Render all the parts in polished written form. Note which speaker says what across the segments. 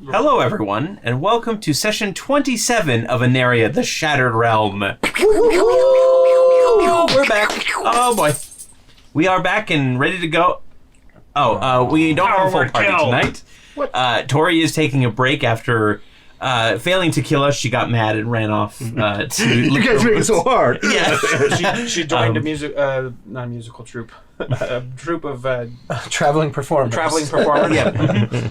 Speaker 1: Hello, everyone, and welcome to session 27 of Aneria, the Shattered Realm. We're back. Oh, boy. We are back and ready to go. We don't have a full party tonight. Torrey is taking a break after failing to kill us. She got mad and ran off to
Speaker 2: You guys make it so hard.
Speaker 1: Yeah.
Speaker 3: she joined a non-musical troupe. A troupe of
Speaker 4: traveling performers.
Speaker 1: Yeah.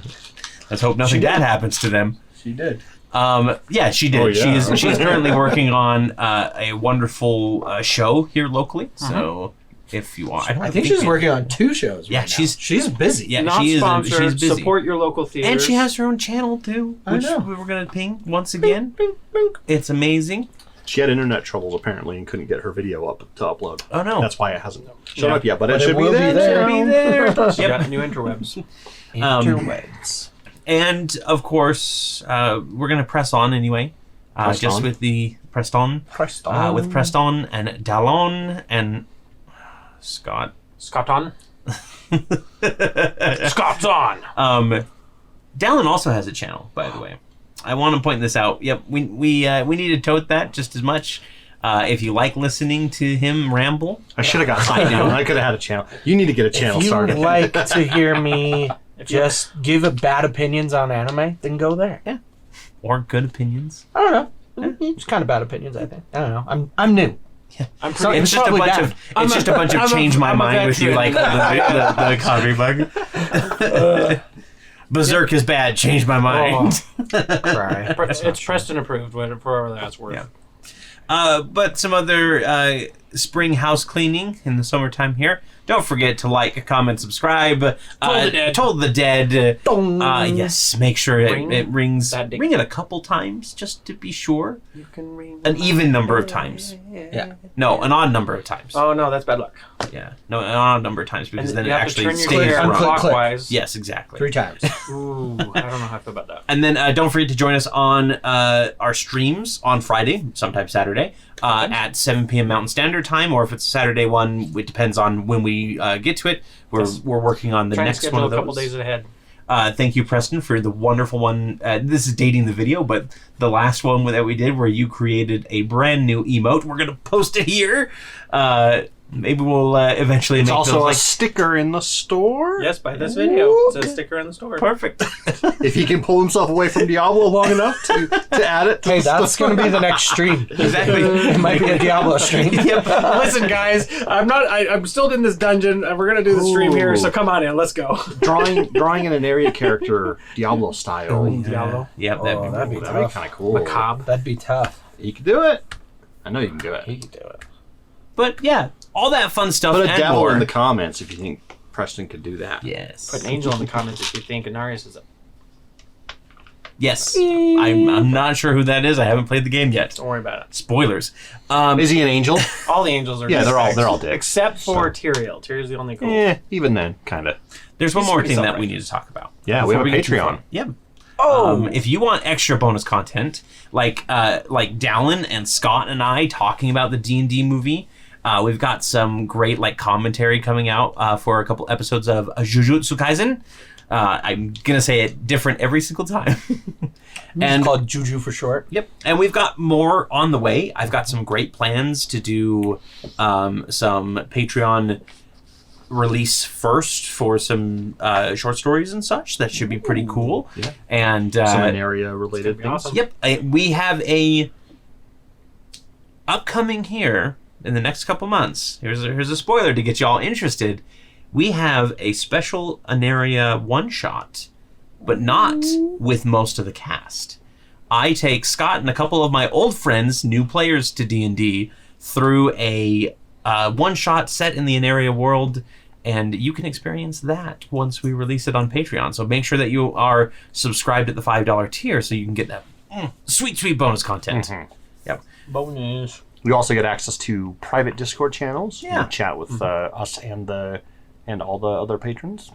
Speaker 1: Let's hope nothing bad happens to them.
Speaker 3: She did.
Speaker 1: Yeah, she did.
Speaker 2: Oh, yeah.
Speaker 1: She's currently working on a wonderful show here locally. So if you want,
Speaker 4: I think she's working on 2 shows.
Speaker 1: Yeah,
Speaker 4: right now. She's busy.
Speaker 1: Yeah,
Speaker 3: Not
Speaker 1: she is.
Speaker 3: sponsored.
Speaker 1: She's busy.
Speaker 3: Support your local theaters.
Speaker 1: And she has her own channel too, which we're gonna ping once again.
Speaker 4: Bing, bing.
Speaker 1: It's amazing.
Speaker 2: She had internet troubles apparently and couldn't get her video up to upload.
Speaker 1: Oh no,
Speaker 2: That's why it hasn't shown up yet, but it should
Speaker 4: will
Speaker 2: be
Speaker 4: be
Speaker 2: there.
Speaker 4: there.
Speaker 1: Be there.
Speaker 3: She got new interwebs.
Speaker 4: Interwebs.
Speaker 1: And of course, we're gonna press on anyway. Just with the Preston. With Preston and Dallin and Scott.
Speaker 3: Scotton. Scotton.
Speaker 1: Dallin also has a channel, by the way. I want to point this out. Yep, we need to tote that just as much. If you like listening to him ramble,
Speaker 2: I should have got something down. I could have had a channel. You need to get a channel
Speaker 4: If you
Speaker 2: started.
Speaker 4: like to hear me just give bad opinions on anime, then go there.
Speaker 1: Yeah. Or good opinions.
Speaker 4: I don't know. It's kind of bad opinions, I think. I don't know. I'm new.
Speaker 3: I'm
Speaker 4: So
Speaker 3: pretty.
Speaker 1: It's just a bunch of change my mind with you, like the coffee bug. Berserk is bad. Change my mind.
Speaker 4: Cry.
Speaker 3: It's Preston approved, whatever that's worth.
Speaker 1: Yeah. But some other spring house cleaning in the summertime here. Don't forget to like, comment, subscribe. Told the Dead. Yes, make sure it rings. Ring it a couple times just to be sure.
Speaker 3: You can ring
Speaker 1: An even number of times.
Speaker 4: Yeah.
Speaker 1: No, an odd number of times.
Speaker 3: Oh no, that's bad luck.
Speaker 1: Yeah. No, an odd number of times because
Speaker 3: And
Speaker 1: then it
Speaker 3: you have
Speaker 1: actually
Speaker 3: to turn your
Speaker 1: stays
Speaker 3: chair
Speaker 1: wrong.
Speaker 3: clockwise.
Speaker 1: Yes, exactly.
Speaker 4: 3 times.
Speaker 3: Ooh, I don't know how I feel about that.
Speaker 1: And then don't forget to join us on our streams on Friday, sometimes Saturday, at 7 p.m. Mountain Standard Time, or if it's a Saturday one, it depends on when we get to it. We're working on the
Speaker 3: Trying
Speaker 1: next
Speaker 3: to
Speaker 1: one
Speaker 3: schedule
Speaker 1: of
Speaker 3: a couple
Speaker 1: those.
Speaker 3: days ahead.
Speaker 1: Thank you, Preston, for the wonderful one. This is dating the video, but the last one that we did where you created a brand new emote. We're going to post it here. Maybe we'll eventually
Speaker 2: It's
Speaker 1: make
Speaker 2: also
Speaker 1: those
Speaker 2: a
Speaker 1: like
Speaker 2: sticker in the store.
Speaker 3: Yes, by this video. It's a sticker in the store.
Speaker 1: perfect.
Speaker 2: If he can pull himself away from Diablo long enough to add it to
Speaker 4: Hey,
Speaker 2: the
Speaker 4: that's
Speaker 2: store.
Speaker 4: going to be the next stream.
Speaker 1: Exactly.
Speaker 4: It might be a Diablo stream.
Speaker 3: Listen, guys, I'm still in this dungeon, and we're gonna do the stream here. So
Speaker 2: Ooh.
Speaker 3: come on in, let's go.
Speaker 2: drawing an Aneria character Diablo style.
Speaker 3: Diablo.
Speaker 1: Yep,
Speaker 4: Oh, that'd be
Speaker 2: That'd be
Speaker 4: tough.
Speaker 2: kind of cool.
Speaker 3: Macabre.
Speaker 4: That'd be tough.
Speaker 2: You can do it. I know you can do it.
Speaker 4: He could do it.
Speaker 1: But yeah, all that fun stuff
Speaker 2: Put a
Speaker 1: and
Speaker 2: devil
Speaker 1: more.
Speaker 2: in the comments if you think Preston could do that.
Speaker 1: Yes.
Speaker 3: Put an angel in the comments if you think Anarius is up.
Speaker 1: Yes. I'm not sure who that is. I haven't played the game yet.
Speaker 3: Don't worry about it.
Speaker 1: Spoilers.
Speaker 2: Is he an angel?
Speaker 3: All the angels are
Speaker 2: Yeah,
Speaker 3: just
Speaker 2: they're all dicks.
Speaker 3: except for Tyrael. Tyrael's the only cool.
Speaker 2: Even then, kind of.
Speaker 1: There's one
Speaker 3: He's
Speaker 1: more
Speaker 3: pretty
Speaker 1: thing that we
Speaker 3: self-righteous.
Speaker 1: need to talk about.
Speaker 2: Yeah, we have
Speaker 1: before
Speaker 2: a
Speaker 1: get too
Speaker 2: Patreon.
Speaker 1: far. Yep.
Speaker 4: Oh!
Speaker 1: If you want extra bonus content, like Dallin and Scott and I talking about the D&D movie, we've got some great commentary coming out for a couple episodes of Jujutsu Kaisen. I'm gonna say it different every single time.
Speaker 4: It's called Juju for short.
Speaker 1: Yep, and we've got more on the way. I've got some great plans to do some Patreon release first for some short stories and such. That should be pretty cool.
Speaker 2: Yeah.
Speaker 1: And
Speaker 2: Some Aneria related things.
Speaker 3: awesome.
Speaker 1: yep, we have a upcoming here in the next couple months. Here's a spoiler to get you all interested. We have a special Aneria one-shot, but not with most of the cast. I take Scott and a couple of my old friends, new players to D&D, through a one-shot set in the Aneria world, and you can experience that once we release it on Patreon. So make sure that you are subscribed at the $5 tier so you can get that sweet, sweet bonus content. Yep.
Speaker 3: Bonus.
Speaker 2: We also get access to private Discord channels.
Speaker 1: Yeah.
Speaker 2: We chat with us and all the other patrons.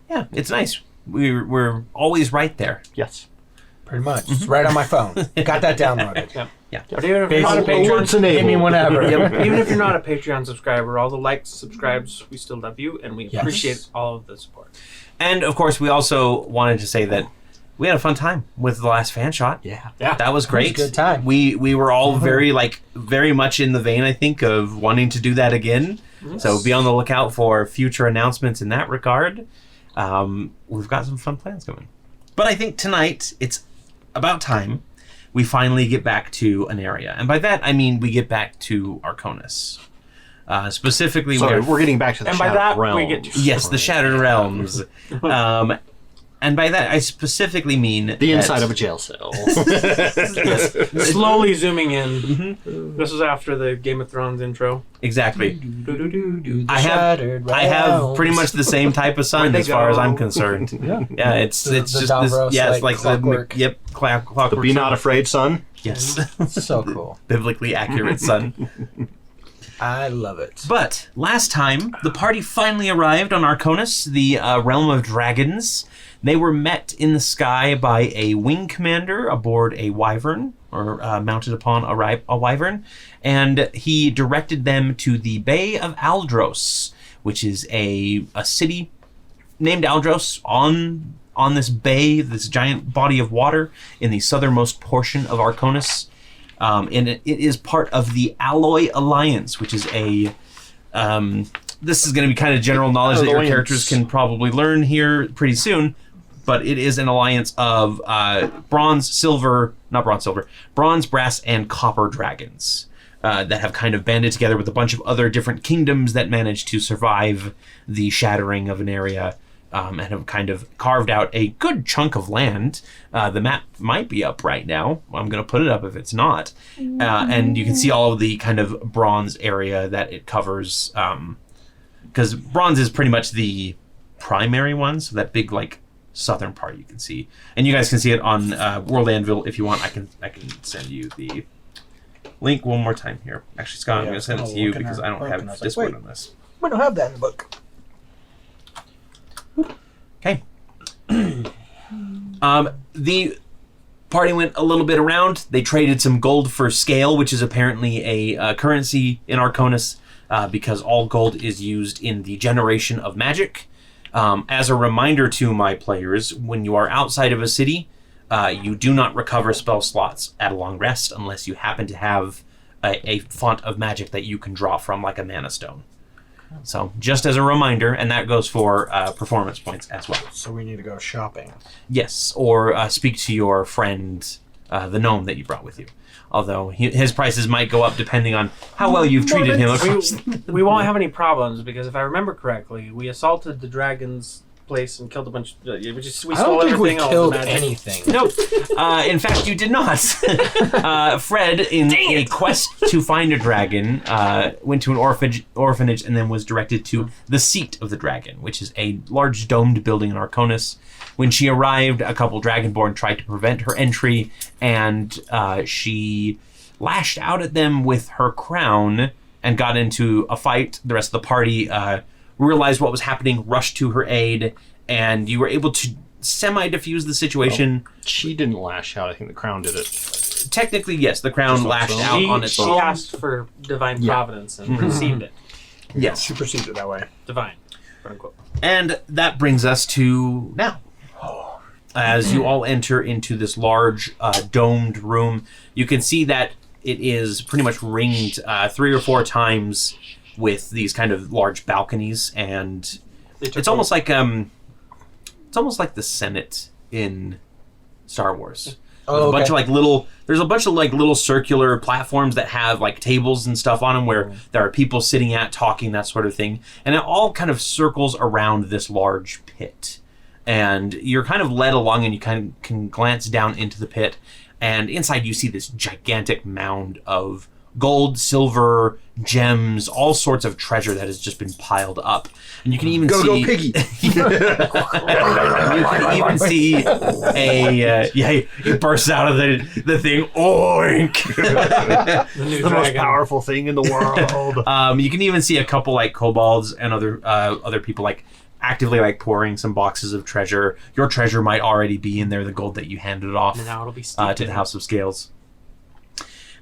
Speaker 1: Yeah, it's nice. We're always right there.
Speaker 2: Yes.
Speaker 4: Pretty much. It's right on my phone. Got that downloaded.
Speaker 3: Yep.
Speaker 1: Yeah.
Speaker 3: But even if you're not a
Speaker 4: Basically,
Speaker 3: Patreon,
Speaker 2: Alerts enabled.
Speaker 4: Give me whenever.
Speaker 3: even if you're not a Patreon subscriber, all the likes, subscribes, we still love you, and we
Speaker 4: Yes.
Speaker 3: appreciate all of the support.
Speaker 1: And of course, we also wanted to say that we had a fun time with the last fan shot.
Speaker 2: Yeah.
Speaker 3: Yeah.
Speaker 1: That was great.
Speaker 4: It was a good time.
Speaker 1: We were all very much in the vein, I think, of wanting to do that again. So be on the lookout for future announcements in that regard. We've got some fun plans coming. But I think tonight it's about time we finally get back to Aneria. And by that, I mean we get back to Arkonis. Specifically,
Speaker 2: We're getting back to the
Speaker 3: And by
Speaker 2: Shattered
Speaker 3: that, we
Speaker 2: Realms.
Speaker 3: get to-
Speaker 1: yes, the Shattered Realms. And by that, I specifically mean
Speaker 2: The inside of a jail cell.
Speaker 3: Slowly zooming in. This is after the Game of Thrones intro.
Speaker 1: Exactly.
Speaker 4: The
Speaker 1: I
Speaker 4: Shattered
Speaker 1: have
Speaker 4: Realms.
Speaker 1: pretty much the same type of sun
Speaker 3: Where'd they
Speaker 1: as far as
Speaker 3: go?
Speaker 1: I'm concerned. Yeah, it's
Speaker 4: The
Speaker 1: just this.
Speaker 4: Davros,
Speaker 1: Yeah, it's like
Speaker 4: clockwork.
Speaker 1: clockwork.
Speaker 2: The Be Not
Speaker 1: sun.
Speaker 2: Afraid son.
Speaker 1: Yes,
Speaker 4: So cool.
Speaker 1: biblically accurate sun.
Speaker 4: I love it.
Speaker 1: But last time, the party finally arrived on Arkonis, the realm of dragons. They were met in the sky by a wing commander aboard a wyvern, or mounted upon a wyvern, and he directed them to the Bay of Aldros, which is a city named Aldros on this bay, this giant body of water in the southernmost portion of Arkonis. And it is part of the Alloy Alliance, which is a... this is going to be kind of general knowledge that your
Speaker 2: Alliance.
Speaker 1: characters can probably learn here pretty soon, but it is an alliance of bronze, brass, and copper dragons that have kind of banded together with a bunch of other different kingdoms that managed to survive the shattering of an area. And have kind of carved out a good chunk of land. The map might be up right now. I'm going to put it up if it's not. And you can see all of the kind of bronze area that it covers. Because bronze is pretty much the primary one. So that big, like, southern part you can see. And you guys can see it on World Anvil if you want. I can send you the link one more time here. Actually, Scott, I'm going to send it to you because I don't have Discord on this.
Speaker 4: We don't have that in the book.
Speaker 1: Okay. The party went a little bit around. They traded some gold for scale, which is apparently a currency in Arkonis, because all gold is used in the generation of magic. As a reminder to my players, when you are outside of a city, you do not recover spell slots at a long rest unless you happen to have a font of magic that you can draw from, like a mana stone. So, just as a reminder, and that goes for performance points as well.
Speaker 4: So we need to go shopping.
Speaker 1: Yes, or speak to your friend, the gnome that you brought with you. Although his prices might go up depending on how well you've treated him.
Speaker 3: We won't have any problems because if I remember correctly, we assaulted the dragon's place and killed a bunch. We
Speaker 4: I
Speaker 3: stole
Speaker 4: don't think we
Speaker 3: everything.
Speaker 4: killed
Speaker 3: all the magic.
Speaker 4: anything.
Speaker 1: Nope. In fact, you did not. Fred, in a quest to find a dragon, went to an orphanage and then was directed to the seat of the dragon, which is a large domed building in Arkonis. When she arrived, a couple Dragonborn tried to prevent her entry, and she lashed out at them with her crown and got into a fight. The rest of the party realized what was happening, rushed to her aid, and you were able to semi-diffuse the situation.
Speaker 2: She didn't lash out. I think the crown did it.
Speaker 1: Technically, yes, the crown lashed out on its
Speaker 3: She
Speaker 1: own.
Speaker 3: asked for divine providence and received it.
Speaker 1: Yes.
Speaker 4: She perceived it that way.
Speaker 3: Divine, quote unquote.
Speaker 1: And that brings us to now. As you all enter into this large domed room, you can see that it is pretty much ringed 3 or 4 times with these kind of large balconies, and it's almost like the Senate in Star Wars.
Speaker 4: Oh,
Speaker 1: A bunch of like little. There's a bunch of like little circular platforms that have like tables and stuff on them where there are people sitting at talking, that sort of thing, and it all kind of circles around this large pit. And you're kind of led along, and you kind of can glance down into the pit, and inside you see this gigantic mound of gold, silver, gems, all sorts of treasure that has just been piled up. And you can even see...
Speaker 2: Go, piggy!
Speaker 1: You can even see he bursts out of the thing. Oink!
Speaker 3: The new
Speaker 2: The most
Speaker 3: dragon.
Speaker 2: powerful thing in the world.
Speaker 1: You can even see a couple like kobolds and other people like actively like pouring some boxes of treasure. Your treasure might already be in there, the gold that you handed off
Speaker 3: And now it'll be
Speaker 1: to the House of Scales.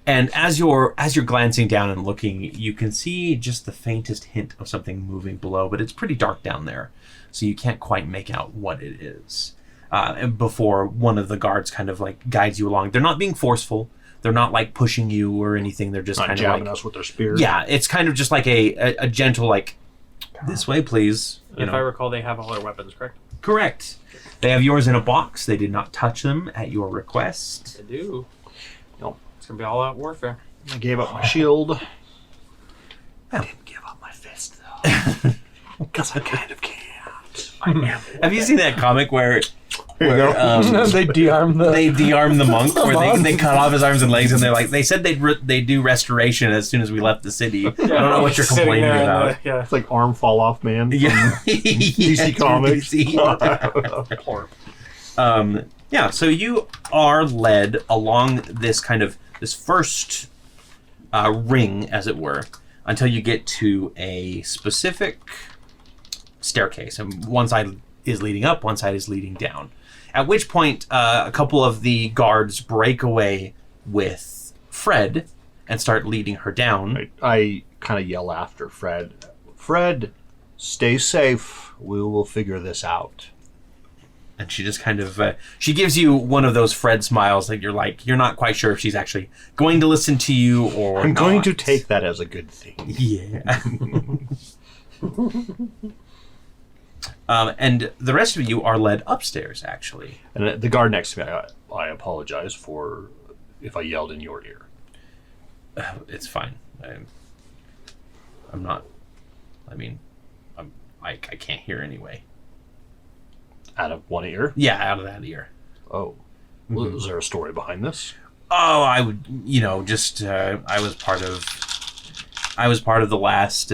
Speaker 1: And as you're glancing down and looking, you can see just the faintest hint of something moving below, but it's pretty dark down there, so you can't quite make out what it is. and before one of the guards kind of like guides you along. They're not being forceful. They're not like pushing you or anything. They're just
Speaker 2: Not
Speaker 1: kind of
Speaker 2: jabbing
Speaker 1: like,
Speaker 2: us with their spears.
Speaker 1: yeah, it's kind of just like a gentle like, this way, please. You
Speaker 3: If
Speaker 1: know.
Speaker 3: I recall, they have all their weapons, correct?
Speaker 1: Correct. They have yours in a box. They did not touch them at your request.
Speaker 3: They do.
Speaker 2: Nope.
Speaker 3: It's gonna be all out warfare.
Speaker 2: I gave up my shield.
Speaker 1: Well.
Speaker 2: I didn't give up my fist, though. Because I kind of can't. I am.
Speaker 1: Have you seen that comic where
Speaker 2: Here you go.
Speaker 4: They de-arm the.
Speaker 1: they de-arm the monk, where
Speaker 4: monk.
Speaker 1: they cut off his arms and legs, and they're like, they said they do restoration as soon as we left the city. I don't know what you're
Speaker 3: Sitting
Speaker 1: complaining
Speaker 3: there in
Speaker 1: about.
Speaker 3: yeah.
Speaker 2: It's like arm fall off man.
Speaker 1: Yeah,
Speaker 2: DC Comics.
Speaker 1: Yeah, so you are led along this kind of this first ring, as it were, until you get to a specific staircase, and one side is leading up, one side is leading down. At which point, a couple of the guards break away with Fred and start leading her down.
Speaker 2: I kind of yell after Fred. Fred, stay safe. We will figure this out.
Speaker 1: And she just kind of she gives you one of those Fred smiles that you're not quite sure if she's actually going to listen to you or
Speaker 2: I'm going
Speaker 1: not.
Speaker 2: to take that as a good thing.
Speaker 1: Yeah. And the rest of you are led upstairs, actually.
Speaker 2: And the guard next to me, I apologize for if I yelled in your ear.
Speaker 1: It's fine. I'm not. I mean, I can't hear anyway.
Speaker 2: Out of one ear?
Speaker 1: Yeah, out of that ear.
Speaker 2: Oh. Well, is there a story behind this?
Speaker 1: Oh, I would, just I was part of the last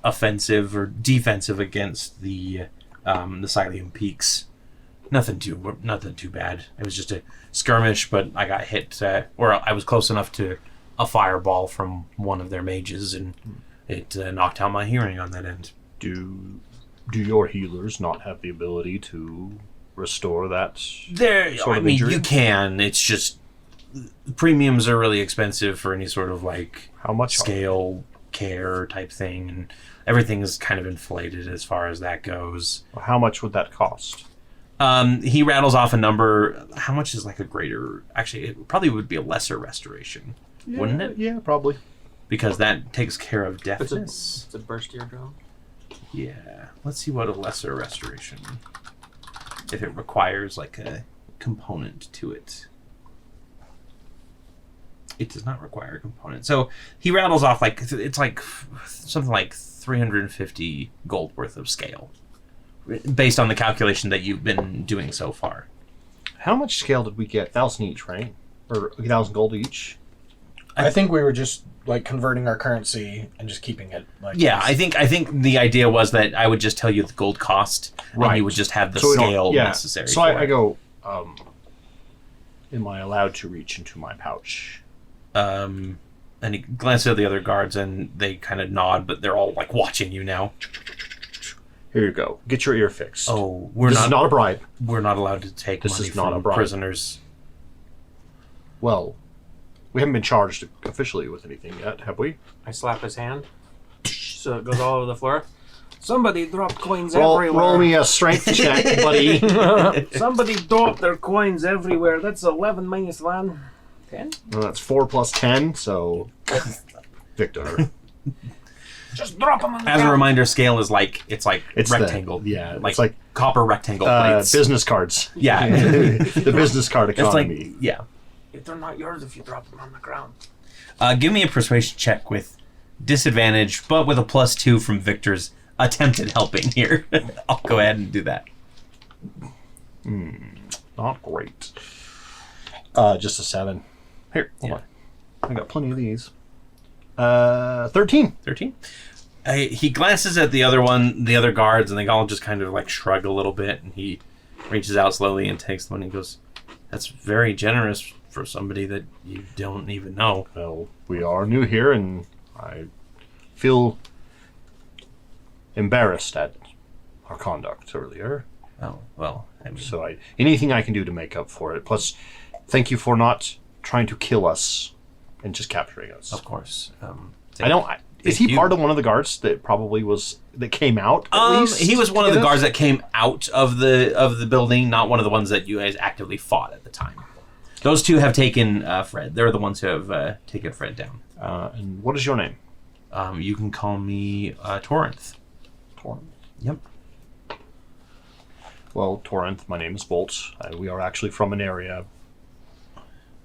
Speaker 1: offensive or defensive against the Sylium Peaks. Nothing too bad. It was just a skirmish, but I got hit, or I was close enough to a fireball from one of their mages, and it knocked out my hearing on that end.
Speaker 2: Do your healers not have the ability to restore that sort of injury?
Speaker 1: You can. It's just premiums are really expensive for any sort of like
Speaker 2: How much?
Speaker 1: scale care type thing, and everything is kind of inflated as far as that goes.
Speaker 2: How much would that cost?
Speaker 1: He rattles off a number. How much is like a greater? Actually, it probably would be a lesser restoration, wouldn't it?
Speaker 2: Yeah, probably.
Speaker 1: Because that takes care of deafness.
Speaker 3: It's a burst eardrum.
Speaker 1: Yeah. Let's see what a lesser restoration. If it requires like a component to it. It does not require a component. So he rattles off like it's like something like 350 gold worth of scale, based on the calculation that you've been doing so far.
Speaker 2: How much scale did we get? 1,000 each, right? Or 1,000 gold each?
Speaker 4: I think we were just like converting our currency and just keeping it. Like
Speaker 1: Yeah, I think the idea was that I would just tell you the gold cost, and
Speaker 2: Right.
Speaker 1: you would just have the
Speaker 2: So we don't-
Speaker 1: scale
Speaker 2: yeah.
Speaker 1: necessary.
Speaker 2: So
Speaker 1: for
Speaker 2: I
Speaker 1: it.
Speaker 2: go, am I allowed to reach into my pouch?
Speaker 1: And he glances at the other guards, and they kind of nod, but they're all like watching you now.
Speaker 2: Here you go. Get your ear fixed.
Speaker 1: Oh,
Speaker 2: this is not a bribe.
Speaker 1: we're not allowed to take
Speaker 2: This
Speaker 1: money
Speaker 2: is not
Speaker 1: from
Speaker 2: a bribe.
Speaker 1: prisoners.
Speaker 2: Well, we haven't been charged officially with anything yet, have we?
Speaker 3: I slap his hand, so it goes all over the floor. Somebody dropped coins
Speaker 2: Roll
Speaker 3: everywhere.
Speaker 2: me a strength check, buddy.
Speaker 3: Somebody dropped their coins everywhere. That's 11 minus 1. 10?
Speaker 2: Well, that's 4 plus 10, so Victor.
Speaker 3: Just drop them on the
Speaker 1: As a
Speaker 3: ground.
Speaker 1: reminder, scale is like it's
Speaker 2: It's
Speaker 1: rectangle.
Speaker 2: it's like
Speaker 1: copper rectangle plates.
Speaker 2: business cards.
Speaker 1: Yeah.
Speaker 2: The business card
Speaker 1: It's like
Speaker 2: economy.
Speaker 1: yeah.
Speaker 3: If they're not yours if you drop them on the ground.
Speaker 1: Give me a persuasion check with disadvantage, but with a +2 from Victor's attempted helping here. I'll go ahead and do that.
Speaker 2: Not great. Just a 7. Here, hold on. I got plenty of these. 13.
Speaker 1: 13. He glances at the other guards, and they all just kind of like shrug a little bit, and he reaches out slowly and takes the money and goes, "That's very generous for somebody that you don't even know."
Speaker 2: Well, we are new here, and I feel embarrassed at our conduct earlier.
Speaker 1: Oh, well, I mean,
Speaker 2: So anything I can do to make up for it. Plus, thank you for not trying to kill us and just capturing us.
Speaker 1: of course.
Speaker 2: I don't. Is he part of one of the guards that probably that came out? At least
Speaker 1: he was one of
Speaker 2: to
Speaker 1: the
Speaker 2: get
Speaker 1: guards
Speaker 2: us?
Speaker 1: that came out of the building, not one of the ones that you guys actively fought at the time. Those two have taken Fred. They're the ones who have taken Fred down.
Speaker 2: And what is your name?
Speaker 1: You can call me Torrent.
Speaker 2: Torrent.
Speaker 1: Yep.
Speaker 2: Well, Torrent, my name is Bolt. We are actually from Aneria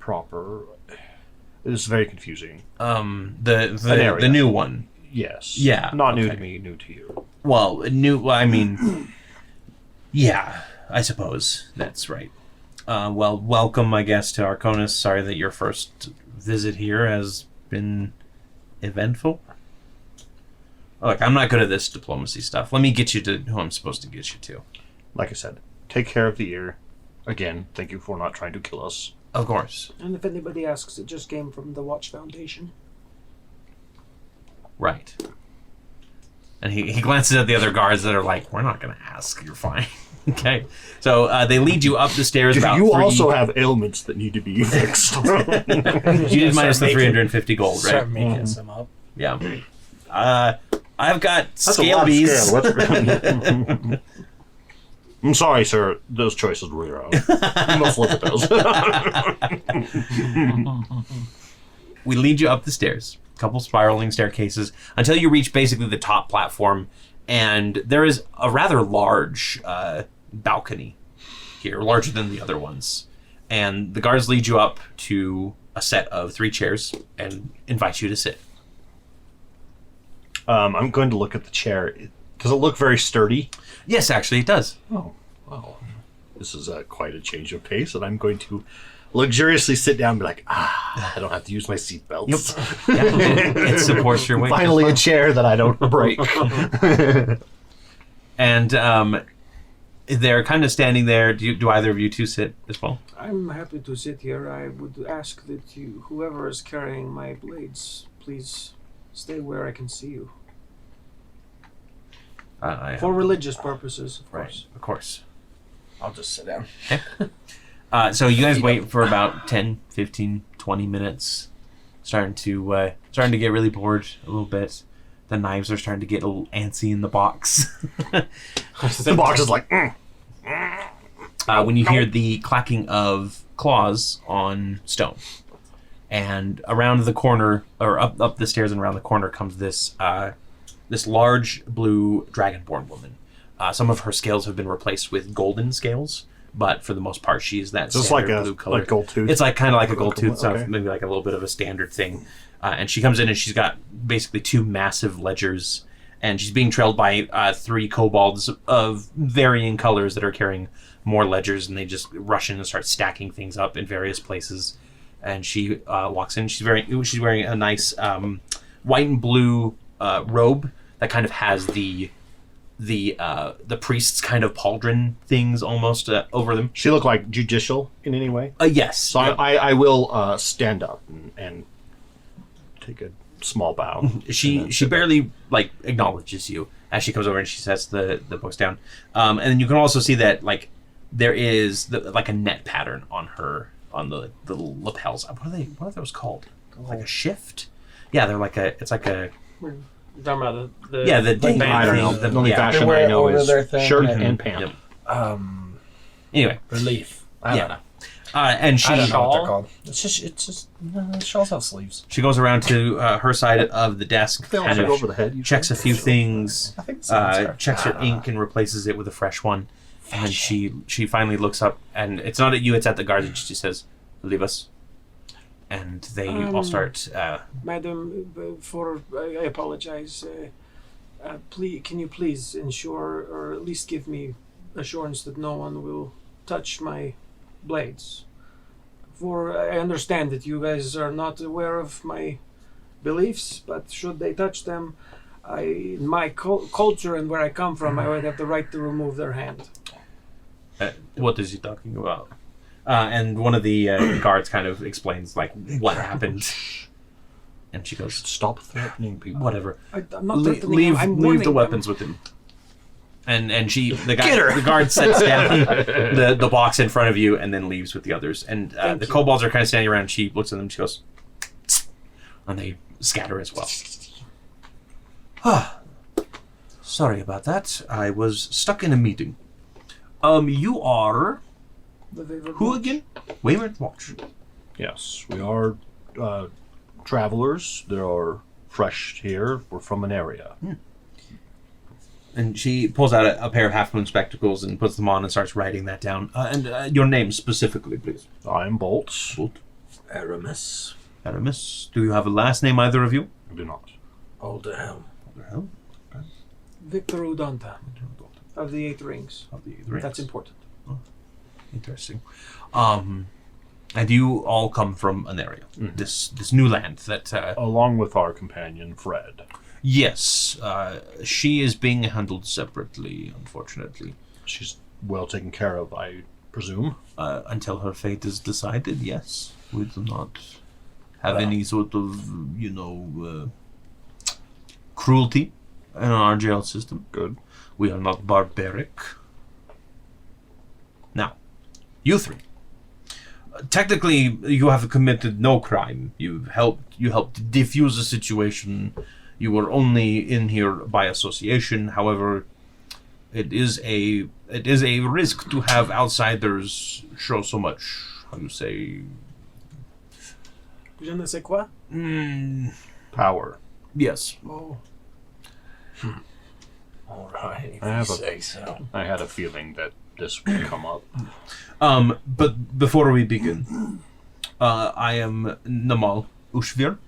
Speaker 2: proper. It is very confusing.
Speaker 1: The new one.
Speaker 2: Yes.
Speaker 1: Yeah,
Speaker 2: Not new
Speaker 1: okay.
Speaker 2: to me, new to you.
Speaker 1: Well, I mean, yeah, I suppose that's right. Well, welcome, I guess, to Arkonis. Sorry that your first visit here has been eventful. Look, I'm not good at this diplomacy stuff. Let me get you to who I'm supposed to get you to.
Speaker 2: Like I said, take care of the ear. Again, thank you for not trying to kill us.
Speaker 1: Of course.
Speaker 5: And if anybody asks, it just came from the Watch Foundation.
Speaker 1: Right. And he glances at the other guards that are like, we're not going to ask. You're fine. Okay. So they lead you up the stairs about
Speaker 2: You
Speaker 1: 3...
Speaker 2: also have ailments that need to be fixed.
Speaker 1: You did minus the 350 gold, right?
Speaker 4: Start making some up.
Speaker 1: Yeah. I've got
Speaker 2: That's a lot of
Speaker 1: scabies.
Speaker 2: scale. I'm sorry, sir. Those choices were wrong. You must look at those.
Speaker 1: We lead you up the stairs, a couple spiraling staircases, until you reach basically the top platform, and there is a rather large balcony here, larger than the other ones. And the guards lead you up to a set of 3 chairs and invite you to sit.
Speaker 2: I'm going to look at the chair. Does it look very sturdy?
Speaker 1: Yes, actually, it does.
Speaker 2: Oh, wow. This is quite a change of pace, and I'm going to luxuriously sit down and be like, I don't have to use my seatbelts.
Speaker 1: Yeah, it supports your weight.
Speaker 2: Finally, a chair that I don't break.
Speaker 1: And they're kind of standing there. Do either of you two sit as well?
Speaker 5: I'm happy to sit here. I would ask that whoever is carrying my blades, please stay where I can see you. For religious purposes, of
Speaker 1: Right,
Speaker 5: course.
Speaker 1: of course.
Speaker 4: I'll just sit down.
Speaker 1: So you guys wait for about 10, 15, 20 minutes. Starting to get really bored a little bit. The knives are starting to get a little antsy in the box.
Speaker 2: The box is like,
Speaker 1: When you hear the clacking of claws on stone. And around the corner, or up the stairs and around the corner, comes this large blue dragonborn woman. Some of her scales have been replaced with golden scales, but for the most part, she's that
Speaker 2: just
Speaker 1: standard
Speaker 2: like a
Speaker 1: blue color.
Speaker 2: like gold tooth.
Speaker 1: It's like kind of like a gold tooth, so
Speaker 2: Okay.
Speaker 1: maybe like a little bit of a standard thing. And she comes in and she's got basically 2 massive ledgers, and she's being trailed by 3 kobolds of varying colors that are carrying more ledgers, and they just rush in and start stacking things up in various places. And she walks in. She's wearing a nice white and blue robe that kind of has the priest's kind of pauldron things almost over them.
Speaker 2: She look like judicial in any way?
Speaker 1: Yes.
Speaker 2: So
Speaker 1: yeah.
Speaker 2: I will stand up and take a small bow.
Speaker 1: She barely like acknowledges you as she comes over and she sets the books down. And then you can also see that like there is like a net pattern on the lapels. What are those called? Like a shift? Yeah, they're like a. It's like a.
Speaker 3: You're talking about the
Speaker 1: Yeah, the
Speaker 3: band
Speaker 2: I don't know.
Speaker 3: thing.
Speaker 2: The only
Speaker 1: yeah.
Speaker 2: fashion
Speaker 4: They wear
Speaker 2: I
Speaker 4: it
Speaker 2: know
Speaker 4: over
Speaker 2: is
Speaker 4: their thing
Speaker 2: shirt
Speaker 4: and-
Speaker 2: and pant.
Speaker 1: Yep. Anyway,
Speaker 4: Relief. I don't know.
Speaker 1: and she
Speaker 4: I don't know what they're
Speaker 3: Shawl?
Speaker 4: called. It's just shawls have sleeves.
Speaker 1: she goes around to her side of the desk,
Speaker 2: They all
Speaker 1: kind
Speaker 2: fit
Speaker 1: of
Speaker 2: over the head.
Speaker 1: checks a few things,
Speaker 4: I think it's fair.
Speaker 1: checks her ink and replaces it with a fresh one, and she finally looks up, and it's not at you, it's at the guards, and she just says, "Leave us." And they all start.
Speaker 5: Madam, I apologize. Please, can you please ensure, or at least give me assurance that no one will touch my blades? For I understand that you guys are not aware of my beliefs, but should they touch them, in my culture and where I come from, I would have the right to remove their hand.
Speaker 1: What is he talking about? And one of the guards kind of explains like what happened, and she goes,
Speaker 2: Stop threatening people.
Speaker 1: "Whatever.
Speaker 5: I'm not threatening you, I'm
Speaker 1: Leave
Speaker 5: warning
Speaker 1: the
Speaker 5: them.
Speaker 1: weapons with him." And the guard sets down the box in front of you and then leaves with the others. And
Speaker 5: Thank
Speaker 1: the
Speaker 5: you.
Speaker 1: kobolds are kind of standing around. She looks at them. She goes, and they scatter as well. Sorry about that. I was stuck in a meeting. You are
Speaker 5: The Wayward
Speaker 1: who
Speaker 5: Watch.
Speaker 1: again? Wayward Watch.
Speaker 2: Yes, we are travelers. There are fresh here. We're from Aneria.
Speaker 1: And she pulls out a pair of half-moon spectacles and puts them on and starts writing that down. And your name specifically, please.
Speaker 2: I am Bolt.
Speaker 1: Bolt.
Speaker 6: Aramis.
Speaker 1: Aramis. Do you have a last name, either of you?
Speaker 2: I do not.
Speaker 6: Alderhelm.
Speaker 1: Well,
Speaker 5: Victor Udonta of the Eight Rings.
Speaker 1: of the rings.
Speaker 5: That's important.
Speaker 1: Interesting. And you all come from Aneria, this new land that.
Speaker 2: Along with our companion, Fred.
Speaker 1: Yes, she is being handled separately, unfortunately,
Speaker 2: She's well taken care of, I presume.
Speaker 1: until her fate is decided. Yes, we do not have any sort of, cruelty in our jail system.
Speaker 2: Good.
Speaker 1: We are not barbaric. Now, you three. Technically, you have committed no crime. You helped defuse the situation. You were only in here by association. However, it is a risk to have outsiders show so much. How do you say?
Speaker 5: Je ne sais quoi?
Speaker 2: Power.
Speaker 1: Yes.
Speaker 5: Oh.
Speaker 6: All right, if
Speaker 2: I have
Speaker 6: you
Speaker 2: a-
Speaker 6: say so.
Speaker 2: I had a feeling that this would come up.
Speaker 1: But before we begin, I am Namal Ushvir.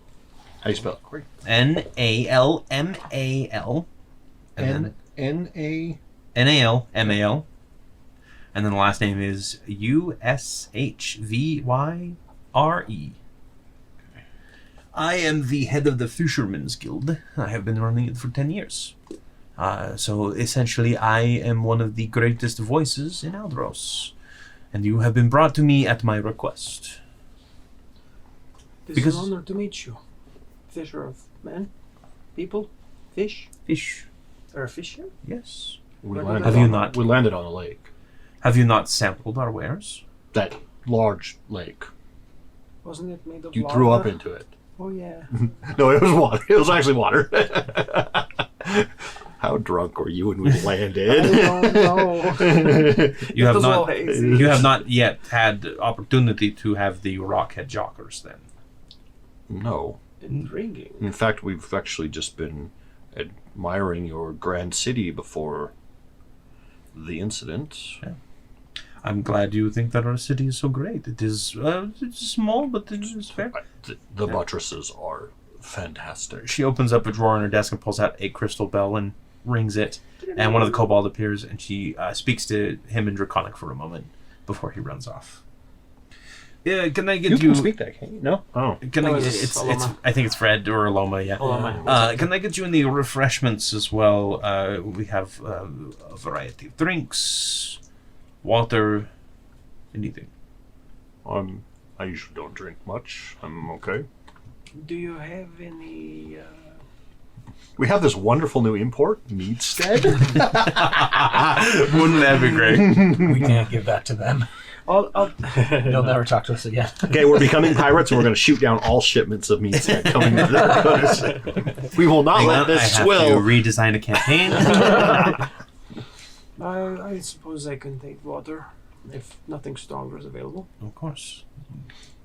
Speaker 2: How you spell it, Cory?
Speaker 1: Nalmal. And then
Speaker 2: N-A...
Speaker 1: Nalmal. And then the last name is Ushvyre. I am the head of the Fisherman's Guild. I have been running it for 10 years. So essentially, I am one of the greatest voices in Aldros. And you have been brought to me at my request.
Speaker 5: It is
Speaker 1: Because-
Speaker 5: an honor to meet you. Fisher of men? People? Fish?
Speaker 1: Fish.
Speaker 5: Or a fisher?
Speaker 1: Yes.
Speaker 2: We
Speaker 5: Have
Speaker 2: landed
Speaker 1: you
Speaker 2: on-
Speaker 1: not?
Speaker 2: We landed on a lake.
Speaker 1: Have you not sampled our wares?
Speaker 2: That large lake.
Speaker 5: Wasn't it made of
Speaker 2: You
Speaker 5: lava?
Speaker 2: threw up into it.
Speaker 5: Oh, yeah.
Speaker 2: No, it was water. It was actually water. How drunk were you when we
Speaker 5: I
Speaker 2: landed?
Speaker 5: don't know.
Speaker 1: You have
Speaker 5: was all
Speaker 1: not.
Speaker 5: hazy.
Speaker 1: You have not yet had the opportunity to have the Rockhead Jockers. Then
Speaker 2: No.
Speaker 5: Intriguing.
Speaker 2: In fact, we've actually just been admiring your grand city before the incident.
Speaker 1: I'm glad you think that our city is so great. It is it's small, but it is fair.
Speaker 2: The buttresses are fantastic.
Speaker 1: She opens up a drawer in her desk and pulls out a crystal bell and rings it. And one of the kobold appears, and she speaks to him in Draconic for a moment before he runs off. Yeah, can I get you?
Speaker 2: You can speak that, can't you? No? Oh.
Speaker 1: Can
Speaker 5: That
Speaker 1: I?
Speaker 5: was
Speaker 1: It's
Speaker 5: Aloma.
Speaker 1: I think it's Fred or Aloma. Yeah.
Speaker 5: Aloma.
Speaker 1: Can I get you in the refreshments as well? We have a variety of drinks, water, anything.
Speaker 2: I usually don't drink much. I'm okay.
Speaker 5: Do you have any...
Speaker 2: We have this wonderful new import, Meadstead.
Speaker 1: Wouldn't that be great?
Speaker 4: We can't give that to them.
Speaker 5: I'll
Speaker 4: They'll never talk to us again.
Speaker 2: Okay, we're becoming pirates, and we're going to shoot down all shipments of Meadstead coming to the We will not
Speaker 1: Hang
Speaker 2: let
Speaker 1: on,
Speaker 2: this
Speaker 1: I have to
Speaker 2: swill.
Speaker 1: redesign a campaign.
Speaker 5: I suppose I can take water if nothing stronger is available.
Speaker 1: Of course.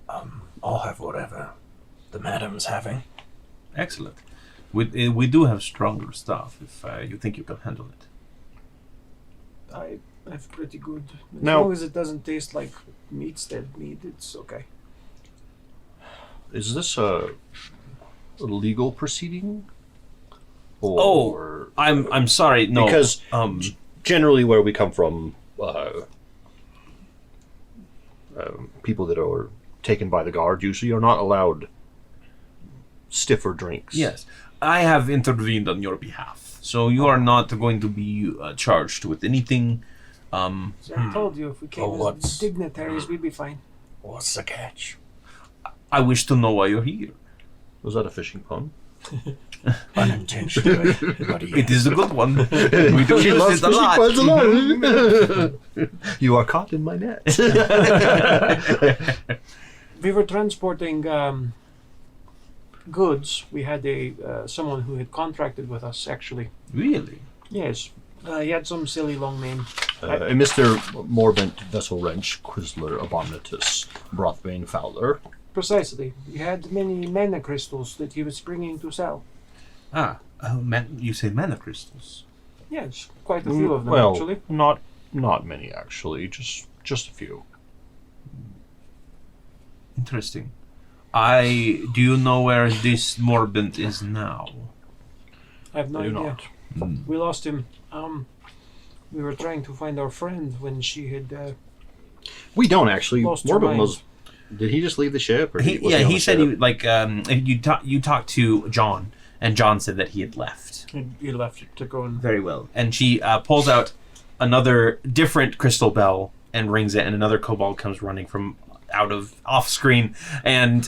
Speaker 6: I'll have whatever the madam's having.
Speaker 1: Excellent. We do have stronger stuff if you think you can handle it.
Speaker 5: I have pretty good. As
Speaker 2: Now-
Speaker 5: long as it doesn't taste like Meadstead meat, it's okay.
Speaker 2: Is this a legal proceeding?
Speaker 1: Oh,
Speaker 2: Or
Speaker 1: I'm sorry. No,
Speaker 2: Because- generally where we come from, people that are taken by the guard usually are not allowed stiffer drinks.
Speaker 1: yes, I have intervened on your behalf, so you are not going to be charged with anything.
Speaker 5: See, I told you if we came
Speaker 6: Oh,
Speaker 5: as
Speaker 6: what's-
Speaker 5: dignitaries, we'd be fine.
Speaker 6: What's the catch?
Speaker 1: I wish to know why you're here.
Speaker 2: Was that a fishing pun?
Speaker 6: Unintentionally. But
Speaker 1: It is a good one. We do
Speaker 2: She
Speaker 1: use
Speaker 2: loves
Speaker 1: it a lot.
Speaker 2: puns a lot. You are caught in my net.
Speaker 5: We were transporting goods. We had someone who had contracted with us, actually.
Speaker 1: Really?
Speaker 5: Yes. He had some silly long name.
Speaker 2: A Mr. Morbent Vessel Wrench, Quisler Abominatus, Brothbane Fowler.
Speaker 5: Precisely. He had many mana crystals that he was bringing to sell.
Speaker 1: You say mana crystals.
Speaker 5: Yes, quite a few of them,
Speaker 2: Well,
Speaker 5: actually.
Speaker 2: not many actually, just a few.
Speaker 1: Interesting. Do you know where this Morbent is now?
Speaker 5: I have no
Speaker 2: I do
Speaker 5: idea.
Speaker 2: not.
Speaker 5: We lost him. We were trying to find our friend when she had...
Speaker 2: We don't actually.
Speaker 5: Lost her
Speaker 2: Morbent
Speaker 5: mind.
Speaker 2: was. Did he just leave the ship? Or was
Speaker 1: He
Speaker 2: on the
Speaker 1: said
Speaker 2: ship?
Speaker 1: you talked to John, and John said that he had left.
Speaker 5: he left to go and...
Speaker 1: Very well. And she pulls out another different crystal bell and rings it, and another kobold comes running from off screen and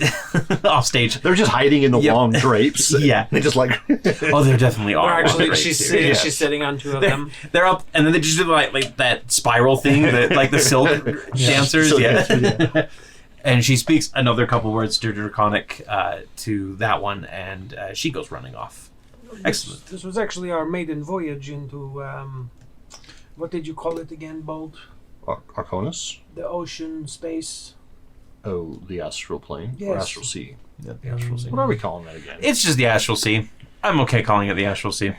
Speaker 1: off stage.
Speaker 2: They're just hiding in the
Speaker 1: Yep.
Speaker 2: long drapes.
Speaker 1: Yeah.
Speaker 2: They just like.
Speaker 1: Oh, there definitely are.
Speaker 5: Or actually,
Speaker 1: Right
Speaker 5: she's
Speaker 1: here.
Speaker 5: she's sitting on two of them.
Speaker 1: They're up, and then they just do like that spiral thing, like the silk dancers.
Speaker 2: Silk
Speaker 1: Yeah.
Speaker 2: dancers,
Speaker 1: And she speaks another couple words to Draconic to that one, and she goes running off. Excellent.
Speaker 5: This was actually our maiden voyage into... what did you call it again, Bolt?
Speaker 2: Arkonis?
Speaker 5: The ocean, space...
Speaker 2: Oh, the astral plane? Or
Speaker 5: Yes.
Speaker 2: astral sea.
Speaker 1: Yeah, the Astral Sea.
Speaker 2: What are we calling that again?
Speaker 1: It's just the Astral Sea. I'm okay calling it the Astral Sea.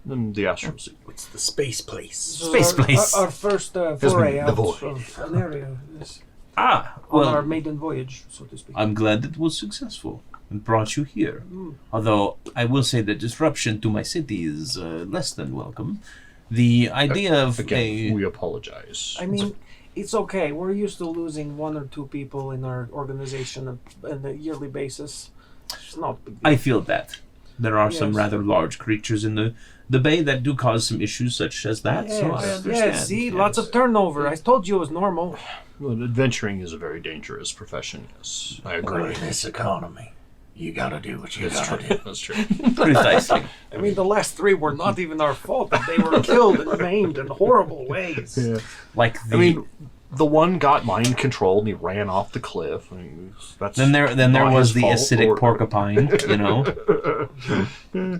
Speaker 2: Then the astral sea.
Speaker 4: It's the space place.
Speaker 1: Space place.
Speaker 5: Our first foray
Speaker 2: been the
Speaker 5: out
Speaker 2: void.
Speaker 5: of Aneria. Yes.
Speaker 1: On
Speaker 5: On our maiden voyage, so to speak.
Speaker 1: I'm glad it was successful and brought you here. Although I will say the disruption to my city is less than welcome. The idea of
Speaker 2: Again, we apologize.
Speaker 5: I mean, it's okay. We're used to losing one or two people in our organization on a yearly basis. It's not a big deal.
Speaker 1: I feel that there are some
Speaker 5: Yes.
Speaker 1: rather large creatures in the bay that do cause some issues such as that. So I understand.
Speaker 5: Yes, see, lots of turnover. I told you it was normal.
Speaker 2: Well, adventuring is a very dangerous profession, yes. I
Speaker 6: Well,
Speaker 2: agree.
Speaker 6: in this economy, you gotta do what you
Speaker 2: That's
Speaker 6: gotta
Speaker 2: true.
Speaker 6: do.
Speaker 2: That's true.
Speaker 1: Precisely.
Speaker 5: I mean, the last three were not even our fault. But they were killed and maimed in horrible ways.
Speaker 2: Yeah.
Speaker 1: Like the,
Speaker 2: I mean, the one got mind controlled and he ran off the cliff. I mean, that's
Speaker 1: then there
Speaker 2: not
Speaker 1: was
Speaker 2: his
Speaker 1: the
Speaker 2: fault,
Speaker 1: acidic
Speaker 2: or-
Speaker 1: porcupine. You know.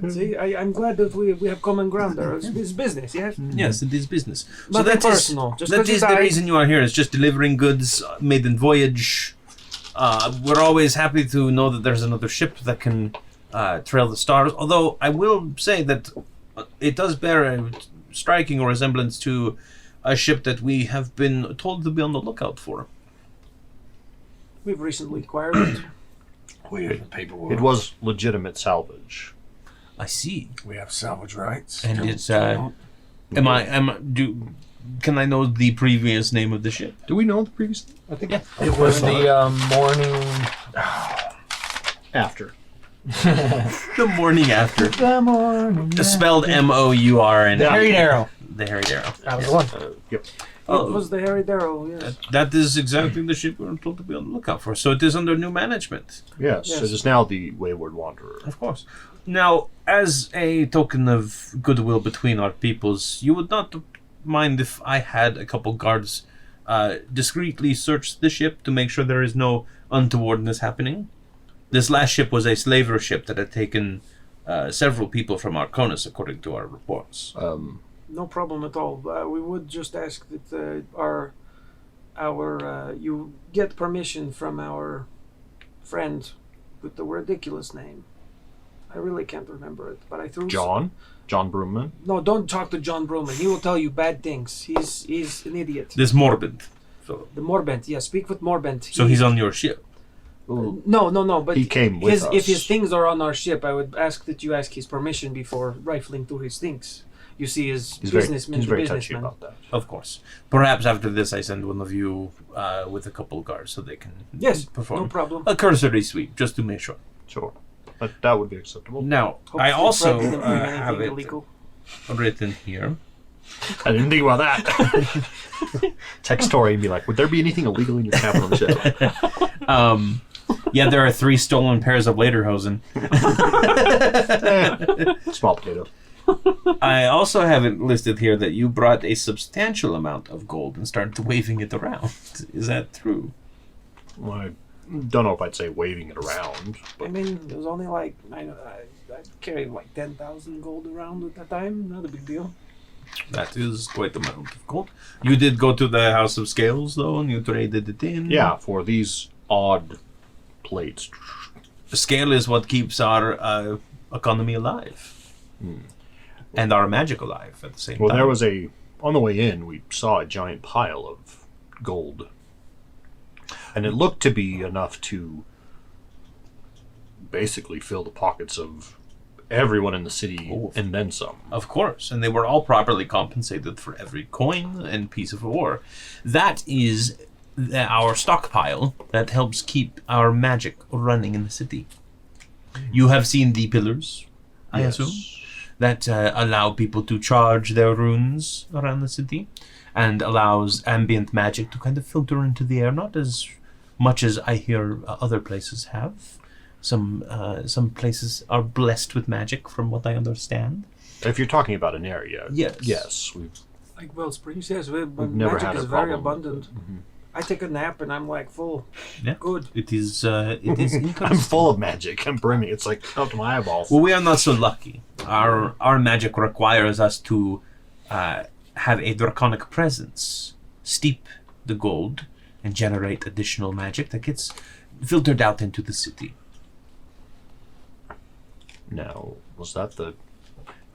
Speaker 5: See, I'm glad that we have common ground there. It's business, yes?
Speaker 1: Yes, it is business.
Speaker 5: Nothing personal. Just
Speaker 1: that
Speaker 5: 'cause you
Speaker 1: is the
Speaker 5: died.
Speaker 1: reason you are here. It's just delivering goods, maiden voyage. We're always happy to know that there's another ship that can trail the stars. Although I will say that it does bear a striking resemblance to a ship that we have been told to be on the lookout for.
Speaker 5: We've recently acquired it.
Speaker 6: We have the paperwork.
Speaker 2: It was legitimate salvage.
Speaker 1: I see.
Speaker 6: We have salvage rights.
Speaker 1: And it's can I know the previous name of the ship?
Speaker 2: Do we know the previous? I think
Speaker 4: It was the morning.
Speaker 2: after.
Speaker 1: The morning after.
Speaker 4: The morning.
Speaker 1: Spelled M-O-U-R and
Speaker 4: Harried Arrow.
Speaker 1: The Harried Arrow.
Speaker 4: That was the one.
Speaker 2: Yep.
Speaker 1: Oh.
Speaker 5: It was the Harry Darrow, yes.
Speaker 1: That is exactly the ship we were told to be on the lookout for. So it is under new management.
Speaker 2: Yes,
Speaker 5: Yes.
Speaker 2: it is now the Wayward Wanderer.
Speaker 1: Of course. Now, as a token of goodwill between our peoples, you would not mind if I had a couple guards discreetly search the ship to make sure there is no untowardness happening? This last ship was a slaver ship that had taken several people from Arkonis, according to our reports.
Speaker 5: No problem at all. We would just ask that you get permission from our friend with the ridiculous name. I really can't remember it, but I threw
Speaker 2: John Broomman.
Speaker 5: No, don't talk to John Broman. He will tell you bad things. He's an idiot.
Speaker 1: This Morbent fellow.
Speaker 5: The Morbent, yeah. Speak with Morbent.
Speaker 1: So he's on your ship.
Speaker 5: No. But
Speaker 2: He came with us.
Speaker 5: If his things are on our ship, I would ask that you ask his permission before rifling through his things. You see, his
Speaker 2: He's
Speaker 5: businessman.
Speaker 2: very touchy about that.
Speaker 1: Of course. Perhaps after this I send one of you with a couple of guards so they can
Speaker 5: Yes,
Speaker 1: perform
Speaker 5: no problem.
Speaker 1: a cursory sweep, just to make sure.
Speaker 2: Sure. That would be acceptable.
Speaker 1: Now,
Speaker 5: Hopefully
Speaker 1: I also
Speaker 5: Fred didn't bring
Speaker 1: have
Speaker 5: anything
Speaker 1: it
Speaker 5: illegal.
Speaker 1: written here.
Speaker 2: I didn't think about that. Text Torrey and be like, would there be anything illegal in your cabin on the ship?
Speaker 1: Yeah, there are 3 stolen pairs of lederhosen.
Speaker 2: Small potato.
Speaker 1: I also have it listed here that you brought a substantial amount of gold and started waving it around. Is that true?
Speaker 2: Well, Don't know if I'd say waving it around,
Speaker 5: I
Speaker 2: but
Speaker 5: mean, it was only like I carried like 10,000 gold around at that time. Not a big deal.
Speaker 1: That is quite a amount of gold. You did go to the House of Scales, though, and you traded it in.
Speaker 2: yeah, for these odd plates.
Speaker 1: The scale is what keeps our economy alive. And our magic alive at the same
Speaker 2: Well,
Speaker 1: time.
Speaker 2: there was on the way in, we saw a giant pile of gold. And it looked to be enough to basically fill the pockets of everyone in the city and then some.
Speaker 1: Of course, and they were all properly compensated for every coin and piece of ore. That is our stockpile that helps keep our magic running in the city. You have seen the pillars, I assume, that allow people to charge their runes around the city and allows ambient magic to kind of filter into the air, not as much as I hear other places have. Some places are blessed with magic, from what I understand.
Speaker 2: If you're talking about an area,
Speaker 1: Yes.
Speaker 2: we've
Speaker 5: Like Wellsprings, yes, but
Speaker 2: never
Speaker 5: magic
Speaker 2: had a
Speaker 5: is very
Speaker 2: problem.
Speaker 5: abundant. I take a nap and I'm like full.
Speaker 1: Yeah.
Speaker 5: Good.
Speaker 1: It is interesting.
Speaker 2: I'm full of magic. I'm brimming. It's like up to my eyeballs.
Speaker 1: Well, we are not so lucky. Our magic requires us to have a draconic presence, steep the gold, and generate additional magic that gets filtered out into the city.
Speaker 2: Now, was that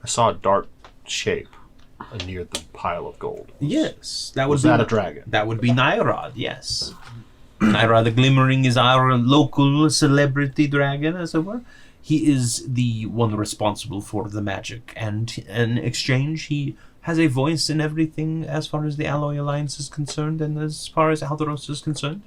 Speaker 2: I saw a dark shape near the pile of gold.
Speaker 1: Yes, that would
Speaker 2: Was
Speaker 1: be
Speaker 2: that a dragon?
Speaker 1: That would be Nairod. Yes, Nairod the Glimmering is our local celebrity dragon, as it were. He is the one responsible for the magic, and in exchange, he has a voice in everything as far as the Alloy Alliance is concerned, and as far as Alderos is concerned.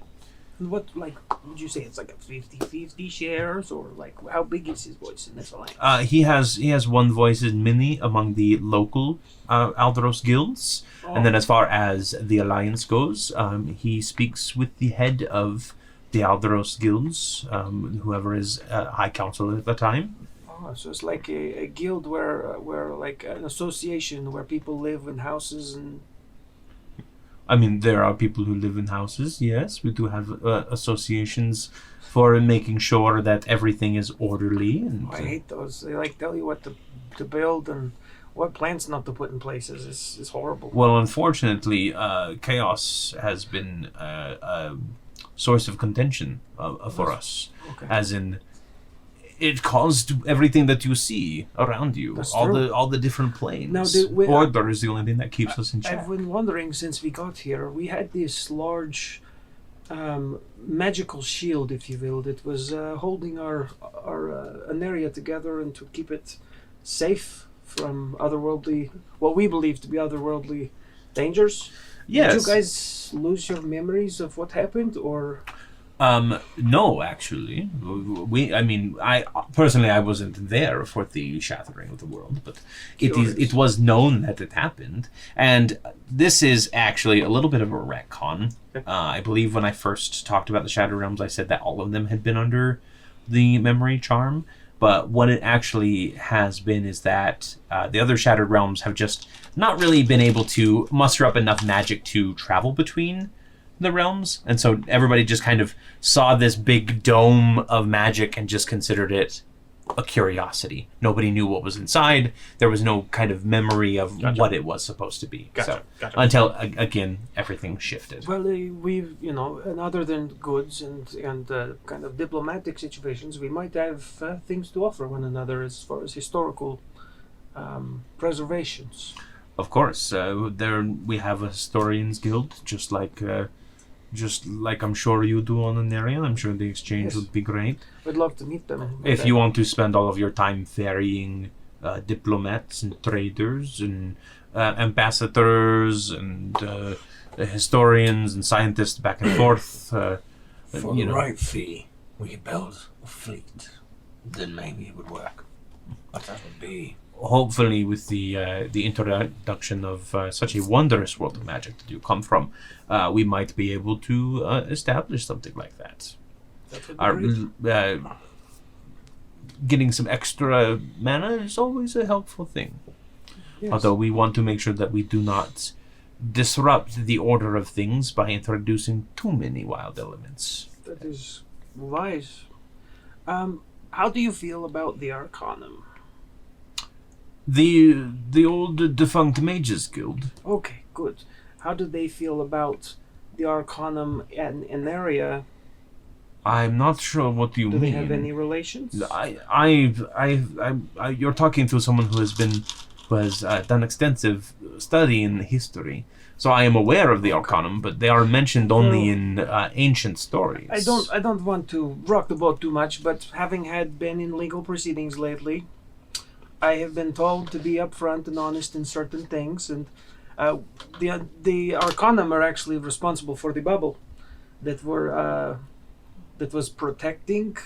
Speaker 5: And what, like, would you say it's like a 50-50 shares, or like how big is his voice in this alliance?
Speaker 1: He has one voice in many among the local Alderos guilds, and then as far as the alliance goes, he speaks with the head of the Alderos guilds, whoever is high council at the time.
Speaker 5: Oh, so it's like a guild where like an association where people live in houses and.
Speaker 1: I mean, there are people who live in houses, yes. We do have associations for making sure that everything is orderly. And
Speaker 5: I hate those. They like tell you what to build and what plants not to put in places. It's horrible.
Speaker 1: well, unfortunately, chaos has been a source of contention for us.
Speaker 5: Okay.
Speaker 1: As in, it caused everything that you see around you,
Speaker 5: That's
Speaker 1: all
Speaker 5: true.
Speaker 1: the different planes.
Speaker 5: Now,
Speaker 1: Order is the only thing that keeps us in check.
Speaker 5: I've been wondering since we got here. We had this large magical shield, if you will, that was holding our Aneria together and to keep it safe from otherworldly, what we believe to be otherworldly dangers.
Speaker 1: Yes.
Speaker 5: Did you guys lose your memories of what happened, or?
Speaker 1: No, actually, I personally I wasn't there for the shattering of the world, but it was known that it happened, and this is actually a little bit of a retcon. I believe when I first talked about the Shattered Realms, I said that all of them had been under the memory charm, but what it actually has been is that the other Shattered Realms have just not really been able to muster up enough magic to travel between the realms, and so everybody just kind of saw this big dome of magic and just considered it a curiosity. Nobody knew what was inside. There was no kind of memory of what it was supposed to be.
Speaker 2: Gotcha.
Speaker 1: Until again everything shifted.
Speaker 5: Well, we've, and other than goods and kind of diplomatic situations, we might have things to offer one another as far as historical preservations.
Speaker 1: Of course, there we have a historians guild, just like I'm sure you do on Aneria. I'm sure the exchange
Speaker 5: Yes.
Speaker 1: would be great.
Speaker 5: We'd love to meet them.
Speaker 1: If you want to spend all of your time ferrying diplomats and traders and ambassadors and historians and scientists back and forth,
Speaker 6: For the right fee, we could build a fleet. Then maybe it would work. But that would be...
Speaker 1: hopefully with the introduction of such a wondrous world of magic that you come from, we might be able to establish something like that.
Speaker 5: That would be great.
Speaker 1: Getting some extra mana is always a helpful thing.
Speaker 5: Yes.
Speaker 1: Although we want to make sure that we do not disrupt the order of things by introducing too many wild elements.
Speaker 5: That is Wise. How do you feel about the Arcanum?
Speaker 1: The old defunct mages guild.
Speaker 5: Okay, good. How do they feel about the Arcanum and Aneria?
Speaker 1: I'm not sure what you
Speaker 5: Do
Speaker 1: mean.
Speaker 5: they have any relations?
Speaker 1: You're talking to someone who has done extensive study in history. So I am aware of the Arcanum, but they are mentioned only in ancient stories.
Speaker 5: I don't want to rock the boat too much, but having been in legal proceedings lately, I have been told to be upfront and honest in certain things, and the Arcanum are actually responsible for the bubble that was protecting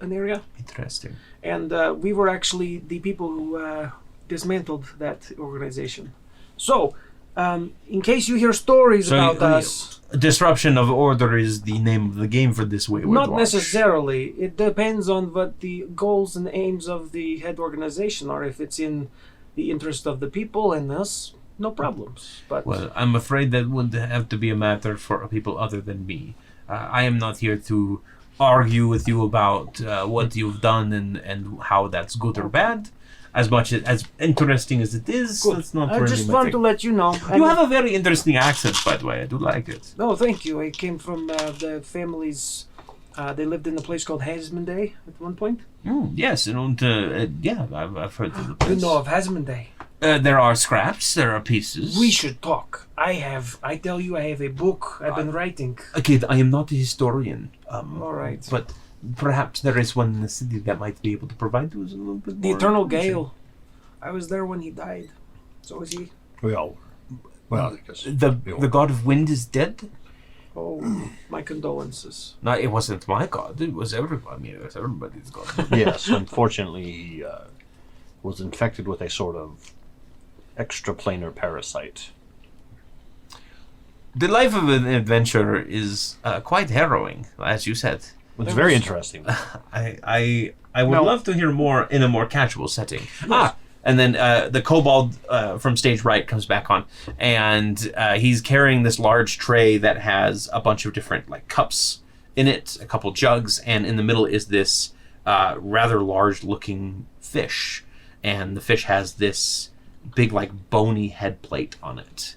Speaker 5: an area,
Speaker 1: Interesting.
Speaker 5: and we were actually the people who dismantled that organization. So, in case you hear stories about us,
Speaker 1: Disruption of order is the name of the game for this wayward
Speaker 5: not
Speaker 1: watch.
Speaker 5: necessarily. It depends on what the goals and aims of the head organization are. If it's in the interest of the people and us, no problems. But
Speaker 1: Well, I'm afraid that would have to be a matter for people other than me. I am not here to argue with you about what you've done and how that's good or bad. As much as interesting as it is,
Speaker 5: Good.
Speaker 1: that's not
Speaker 5: I
Speaker 1: really
Speaker 5: just
Speaker 1: my
Speaker 5: want
Speaker 1: thing.
Speaker 5: to let you know.
Speaker 1: You have a very interesting accent, by the way. I do like it.
Speaker 5: No, thank you. I came from the families. They lived in a place called Hasmonday at one point.
Speaker 1: Yes, and yeah, I've heard of the
Speaker 5: You
Speaker 1: place.
Speaker 5: know of Hasmonday.
Speaker 1: There are scraps, there are pieces.
Speaker 5: We should talk. I tell you, I have a book I've been writing.
Speaker 1: Okay, I am not a historian.
Speaker 5: All right.
Speaker 1: But perhaps there is one in the city that might be able to provide us a little bit
Speaker 5: The
Speaker 1: more
Speaker 5: Eternal
Speaker 1: information.
Speaker 5: Gale. I was there when he died. So was he.
Speaker 2: We all were. Well, because
Speaker 1: The god of wind is dead?
Speaker 5: Oh, my condolences.
Speaker 1: No, it wasn't my god. It was everybody. I mean, it was everybody's god.
Speaker 2: yes, unfortunately, he was infected with a sort of extraplanar parasite.
Speaker 1: The life of an adventurer is quite harrowing, as you said.
Speaker 2: It's very interesting.
Speaker 1: I would
Speaker 2: No.
Speaker 1: love to hear more in a more casual setting. And then the kobold from stage right comes back on, and he's carrying this large tray that has a bunch of different like cups in it, a couple jugs, and in the middle is this rather large-looking fish, and the fish has this big like bony head plate on it.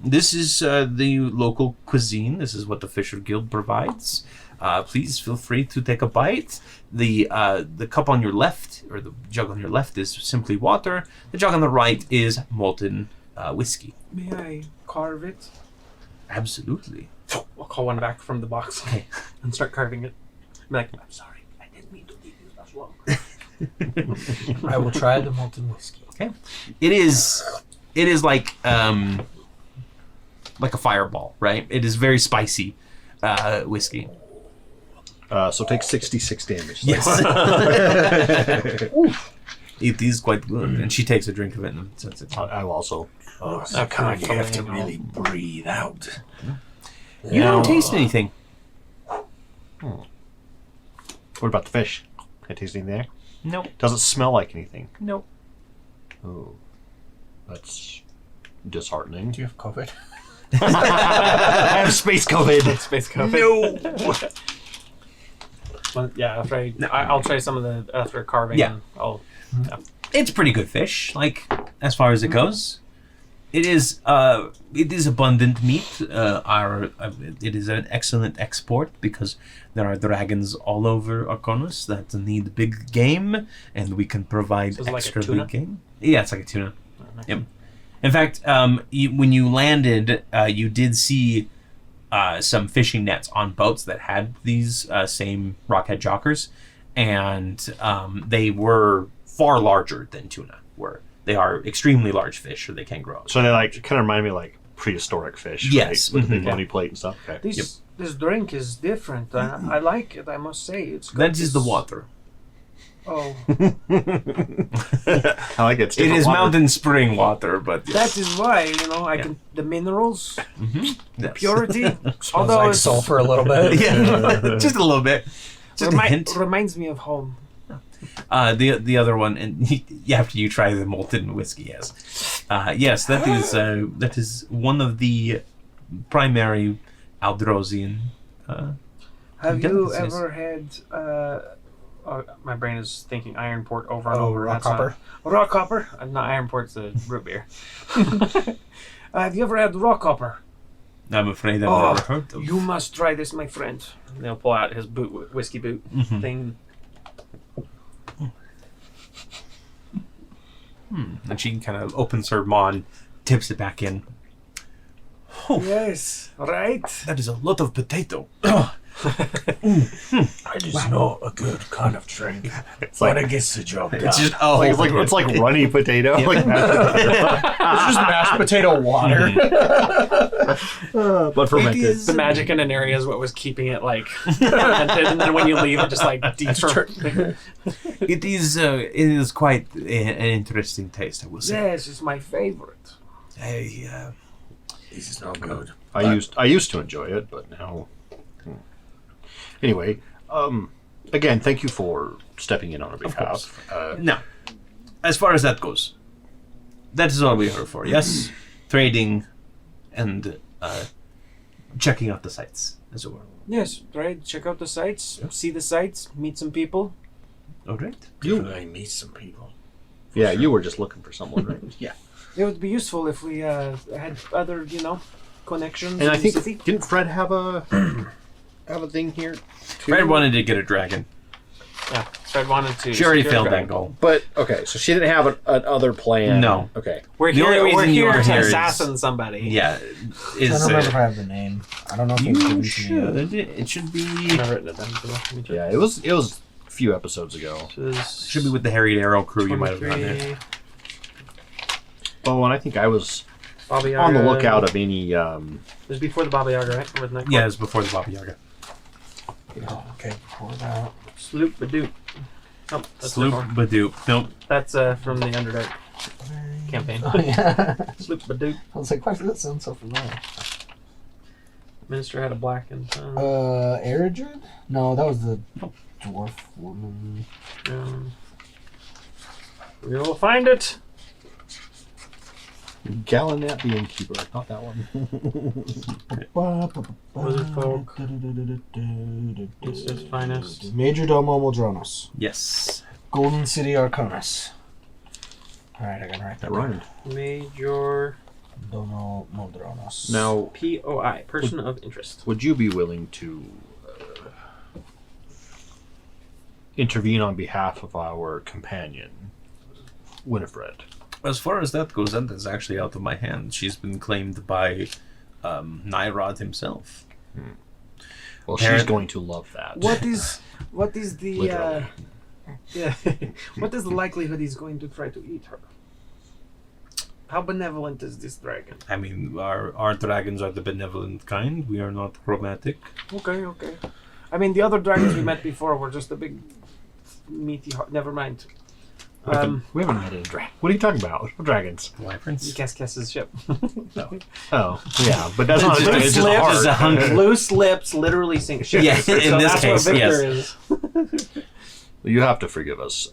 Speaker 1: This is the local cuisine. This is what the Fisher Guild provides. Please feel free to take a bite. The cup on your left, or the jug on your left, is simply water. The jug on the right is molten whiskey.
Speaker 5: May I carve it?
Speaker 1: Absolutely.
Speaker 3: I'll call one back from the box
Speaker 1: Okay.
Speaker 3: and start carving it. I'm like, I'm sorry, I didn't mean to leave you that long.
Speaker 4: I will try the molten whiskey.
Speaker 1: It is like a fireball, right? It is very spicy whiskey.
Speaker 2: So take 66 damage.
Speaker 1: Yes. It is quite good. And she takes a drink of it and sets it down.
Speaker 2: I will also.
Speaker 6: So kind you have to really breathe out.
Speaker 1: You don't taste anything.
Speaker 2: What about the fish? Can I taste anything there?
Speaker 1: Nope.
Speaker 2: Doesn't smell like anything.
Speaker 1: Nope.
Speaker 2: Oh, that's disheartening.
Speaker 6: Do you have COVID?
Speaker 2: I have space COVID.
Speaker 3: Space coffee.
Speaker 1: No.
Speaker 3: Well, yeah, I'll try some of the after carving.
Speaker 1: Yeah.
Speaker 3: And I'll.
Speaker 1: It's pretty good fish, like as far as it goes. It is abundant meat. It is an excellent export because there are dragons all over Arkonis that need big game, and we can provide
Speaker 3: So it's like a
Speaker 1: extra
Speaker 3: tuna?
Speaker 1: big game. Yeah, it's like a tuna. Yep. In fact, when you landed, you did see some fishing nets on boats that had these same rockhead jockers, and they were far larger than tuna were. They are extremely large fish, or they can grow.
Speaker 2: So they kind of remind me of prehistoric fish.
Speaker 1: Yes.
Speaker 2: Right? With the
Speaker 1: Mhm.
Speaker 2: big bony plate and stuff. Okay.
Speaker 5: This drink is different. I like it, I must say. It's got
Speaker 1: That is the
Speaker 5: this-
Speaker 1: water.
Speaker 5: Oh,
Speaker 2: I like it. It's
Speaker 1: It
Speaker 2: different
Speaker 1: is
Speaker 2: water.
Speaker 1: mountain spring water, but
Speaker 5: that is why, I can, the minerals,
Speaker 1: yes.
Speaker 5: purity,
Speaker 4: Smells
Speaker 5: although
Speaker 4: like
Speaker 5: it's
Speaker 4: sulfur a little bit.
Speaker 1: Yeah, just a little bit. Just a hint.
Speaker 5: reminds me of home.
Speaker 1: The other one, and after you try the molten whiskey, yes, that is one of the primary Aldrosian.
Speaker 3: Have you
Speaker 1: Delicacies.
Speaker 3: ever had? My brain is thinking iron port over and over.
Speaker 4: rock
Speaker 3: That's not-
Speaker 4: copper.
Speaker 3: Rock copper? Not iron port's a root beer. Have you ever had rock copper?
Speaker 1: I'm afraid I've
Speaker 3: Oh,
Speaker 1: never heard of.
Speaker 3: You must try this, my friend. And he'll pull out his whiskey boot
Speaker 1: Mhm.
Speaker 3: thing.
Speaker 1: And she kind of opens her maw and tips it back in.
Speaker 3: Yes, right.
Speaker 1: That is a lot of potato.
Speaker 6: I just know a good kind of drink.
Speaker 2: It's
Speaker 6: When
Speaker 2: like
Speaker 6: it gets the job done.
Speaker 1: It's just
Speaker 2: it's like runny potato. Like
Speaker 4: It's just mashed potato water.
Speaker 2: but fermented.
Speaker 3: The magic in Aneria is what was keeping it like fermented, and then when you leave, it just like defermented.
Speaker 1: It is quite an interesting taste, I will say.
Speaker 3: Yes, it's my favorite.
Speaker 6: This is not good.
Speaker 2: I used to enjoy it, but now. Anyway, again, thank you for stepping in on our behalf.
Speaker 1: Now, as far as that goes, that is all we're here for. Yes, trading and checking out the sites, as it were.
Speaker 3: Yes, right. Check out the sites, see the sites, meet some people.
Speaker 1: All right.
Speaker 6: Definitely meet some people.
Speaker 2: Yeah, you were just looking for someone, right?
Speaker 1: Yeah.
Speaker 3: It would be useful if we had other, connections.
Speaker 2: And I
Speaker 3: in
Speaker 2: think
Speaker 3: the city.
Speaker 2: didn't Fred have a thing here? Too?
Speaker 1: Fred wanted to get a dragon.
Speaker 3: Yeah, Fred wanted to.
Speaker 1: She already
Speaker 3: secure
Speaker 1: failed
Speaker 3: the
Speaker 1: that
Speaker 3: dragon.
Speaker 1: goal.
Speaker 2: But okay, so she didn't have an other plan.
Speaker 1: No.
Speaker 2: Okay.
Speaker 3: We're
Speaker 1: The only
Speaker 3: here. We're
Speaker 1: reason you
Speaker 3: here
Speaker 1: are
Speaker 3: to
Speaker 1: here is-
Speaker 3: assassin somebody.
Speaker 1: Yeah.
Speaker 4: I
Speaker 1: Is
Speaker 4: don't remember if I have the name. I don't know if it was given
Speaker 1: you
Speaker 4: to me.
Speaker 1: should. It should be.
Speaker 3: I've written it down. So let me check.
Speaker 2: Yeah, it was a few episodes ago.
Speaker 3: This
Speaker 1: Should be with the Harried Arrow crew. You might have gotten it.
Speaker 3: 23,
Speaker 2: Oh, and I think I was
Speaker 3: Baba Yaga.
Speaker 2: on the lookout of any.
Speaker 3: It was before the Baba Yaga, right? Or the
Speaker 1: Yeah, it was before the Baba Yaga.
Speaker 4: Oh, okay, pour it out.
Speaker 3: Sloop Badoop. Oh, that's
Speaker 1: Sloop
Speaker 3: different.
Speaker 1: Badoop. Nope.
Speaker 3: That's from the Underdark campaign.
Speaker 4: Oh, yeah.
Speaker 3: Sloop Badoop.
Speaker 4: I was like, why does that sound so familiar?
Speaker 3: Minister had a black and
Speaker 4: Eridred? No, that was the dwarf woman.
Speaker 3: we will find it.
Speaker 2: Gallinet the Innkeeper, not that one.
Speaker 3: Wizard folk. It's finest.
Speaker 4: Major Domo Modronos.
Speaker 1: Yes.
Speaker 4: Golden City Arkonis. Alright, I gotta write that
Speaker 2: That
Speaker 4: down.
Speaker 2: rhymed.
Speaker 3: Major
Speaker 4: Domo Modronos.
Speaker 2: Now,
Speaker 3: POI, person of interest.
Speaker 2: would you be willing to intervene on behalf of our companion, Winifred?
Speaker 1: As far as that goes, that is actually out of my hand. She's been claimed by Nyrod himself.
Speaker 2: Well,
Speaker 1: Parent-
Speaker 2: she's going to love that.
Speaker 3: What is the
Speaker 2: Literally.
Speaker 3: yeah? What is the likelihood he's going to try to eat her? How benevolent is this dragon?
Speaker 1: I mean, our dragons are the benevolent kind. We are not chromatic.
Speaker 3: Okay. I mean, the other dragons we met before were just a big meaty heart. Never mind.
Speaker 2: We haven't met a dragon. What are you talking about? What dragons?
Speaker 1: Wyverns.
Speaker 3: Kess's ship.
Speaker 2: Oh, yeah, but that's not a dragon. It's just
Speaker 3: lips.
Speaker 2: hard.
Speaker 1: It's a hunk.
Speaker 3: Loose lips literally sink a ship.
Speaker 1: Yeah, in
Speaker 3: so
Speaker 1: this
Speaker 3: that's
Speaker 1: case,
Speaker 3: what
Speaker 1: yes.
Speaker 3: Victor is.
Speaker 2: You have to forgive us.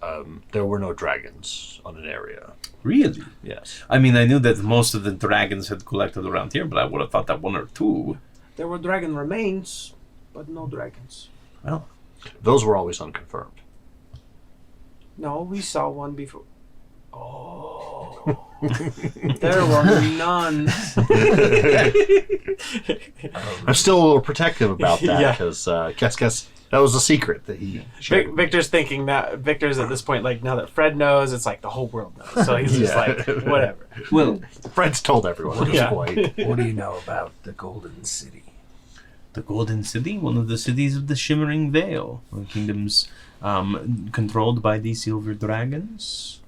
Speaker 2: There were no dragons on Aneria.
Speaker 1: Really?
Speaker 2: Yes.
Speaker 1: I mean, I knew that most of the dragons had collected around here, but I would have thought that one or two.
Speaker 3: There were dragon remains, but no dragons.
Speaker 1: Well,
Speaker 2: Those were always unconfirmed.
Speaker 3: No, we saw one before. Oh. There were none.
Speaker 2: I'm still a little protective about that
Speaker 3: Yeah.
Speaker 2: because Kes, that was a secret that he shared. with me.
Speaker 3: Victor's thinking that Victor's at this point, like, now that Fred knows, it's like the whole world knows. So he's just
Speaker 2: Yeah.
Speaker 3: like, whatever.
Speaker 1: well,
Speaker 2: Fred's told everyone at this
Speaker 3: Yeah.
Speaker 2: point.
Speaker 6: What do you know about the Golden City?
Speaker 1: the Golden City, one of the cities of the Shimmering Vale, the kingdoms controlled by the Silver Dragons.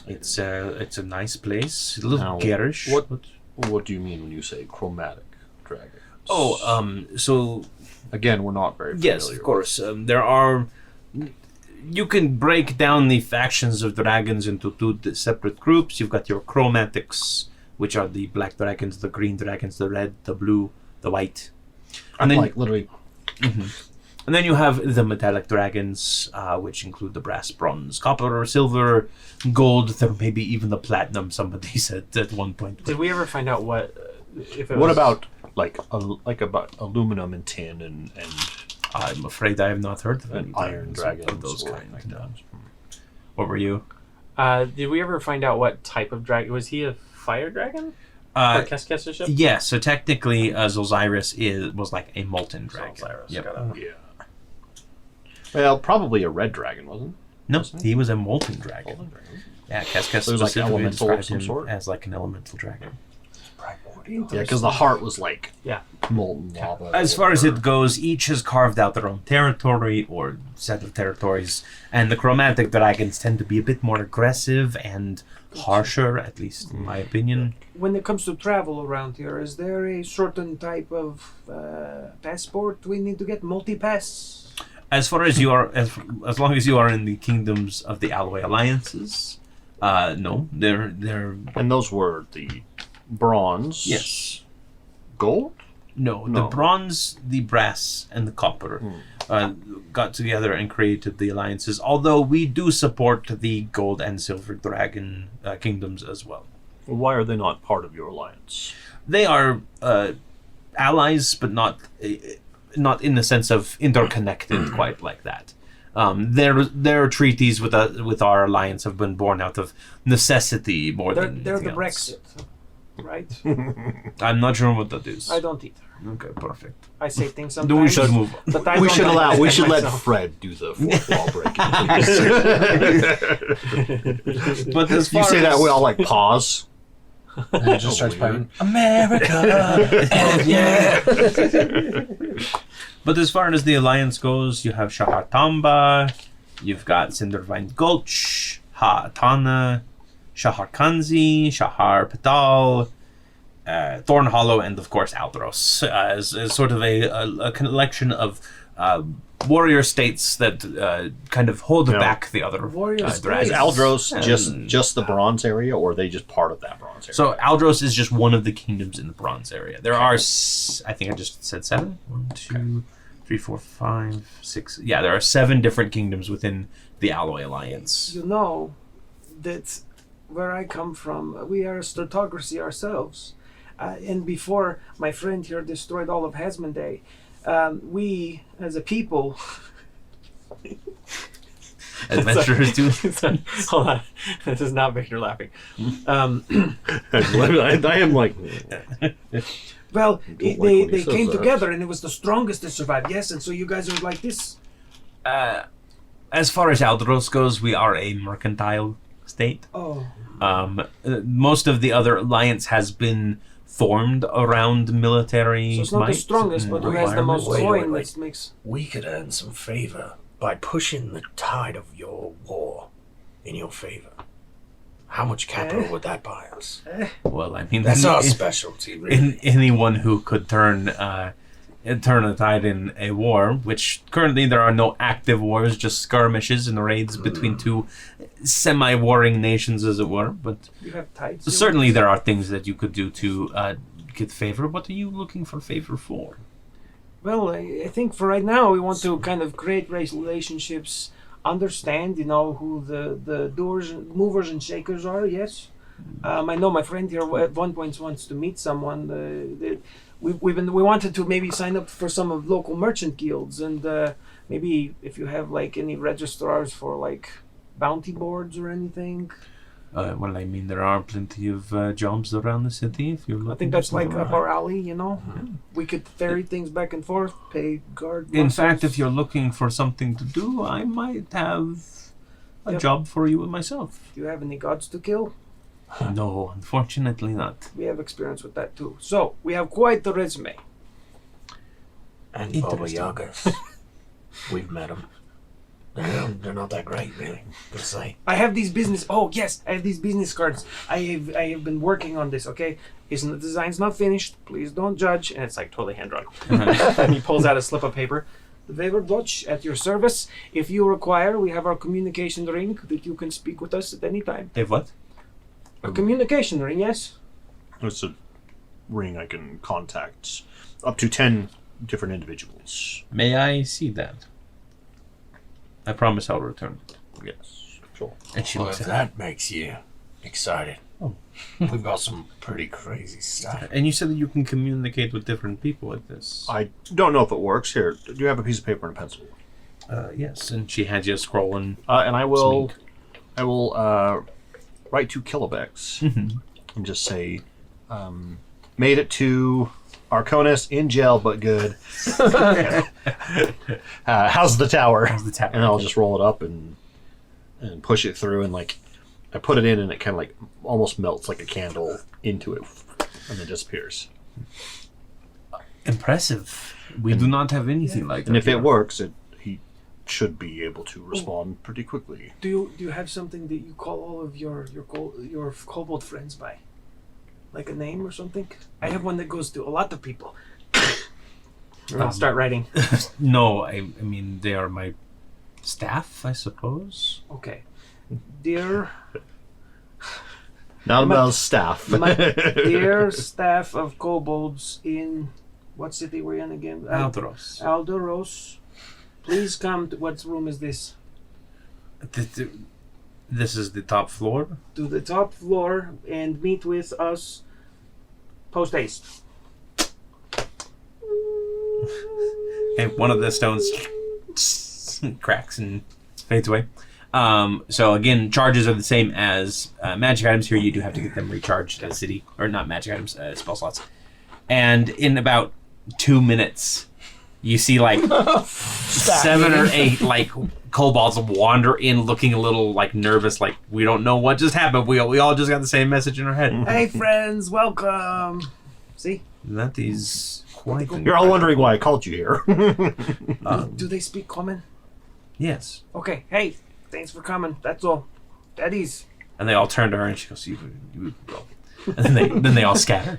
Speaker 1: It's a nice place, a little
Speaker 2: Now,
Speaker 1: garish.
Speaker 2: What do you mean when you say chromatic dragons?
Speaker 1: So
Speaker 2: Again, we're not very familiar.
Speaker 1: yes, of course. There are. You can break down the factions of dragons into two separate groups. You've got your chromatics, which are the black dragons, the green dragons, the red, the blue, the white, and then
Speaker 2: Like literally,
Speaker 1: and then you have the metallic dragons, which include the brass, bronze, copper, silver, gold, maybe even the platinum. Somebody said at one point.
Speaker 3: Did we ever find out what? If it
Speaker 2: what
Speaker 3: was,
Speaker 2: about like about aluminum and tin and
Speaker 1: I'm afraid I have not heard of any
Speaker 2: iron dragons
Speaker 1: of those
Speaker 2: or
Speaker 1: kind.
Speaker 2: like
Speaker 1: No.
Speaker 2: that.
Speaker 1: What were you?
Speaker 3: Did we ever find out what type of dragon? Was he a fire dragon? Or Keskessership?
Speaker 1: Yeah, so technically, Zolzyrus was like a molten dragon.
Speaker 3: Zolzyrus,
Speaker 1: Yep.
Speaker 3: got it.
Speaker 2: Yeah. Well, probably a red dragon, wasn't
Speaker 1: No, he was a molten dragon.
Speaker 2: it? Golden dragon.
Speaker 1: Yeah, Keskes
Speaker 2: So it was like
Speaker 1: specifically
Speaker 2: elemental of
Speaker 1: described
Speaker 2: some
Speaker 1: him
Speaker 2: sort?
Speaker 1: as like an elemental dragon.
Speaker 2: Yeah, because the heart was like
Speaker 3: Yeah.
Speaker 2: molten lava.
Speaker 1: As far as it goes, each has carved out their own territory or set of territories, and the chromatic dragons tend to be a bit more aggressive and harsher, at least in my opinion.
Speaker 5: When it comes to travel around here, is there a certain type of passport we need to get? Multi-pass?
Speaker 1: As far as you are, as long as you are in the kingdoms of the Alloy Alliances, no, they're
Speaker 2: And those were the bronze.
Speaker 1: yes.
Speaker 2: Gold?
Speaker 1: No, the
Speaker 2: No.
Speaker 1: bronze, the brass, and the copper got together and created the alliances. Although we do support the gold and silver dragon kingdoms as well.
Speaker 2: Why are they not part of your alliance?
Speaker 1: They are allies, but not in the sense of interconnected quite like that. Their treaties with our alliance have been born out of necessity more
Speaker 5: They're
Speaker 1: than
Speaker 5: the
Speaker 1: anything else.
Speaker 5: Brexit, right?
Speaker 1: I'm not sure what that is.
Speaker 5: I don't either.
Speaker 1: Okay, perfect.
Speaker 5: I say things
Speaker 1: Then we
Speaker 5: sometimes.
Speaker 1: should move on.
Speaker 5: But I
Speaker 2: We
Speaker 5: don't
Speaker 2: should allow. We should let
Speaker 5: myself.
Speaker 2: Fred do the fourth wall breaking.
Speaker 1: But as
Speaker 2: You
Speaker 1: far
Speaker 2: say that,
Speaker 1: as-
Speaker 2: we all like pause.
Speaker 4: And it just starts playing.
Speaker 6: America, and yeah.
Speaker 1: But as far as the alliance goes, you have Shahar Tamba, you've got Cindervine Gulch, Ha'atana, Shahar Kanzi, Shahar Patal, Thorn Hollow, and of course Aldros, as sort of a collection of warrior states that kind of hold
Speaker 2: Yeah.
Speaker 1: back the other
Speaker 5: Warrior
Speaker 2: Is
Speaker 1: dragons.
Speaker 5: states.
Speaker 2: Aldros just the bronze area, or are they just part of that bronze area?
Speaker 1: So Aldros is just one of the kingdoms in the bronze area. There are, I think I just said 7. 1, 2, 3, 4, 5, 6. Yeah, there are 7 different kingdoms within the Alloy Alliance.
Speaker 5: You know that where I come from, we are a stratocracy ourselves. And before my friend here destroyed all of Hasmonday, we, as a people,
Speaker 1: Adventurers do.
Speaker 3: Hold on. This is not Victor laughing.
Speaker 2: I am like,
Speaker 5: well,
Speaker 2: like
Speaker 5: they
Speaker 2: when he says
Speaker 5: came
Speaker 2: that.
Speaker 5: together and it was the strongest that survived. Yes, and so you guys are like this.
Speaker 1: As far as Aldros goes, we are a mercantile state.
Speaker 5: Oh,
Speaker 1: Most of the other alliance has been formed around military
Speaker 5: so it's not the
Speaker 1: might
Speaker 5: strongest,
Speaker 1: and
Speaker 5: but who has the most
Speaker 1: requirements.
Speaker 5: coin
Speaker 6: wait.
Speaker 5: that makes...
Speaker 6: We could earn some favor by pushing the tide of your war in your favor. How much capital would that buy us?
Speaker 1: Well, I mean,
Speaker 6: That's our specialty, really.
Speaker 1: anyone who could turn a tide in a war, which currently there are no active wars, just skirmishes and raids between two semi-warring nations, as it were. But
Speaker 5: You have tides.
Speaker 1: certainly there are things that you could do to get favor. What are you looking for favor for?
Speaker 5: Well, I think for right now we want to kind of create relationships, understand, who the doers, movers and shakers are. Yes, I know my friend here at one point wants to meet someone. We wanted to maybe sign up for some of local merchant guilds, and maybe if you have like any registrars for like bounty boards or anything.
Speaker 1: Well, I mean, there are plenty of jobs around the city. If you're looking
Speaker 5: I think
Speaker 1: for
Speaker 5: that's like
Speaker 1: something.
Speaker 5: up our alley. We could ferry things back and forth, pay guard.
Speaker 1: In
Speaker 5: muscles.
Speaker 1: fact, if you're looking for something to do, I might have a
Speaker 5: Yep.
Speaker 1: job for you myself.
Speaker 5: Do you have any gods to kill?
Speaker 1: No, unfortunately not.
Speaker 5: We have experience with that too. So we have quite the resume.
Speaker 6: And Baba
Speaker 1: Interesting.
Speaker 6: Yagas. We've met them. They're not that great, really. Good to say.
Speaker 5: I have these business. Oh yes, I have these business cards. I have been working on this. Okay, isn't the design's not finished? Please don't judge. And it's like totally hand drawn. And he pulls out a slip of paper. The Weber Dutch at your service. If you require, we have our communication ring that you can speak with us at any time.
Speaker 1: If what?
Speaker 5: A communication ring, yes.
Speaker 2: it's a ring I can contact up to 10 different individuals.
Speaker 1: May I see that? I promise I'll return.
Speaker 2: Yes, sure.
Speaker 1: And she
Speaker 6: Well,
Speaker 1: looks
Speaker 6: if
Speaker 1: at
Speaker 6: that makes you excited, We've got some pretty crazy stuff.
Speaker 1: And you said that you can communicate with different people like this.
Speaker 2: I don't know if it works. Here, do you have a piece of paper and a pencil?
Speaker 1: Yes, and she hands you a scroll and
Speaker 2: And I will,
Speaker 1: Smink.
Speaker 2: write to Kilobex
Speaker 1: Mhm.
Speaker 2: and just say, made it to Arkonis in jail, but good. How's the tower?
Speaker 1: How's the tower?
Speaker 2: And I'll just roll it up and push it through, and like I put it in, and it kind of like almost melts like a candle into it, and then disappears.
Speaker 1: Impressive. We do not have anything like that.
Speaker 2: And if
Speaker 1: here.
Speaker 2: it works, he should be able to respond pretty quickly.
Speaker 5: Do you have something that you call all of your kobold friends by? Like a name or something? I have one that goes to a lot of people.
Speaker 3: I'll start writing.
Speaker 1: No, I mean they are my staff, I suppose.
Speaker 5: Okay. Dear
Speaker 2: Not about staff.
Speaker 5: dear staff of kobolds in what city we're in again?
Speaker 1: Aldoros.
Speaker 5: Aldoros. Please come to what room is this?
Speaker 1: This is the top floor.
Speaker 5: To the top floor and meet with us post haste.
Speaker 1: Okay, one of the stones cracks and fades away. So again, charges are the same as magic items. Here you do have to get them recharged at a city, or not magic items, spell slots. And in about 2 minutes, you see like 7 or 8 like kobolds wander in, looking a little like nervous, like we don't know what just happened. We all just got the same message in our head.
Speaker 5: Hey friends, welcome. See?
Speaker 1: That is quite.
Speaker 2: You're all wondering why I called you here.
Speaker 5: Do they speak common?
Speaker 1: Yes.
Speaker 5: Okay. Hey, thanks for coming. That's all. That is.
Speaker 1: And they all turn to her, and she goes, "You go." And then they all scatter.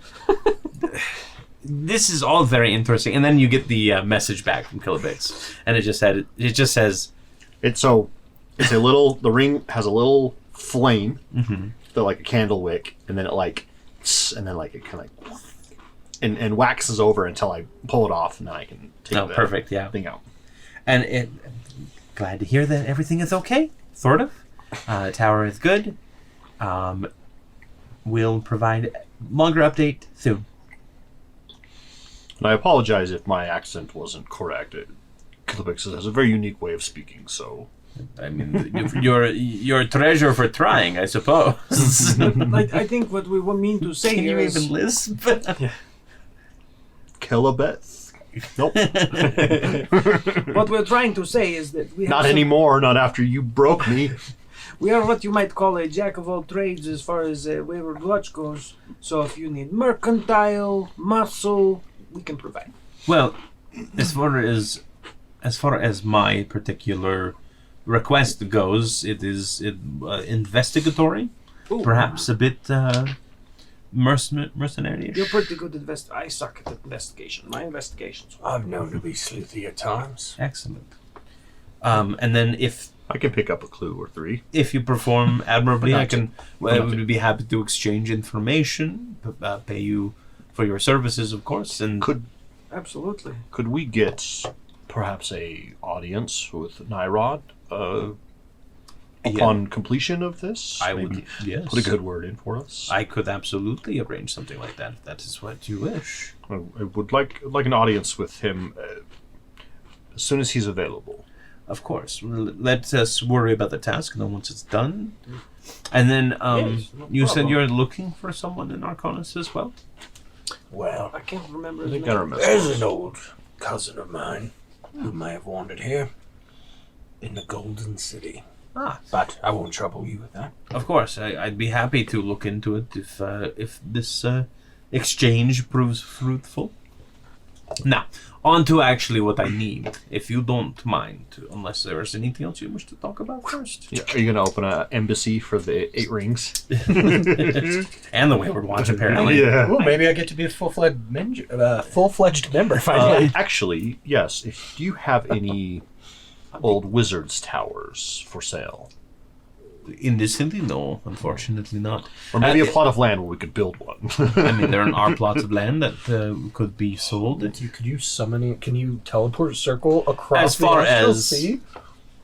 Speaker 1: This is all very interesting. And then you get the message back from Kilobix, and it just says,
Speaker 2: It's a little. The ring has a little flame,
Speaker 1: Mhm.
Speaker 2: that like a candle wick, and then it like, and then like it kind of, and waxes over until I pull it off, and then I can take
Speaker 1: "Oh,
Speaker 2: the
Speaker 1: perfect, yeah."
Speaker 2: thing out.
Speaker 1: And glad to hear that everything is okay, sort of. Tower is good. We'll provide longer update soon.
Speaker 2: And I apologize if my accent wasn't correct. Kilobix has a very unique way of speaking, so
Speaker 1: I mean, you're a treasure for trying, I suppose.
Speaker 5: I think what we mean to say
Speaker 1: Can you
Speaker 5: here is
Speaker 1: even lisp?
Speaker 2: Kilobix. Nope.
Speaker 5: what we're trying to say is that we have
Speaker 2: Not anymore. Not after you broke me.
Speaker 5: We are what you might call a jack of all trades as far as Wayward Watch goes. So if you need mercantile, muscle, we can provide.
Speaker 1: Well, as far as my particular request goes, it is investigatory,
Speaker 5: Ooh.
Speaker 1: perhaps a bit mercenary.
Speaker 5: You're pretty good at I suck at investigation. My investigations.
Speaker 6: I've known to be sleuthy at times.
Speaker 1: Excellent. And then if
Speaker 2: I can pick up a clue or 3.
Speaker 1: you perform admirably, I
Speaker 2: Not
Speaker 1: can. I would be happy to exchange information, pay you for your services, of course. And
Speaker 5: Absolutely.
Speaker 2: Could we get perhaps a audience with Nyrod upon completion of this?
Speaker 1: I
Speaker 2: Maybe
Speaker 1: would. Yes.
Speaker 2: put a good word in for us.
Speaker 1: I could absolutely arrange something like that if that is what you wish.
Speaker 2: I would like an audience with him as soon as he's available.
Speaker 1: Of course. Let us worry about the task, and then once it's done. And then
Speaker 5: Yes, no
Speaker 1: you said
Speaker 5: problem.
Speaker 1: you're looking for someone in Arkonis as well?
Speaker 6: Well,
Speaker 5: I can't remember
Speaker 2: I
Speaker 5: his
Speaker 2: think
Speaker 5: name.
Speaker 2: I remember.
Speaker 6: there's an old cousin of mine who may have wandered here in the Golden City.
Speaker 1: Ah,
Speaker 6: But I won't trouble you with that.
Speaker 1: of course. I'd be happy to look into it if this exchange proves fruitful. Now, on to actually what I need, if you don't mind, unless there is anything else you wish to talk about first.
Speaker 2: Yeah, are you going to open an embassy for the 8 rings?
Speaker 1: And the Wayward Watch, apparently.
Speaker 2: Yeah.
Speaker 4: Ooh, maybe I get to be a full-fledged member finally.
Speaker 2: Actually, yes. Do you have any old wizard's towers for sale?
Speaker 1: In this city, no, unfortunately not.
Speaker 2: Or maybe a plot of land where we could build one?
Speaker 1: I mean, there are plots of land that could be sold.
Speaker 4: Could you summon it? Can you teleport a circle across
Speaker 1: As far
Speaker 4: the astral
Speaker 1: as-
Speaker 4: sea?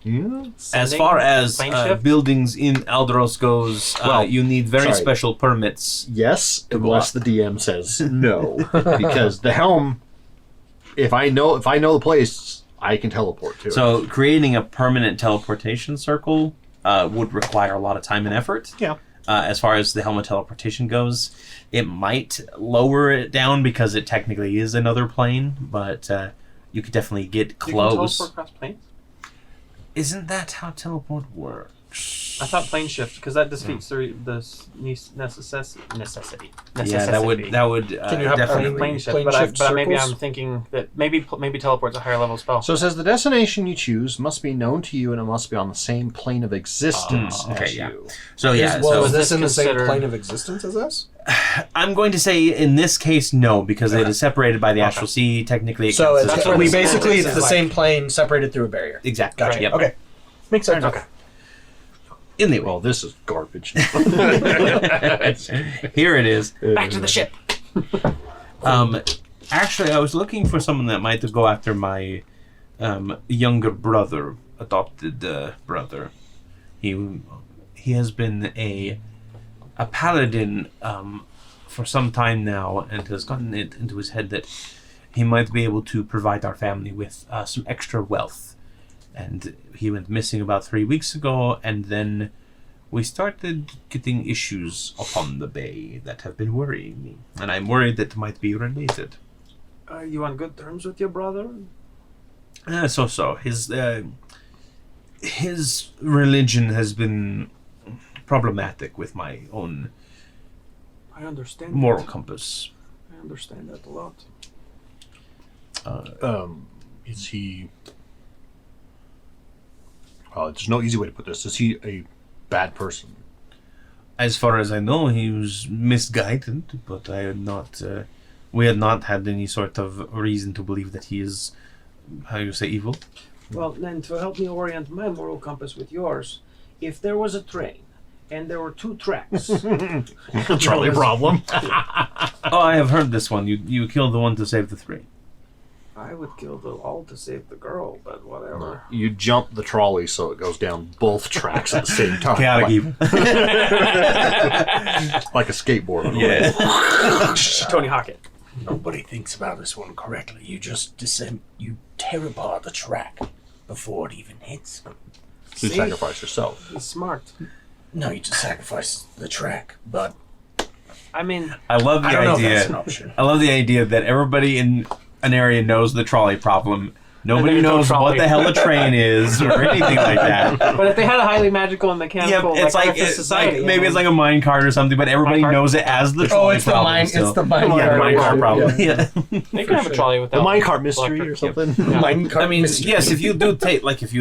Speaker 2: Yeah.
Speaker 1: As far as
Speaker 3: plane shift?
Speaker 1: buildings in Aldros goes,
Speaker 2: Well,
Speaker 1: you need very
Speaker 2: sorry.
Speaker 1: special permits.
Speaker 2: Yes,
Speaker 1: To go
Speaker 2: unless
Speaker 1: up.
Speaker 2: the DM says no, because the helm. If I know the place, I can teleport to it.
Speaker 1: So creating a permanent teleportation circle would require a lot of time and effort.
Speaker 2: Yeah.
Speaker 1: As far as the helmet teleportation goes, it might lower it down because it technically is another plane, but you could definitely get
Speaker 3: You can
Speaker 1: close.
Speaker 3: teleport across planes?
Speaker 1: Isn't that how teleport works?
Speaker 3: I thought plane shift, because that defeats the necessity.
Speaker 1: Yeah, that would
Speaker 4: Can you have
Speaker 1: definitely.
Speaker 3: Plane shift,
Speaker 4: Plane
Speaker 3: but,
Speaker 4: shift
Speaker 3: but maybe
Speaker 4: circles?
Speaker 3: I'm thinking that maybe teleport's a higher level spell.
Speaker 2: So it says the destination you choose must be known to you and it must be on the same plane of existence
Speaker 1: okay,
Speaker 2: as
Speaker 1: yeah.
Speaker 2: you.
Speaker 1: So yeah,
Speaker 4: Well,
Speaker 1: so
Speaker 4: is this
Speaker 3: this
Speaker 4: in the same
Speaker 3: considered-
Speaker 4: plane of existence as us?
Speaker 1: I'm going to say in this case no, because it is separated by the astral sea. Technically, it
Speaker 4: So
Speaker 1: counts
Speaker 4: it's,
Speaker 1: as
Speaker 3: That's what
Speaker 4: we
Speaker 3: this
Speaker 4: basically
Speaker 3: is
Speaker 4: it's the
Speaker 3: like.
Speaker 4: same plane separated through a barrier.
Speaker 1: exactly.
Speaker 4: Gotcha.
Speaker 1: Yep.
Speaker 4: Okay, makes sense.
Speaker 3: Okay.
Speaker 1: Anyway,
Speaker 2: Well, this is garbage.
Speaker 1: here it is.
Speaker 3: Back to the ship.
Speaker 1: Actually, I was looking for someone that might go after my younger brother, adopted brother. He has been a paladin for some time now, and has gotten it into his head that he might be able to provide our family with some extra wealth. And he went missing about 3 weeks ago, and then we started getting issues upon the bay that have been worrying me, and I'm worried that might be related.
Speaker 5: Are you on good terms with your brother?
Speaker 1: So his religion has been problematic with my own
Speaker 5: I understand.
Speaker 1: moral
Speaker 5: that.
Speaker 1: compass.
Speaker 5: I understand that a lot.
Speaker 2: Is he... there's no easy way to put this. Is he a bad person?
Speaker 1: As far as I know, he was misguided, but I had not. We had not had any sort of reason to believe that he is, how you say, evil.
Speaker 5: Well, then to help me orient my moral compass with yours, if there was a train and there were 2 tracks,
Speaker 2: Charlie problem.
Speaker 1: Oh, I have heard this one. You killed the one to save the 3.
Speaker 5: I would kill them all to save the girl, but whatever.
Speaker 2: You jump the trolley so it goes down both tracks at the same time.
Speaker 1: Chaotic
Speaker 2: like,
Speaker 1: evil.
Speaker 2: like a skateboard.
Speaker 1: Yeah.
Speaker 3: Tony Hawk.
Speaker 6: Nobody thinks about this one correctly. You just you tear apart the track before it even hits.
Speaker 2: You
Speaker 5: See?
Speaker 2: sacrifice yourself.
Speaker 5: He's smart.
Speaker 6: No, you just sacrifice the track. But
Speaker 5: I mean,
Speaker 1: I love the
Speaker 6: I don't know if that's an
Speaker 1: idea.
Speaker 6: option.
Speaker 1: I love the idea that everybody in an area knows the trolley problem. Nobody
Speaker 3: there's no
Speaker 1: knows what
Speaker 3: trolley.
Speaker 1: the hell a train is or anything like that.
Speaker 3: But if they had a highly magical and mechanical,
Speaker 1: Yeah, it's like
Speaker 3: Artificer society,
Speaker 1: maybe it's like a mine cart or something, but everybody
Speaker 3: Minecart?
Speaker 1: knows it as the trolley problem. still.
Speaker 4: It's the mine.
Speaker 1: Yeah, the minecart problem. Yeah.
Speaker 3: they could have a trolley without
Speaker 2: The minecart mystery or
Speaker 3: electric-
Speaker 2: something.
Speaker 4: Minecart
Speaker 1: I mean,
Speaker 4: mystery.
Speaker 1: yes, if you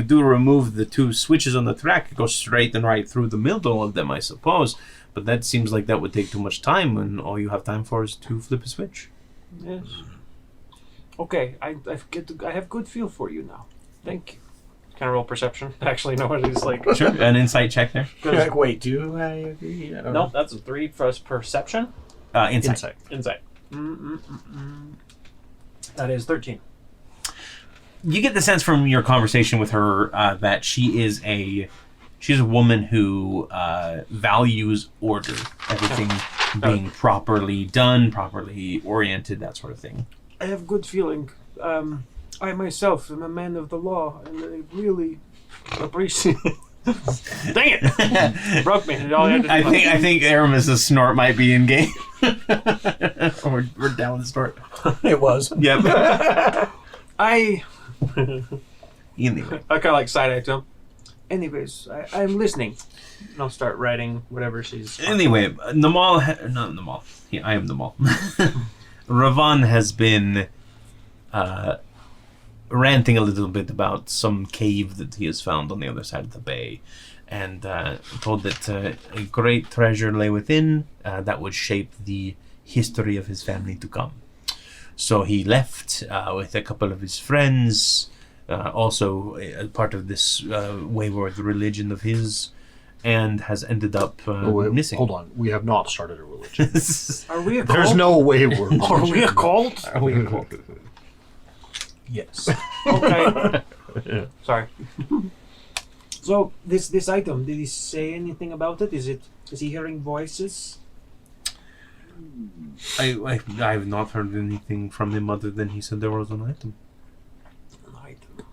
Speaker 1: do remove the 2 switches on the track, it goes straight and right through the middle of them, I suppose. But that seems like that would take too much time when all you have time for is to flip a switch.
Speaker 5: yes. Okay, I have good feel for you now. Thank you.
Speaker 3: Can I roll perception? Actually, no, it is like.
Speaker 1: Sure, an insight check there.
Speaker 4: You're like, wait, do I agree? I don't
Speaker 3: Nope, that's a 3 for perception.
Speaker 1: Insight.
Speaker 3: Insight. That is 13.
Speaker 1: You get the sense from your conversation with her that she's a woman who values order, everything being properly done, properly oriented, that sort of thing.
Speaker 5: I have good feeling. I myself am a man of the law, and I really appreciate.
Speaker 3: Dang it! Broke me. All I had to do
Speaker 1: I think Aramis' snort might be in game. we're down the snort.
Speaker 4: It was.
Speaker 1: Yep.
Speaker 5: I.
Speaker 1: Anyway.
Speaker 3: I kind of like side eye to him.
Speaker 5: Anyways, I'm listening.
Speaker 3: And I'll start writing whatever she's.
Speaker 1: Anyway, not Namal. Yeah, I am Namal. Ravan has been ranting a little bit about some cave that he has found on the other side of the bay, and told that a great treasure lay within that would shape the history of his family to come. So he left with a couple of his friends, also a part of this wayward religion of his, and has ended up missing.
Speaker 2: Hold on. We have not started a religion.
Speaker 5: Are we a cult?
Speaker 2: There's no way we're...
Speaker 5: Are we a cult?
Speaker 1: Are we a cult?
Speaker 4: Yes.
Speaker 3: Okay. Sorry.
Speaker 5: So this item, did he say anything about it? Is he hearing voices?
Speaker 1: I have not heard anything from him other than he said there was an item.
Speaker 5: An item.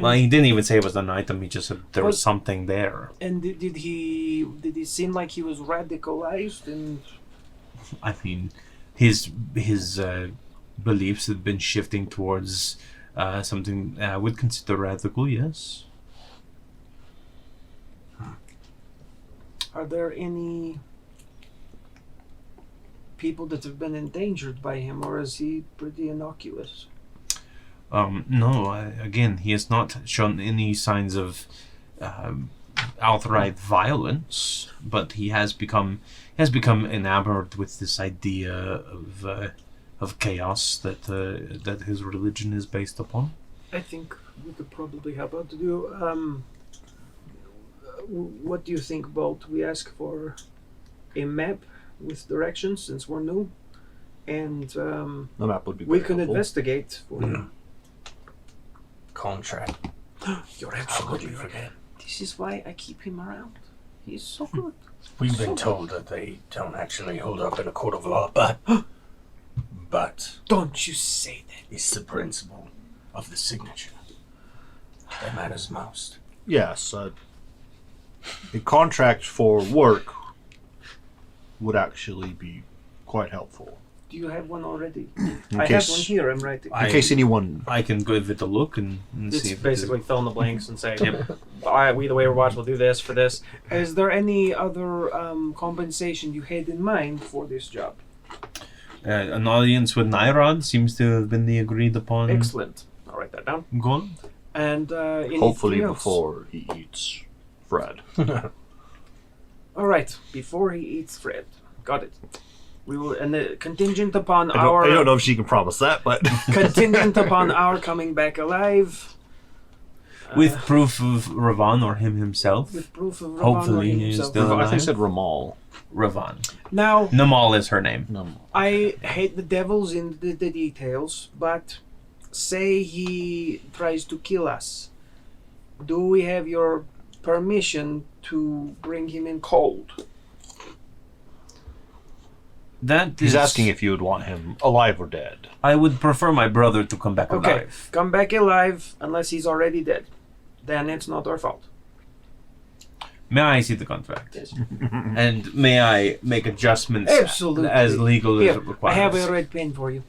Speaker 1: Well, he didn't even say it was an item. He just said there was something there.
Speaker 5: And did he seem like he was radicalized? And
Speaker 1: I mean, his beliefs had been shifting towards something I would consider radical. Yes.
Speaker 5: are there any people that have been endangered by him, or is he pretty innocuous?
Speaker 1: No, again, he has not shown any signs of outright violence, but he has become enamored with this idea of chaos that his religion is based upon.
Speaker 5: I think we could probably help out to do. What do you think, Bolt? We ask for a map with directions since we're new, and
Speaker 2: The map would be
Speaker 5: we
Speaker 2: very
Speaker 5: can
Speaker 2: helpful.
Speaker 5: investigate for you.
Speaker 6: Contract.
Speaker 5: You're
Speaker 6: How
Speaker 5: absolutely
Speaker 6: could you
Speaker 5: right.
Speaker 6: forget?
Speaker 5: This is why I keep him around. He's so good.
Speaker 6: We've been told that they don't actually hold up in a court of law, but
Speaker 5: Don't you say that.
Speaker 6: it's the principle of the signature that matters most.
Speaker 2: Yes, a contract for work would actually be quite helpful.
Speaker 5: Do you have one already?
Speaker 2: In
Speaker 5: I
Speaker 2: case,
Speaker 5: have one here. I'm writing.
Speaker 2: In case anyone...
Speaker 1: I can give it a look and
Speaker 3: It's
Speaker 1: see if
Speaker 3: basically fill in the blanks and say, all right, we the Wayward Watch will do this for this.
Speaker 5: Is there any other compensation you had in mind for this job?
Speaker 1: an audience with Nyrod seems to have been the agreed upon
Speaker 3: Excellent. I'll write that down.
Speaker 1: goal.
Speaker 5: And
Speaker 2: Hopefully
Speaker 5: anything else?
Speaker 2: before he eats Fred.
Speaker 5: All right, before he eats Fred. Got it. We will, and contingent upon
Speaker 2: I don't know if she can promise that, but...
Speaker 5: contingent upon our coming back alive.
Speaker 1: With proof of Ravan or him himself.
Speaker 5: With proof of Ravan
Speaker 1: Hopefully
Speaker 5: or
Speaker 1: he is
Speaker 5: himself.
Speaker 1: still
Speaker 2: I think
Speaker 1: alive.
Speaker 2: he said Ramal.
Speaker 1: Ravan.
Speaker 5: Now,
Speaker 1: Namal is her name.
Speaker 2: No.
Speaker 5: I hate the devils in the details, but say he tries to kill us. Do we have your permission to bring him in cold?
Speaker 2: He's asking if you would want him alive or dead.
Speaker 1: I would prefer my brother to come back
Speaker 5: Okay,
Speaker 1: alive.
Speaker 5: come back alive unless he's already dead. Then it's not our fault.
Speaker 1: May I see the contract?
Speaker 5: Yes.
Speaker 1: And may I make adjustments
Speaker 5: Absolutely.
Speaker 1: as legal as
Speaker 5: Here,
Speaker 1: it
Speaker 5: I
Speaker 1: requires?
Speaker 5: have a red pen for you.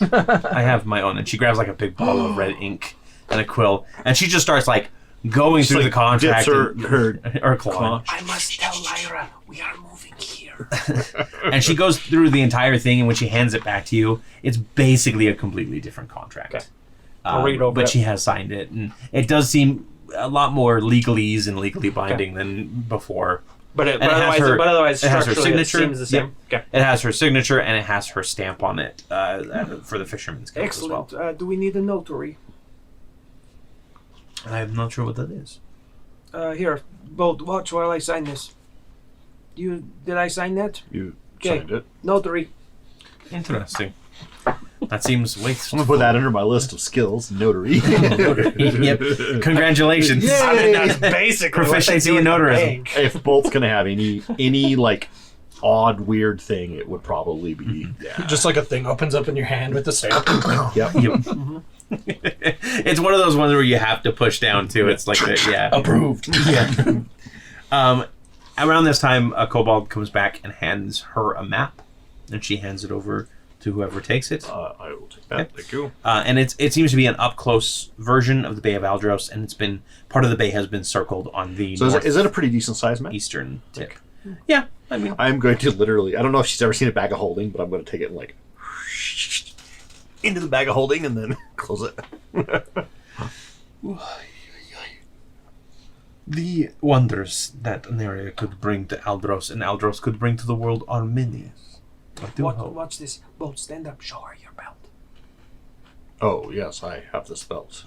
Speaker 1: I have my own. And she grabs like a big bottle of red ink and a quill. And she just starts like going through the contract.
Speaker 2: Dips her
Speaker 1: or claw.
Speaker 5: I must tell Lyra we are moving here.
Speaker 1: And she goes through the entire thing, and when she hands it back to you, it's basically a completely different contract.
Speaker 3: Okay. I'll read over
Speaker 1: but
Speaker 3: it.
Speaker 1: she has signed it, and it does seem a lot more legalese and legally binding than before.
Speaker 3: But
Speaker 1: And it has
Speaker 3: otherwise,
Speaker 1: it has her
Speaker 3: structurally, it
Speaker 1: signature.
Speaker 3: seems the same. Okay.
Speaker 1: It has her signature, and it has her stamp on it for the Fisherman's Guild as well.
Speaker 5: Excellent. Do we need a notary?
Speaker 1: I'm not sure what that is.
Speaker 5: Here, Bolt, watch while I sign this. Did I sign that?
Speaker 2: You
Speaker 5: Okay.
Speaker 2: signed it.
Speaker 5: Notary.
Speaker 1: Interesting. That seems
Speaker 2: I'm
Speaker 1: wasteful.
Speaker 2: going to put that under my list of skills. Notary.
Speaker 1: Yep. Congratulations.
Speaker 2: Yay!
Speaker 6: I mean, that's basically
Speaker 1: Proficiency
Speaker 6: what
Speaker 1: in
Speaker 6: they do
Speaker 1: notarism.
Speaker 6: the bank.
Speaker 2: If Bolt's going to have any like odd, weird thing, it would probably be... Yeah.
Speaker 4: Just like a thing opens up in your hand with the stamp.
Speaker 2: Yep.
Speaker 1: It's one of those ones where you have to push down too. It's like
Speaker 6: Approved.
Speaker 1: Yeah. Around this time, a kobold comes back and hands her a map, and she hands it over to whoever takes it.
Speaker 2: I will take that. Thank you.
Speaker 1: And it seems to be an up close version of the Bay of Aldros, and it's been part of the bay has been circled on the
Speaker 2: So is it a pretty decent size map?
Speaker 1: northeastern tip. Yeah, I mean,
Speaker 2: I'm going to literally... I don't know if she's ever seen a bag of holding, but I'm going to take it and like... into the bag of holding and then close it.
Speaker 1: the wonders that Aneria could bring to Aldros and Aldros could bring to the world are many. I do hope.
Speaker 5: Watch this. Bolt, stand up. Show her your belt.
Speaker 2: Oh, yes, I have this belt.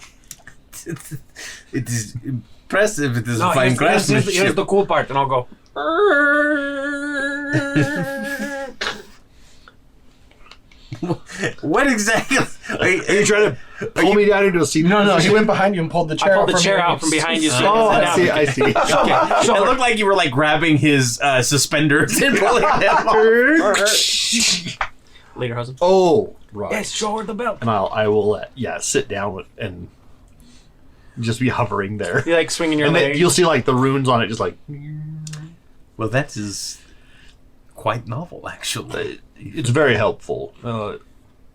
Speaker 1: It is impressive. It is
Speaker 3: No,
Speaker 1: fine
Speaker 3: here's
Speaker 1: craftsmanship.
Speaker 3: the cool part, and I'll go.
Speaker 1: What exactly?
Speaker 2: Are you trying to pull me down into a seat?
Speaker 6: No, he went behind you and pulled the chair
Speaker 3: I pulled
Speaker 6: out
Speaker 3: the
Speaker 6: from
Speaker 3: chair
Speaker 6: your
Speaker 3: out from
Speaker 6: knees.
Speaker 3: behind you. So
Speaker 2: Oh,
Speaker 3: you can
Speaker 2: I
Speaker 3: sit
Speaker 2: see.
Speaker 3: down.
Speaker 2: I see.
Speaker 1: It looked like you were like grabbing his suspenders and pulling them off.
Speaker 3: Lederhosen.
Speaker 2: Oh, right.
Speaker 5: Yes, show her the belt.
Speaker 2: And I will sit down and just be hovering there.
Speaker 3: You like swinging your
Speaker 2: And then
Speaker 3: leg.
Speaker 2: you'll see like the runes on it, just like
Speaker 1: Well, that is quite novel, actually.
Speaker 2: it's very helpful.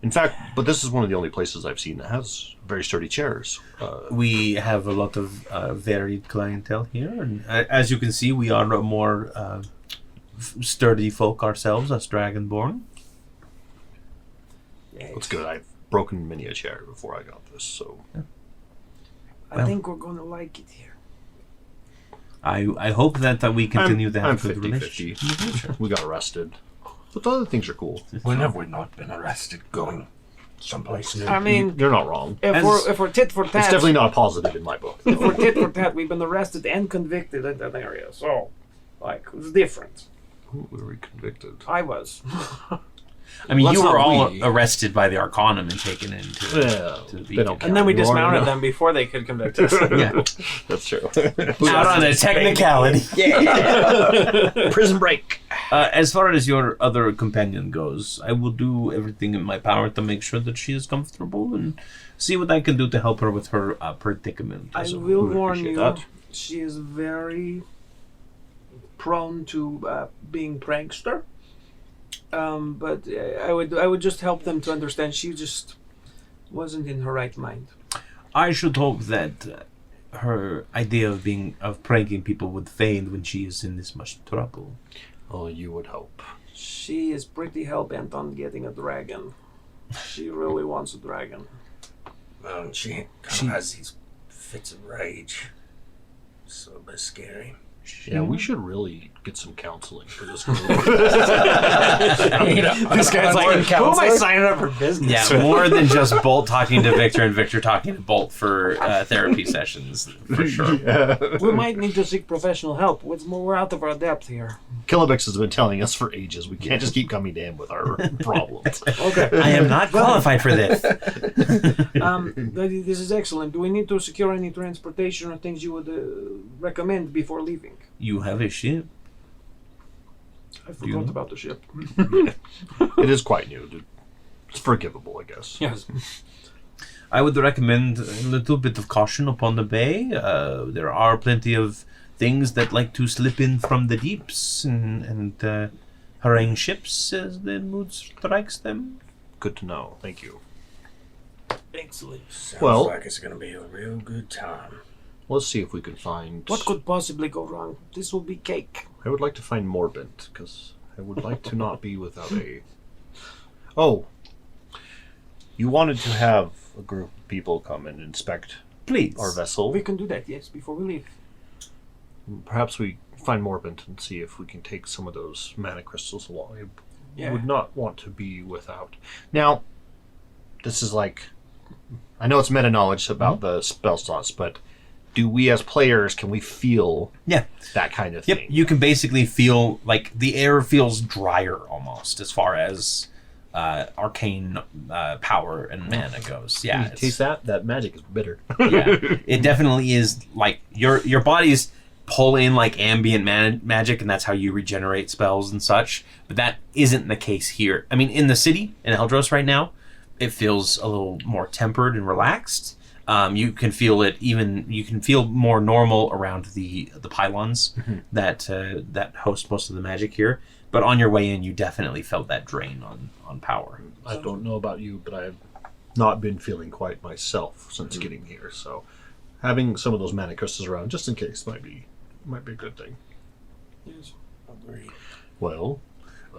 Speaker 2: In fact, but this is one of the only places I've seen that has very sturdy chairs.
Speaker 1: We have a lot of varied clientele here, and as you can see, we are a more sturdy folk ourselves, us Dragonborn.
Speaker 2: It's good. I've broken many a chair before I got this, so
Speaker 5: I think we're gonna like it here.
Speaker 1: I hope that we continue to
Speaker 2: I'm
Speaker 1: have good
Speaker 2: 50-50.
Speaker 1: relations.
Speaker 2: We got arrested, but the other things are cool.
Speaker 6: When have we not been arrested going someplace new?
Speaker 5: I mean,
Speaker 2: You're not wrong.
Speaker 5: if we're tit for
Speaker 2: It's
Speaker 5: tat,
Speaker 2: definitely not a positive in my book.
Speaker 5: if we're tit for tat, we've been arrested and convicted in that area. So, like, it's different.
Speaker 2: Who were we convicted?
Speaker 5: I was.
Speaker 1: I mean,
Speaker 2: Let's
Speaker 1: you were
Speaker 2: not
Speaker 1: all
Speaker 2: we.
Speaker 1: arrested by the Arcanum and taken into
Speaker 2: Yeah,
Speaker 1: to the
Speaker 2: they
Speaker 1: beacon.
Speaker 2: don't
Speaker 3: and then we
Speaker 2: You already
Speaker 3: dismounted
Speaker 2: know.
Speaker 3: them before they could convict us.
Speaker 1: Yeah.
Speaker 2: That's true.
Speaker 1: Out on a technicality.
Speaker 2: Prison break.
Speaker 1: As far as your other companion goes, I will do everything in my power to make sure that she is comfortable and see what I can do to help her with her predicament.
Speaker 5: I
Speaker 1: So,
Speaker 5: will
Speaker 2: would
Speaker 5: warn
Speaker 2: appreciate
Speaker 5: you.
Speaker 2: that.
Speaker 5: She is very prone to being prankster. But I would just help them to understand she just wasn't in her right mind.
Speaker 1: I should hope that her idea of pranking people would fade when she is in this much trouble.
Speaker 2: Oh, you would hope.
Speaker 5: She is pretty hell bent on getting a dragon. She really wants a dragon.
Speaker 6: She kind of has these fits of rage. So a bit scary.
Speaker 2: Yeah, we should really get some counseling for this group.
Speaker 3: This guy's like, who am I signing up for business?
Speaker 1: Yeah, more than just Bolt talking to Victor and Victor talking to Bolt for therapy sessions, for sure.
Speaker 5: We might need to seek professional help. We're out of our depth here.
Speaker 2: Kilobix has been telling us for ages we can't just keep coming to him with our problems.
Speaker 5: Okay.
Speaker 1: I am not qualified for this.
Speaker 5: This is excellent. Do we need to secure any transportation or things you would recommend before leaving?
Speaker 1: You have a ship.
Speaker 5: I forgot about the ship.
Speaker 2: It is quite new. It's forgivable, I guess.
Speaker 3: Yes.
Speaker 1: I would recommend a little bit of caution upon the bay. There are plenty of things that like to slip in from the deeps and harangue ships as the mood strikes them.
Speaker 2: Good to know. Thank you.
Speaker 5: Excellent.
Speaker 6: Sounds
Speaker 2: Well-
Speaker 6: like it's gonna be a real good time.
Speaker 2: Let's see if we can find...
Speaker 5: What could possibly go wrong? This will be cake.
Speaker 2: I would like to find Morbent, because I would like to not be without a... Oh! You wanted to have a group of people come and inspect
Speaker 1: Please.
Speaker 2: our vessel.
Speaker 5: We can do that, yes, before we leave.
Speaker 2: Perhaps we find Morbent and see if we can take some of those mana crystals along. I
Speaker 5: Yeah.
Speaker 2: would not want to be without. Now, this is like... I know it's meta knowledge about the spell slots, but do we as players, can we feel
Speaker 1: Yeah.
Speaker 2: that kind of
Speaker 1: Yep.
Speaker 2: thing?
Speaker 1: You can basically feel like the air feels drier almost as far as arcane power and mana goes. Yeah.
Speaker 2: You
Speaker 1: it's-
Speaker 2: taste that? That magic is bitter.
Speaker 1: yeah, it definitely is. Like your body's pull in like ambient magic, and that's how you regenerate spells and such. But that isn't the case here. I mean, in the city in Eldros right now, it feels a little more tempered and relaxed. You can feel it even. You can feel more normal around the pylons that host most of the magic here. But on your way in, you definitely felt that drain on power.
Speaker 2: I don't know about you, but I've not been feeling quite myself since getting here. So having some of those mana crystals around, just in case, might be a good thing.
Speaker 5: Yes.
Speaker 6: Agreed.
Speaker 2: Well,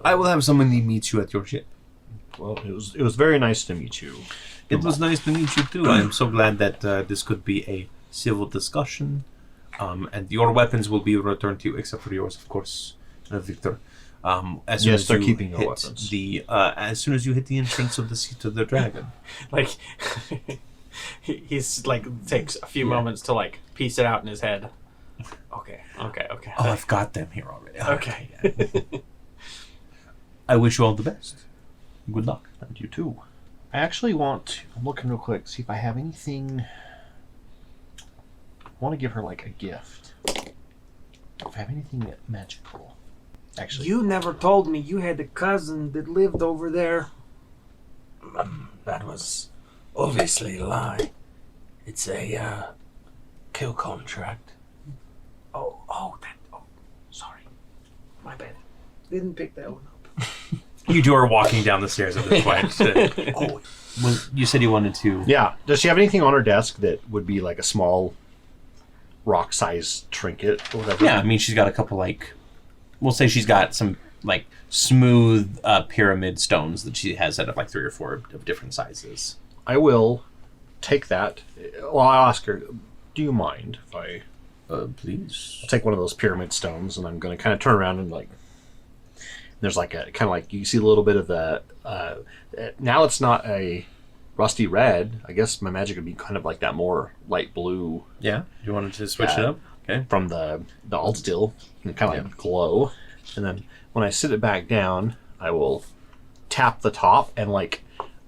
Speaker 1: I will have somebody meet you at your ship.
Speaker 2: it was very nice to meet you.
Speaker 1: It was nice to meet you too. I am so glad that this could be a civil discussion, and your weapons will be returned to you, except for yours, of course, Victor. As soon
Speaker 2: Yes,
Speaker 1: as
Speaker 2: they're
Speaker 1: you
Speaker 2: keeping your
Speaker 1: hit
Speaker 2: weapons.
Speaker 1: as soon as you hit the entrance of the Seat of the Dragon.
Speaker 3: Like, he's like takes a few moments to like piece it out in his head. Okay.
Speaker 1: Oh, I've got them here already.
Speaker 3: Okay.
Speaker 1: I wish you all the best. Good luck.
Speaker 2: And you too. I actually want to, I'm looking real quick, see if I have anything. I want to give her like a gift. If I have anything magical. Actually,
Speaker 5: You never told me you had a cousin that lived over there.
Speaker 6: That was obviously a lie. It's a kill contract.
Speaker 5: Oh, sorry. My bad. Didn't pick that one up.
Speaker 1: You two are walking down the stairs at this point.
Speaker 2: oh,
Speaker 1: Well, you said you wanted to.
Speaker 2: yeah. Does she have anything on her desk that would be like a small rock-sized trinket or whatever?
Speaker 1: Yeah, I mean, she's got a couple, like, we'll say she's got some, like, smooth pyramid stones that she has set up, like 3 or 4 of different sizes.
Speaker 2: I will take that. Well, I'll ask her, do you mind if I
Speaker 1: Please.
Speaker 2: take one of those pyramid stones, and I'm going to kind of turn around and like, there's like a kind of like, you see a little bit of the, now it's not a rusty red. I guess my magic would be kind of like that more light blue
Speaker 1: Yeah? You wanted to switch it
Speaker 2: Yeah.
Speaker 1: up? Okay.
Speaker 2: from the alt still, and kind of like glow. And then when I sit it back down, I will tap the top and like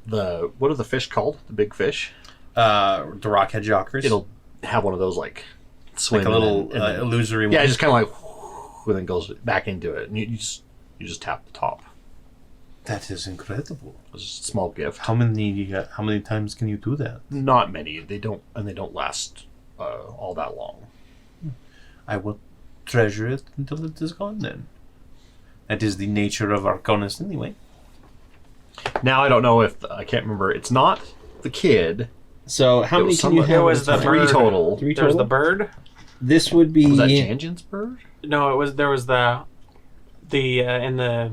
Speaker 2: what are the fish called? The big fish?
Speaker 1: The rock hedgehoggers.
Speaker 2: It'll have one of those like swim
Speaker 1: like a little
Speaker 2: and then-
Speaker 1: illusory one.
Speaker 2: yeah, just kind of like and then goes back into it, and you just tap the top.
Speaker 1: That is incredible.
Speaker 2: It's just a small gift.
Speaker 1: How many times can you do that?
Speaker 2: Not many. They don't last all that long.
Speaker 1: I will treasure it until it is gone then. That is the nature of Arkonis anyway.
Speaker 2: Now I don't know if I can't remember. It's not the kid.
Speaker 1: So how
Speaker 2: It
Speaker 1: many
Speaker 2: was
Speaker 1: can you
Speaker 2: somebody-
Speaker 1: have?
Speaker 3: It was the
Speaker 2: Three
Speaker 3: bird.
Speaker 2: total.
Speaker 1: Three
Speaker 3: There was
Speaker 1: total?
Speaker 3: the bird.
Speaker 1: This would be...
Speaker 2: Was that Janjan's bird?
Speaker 3: No, there was the in the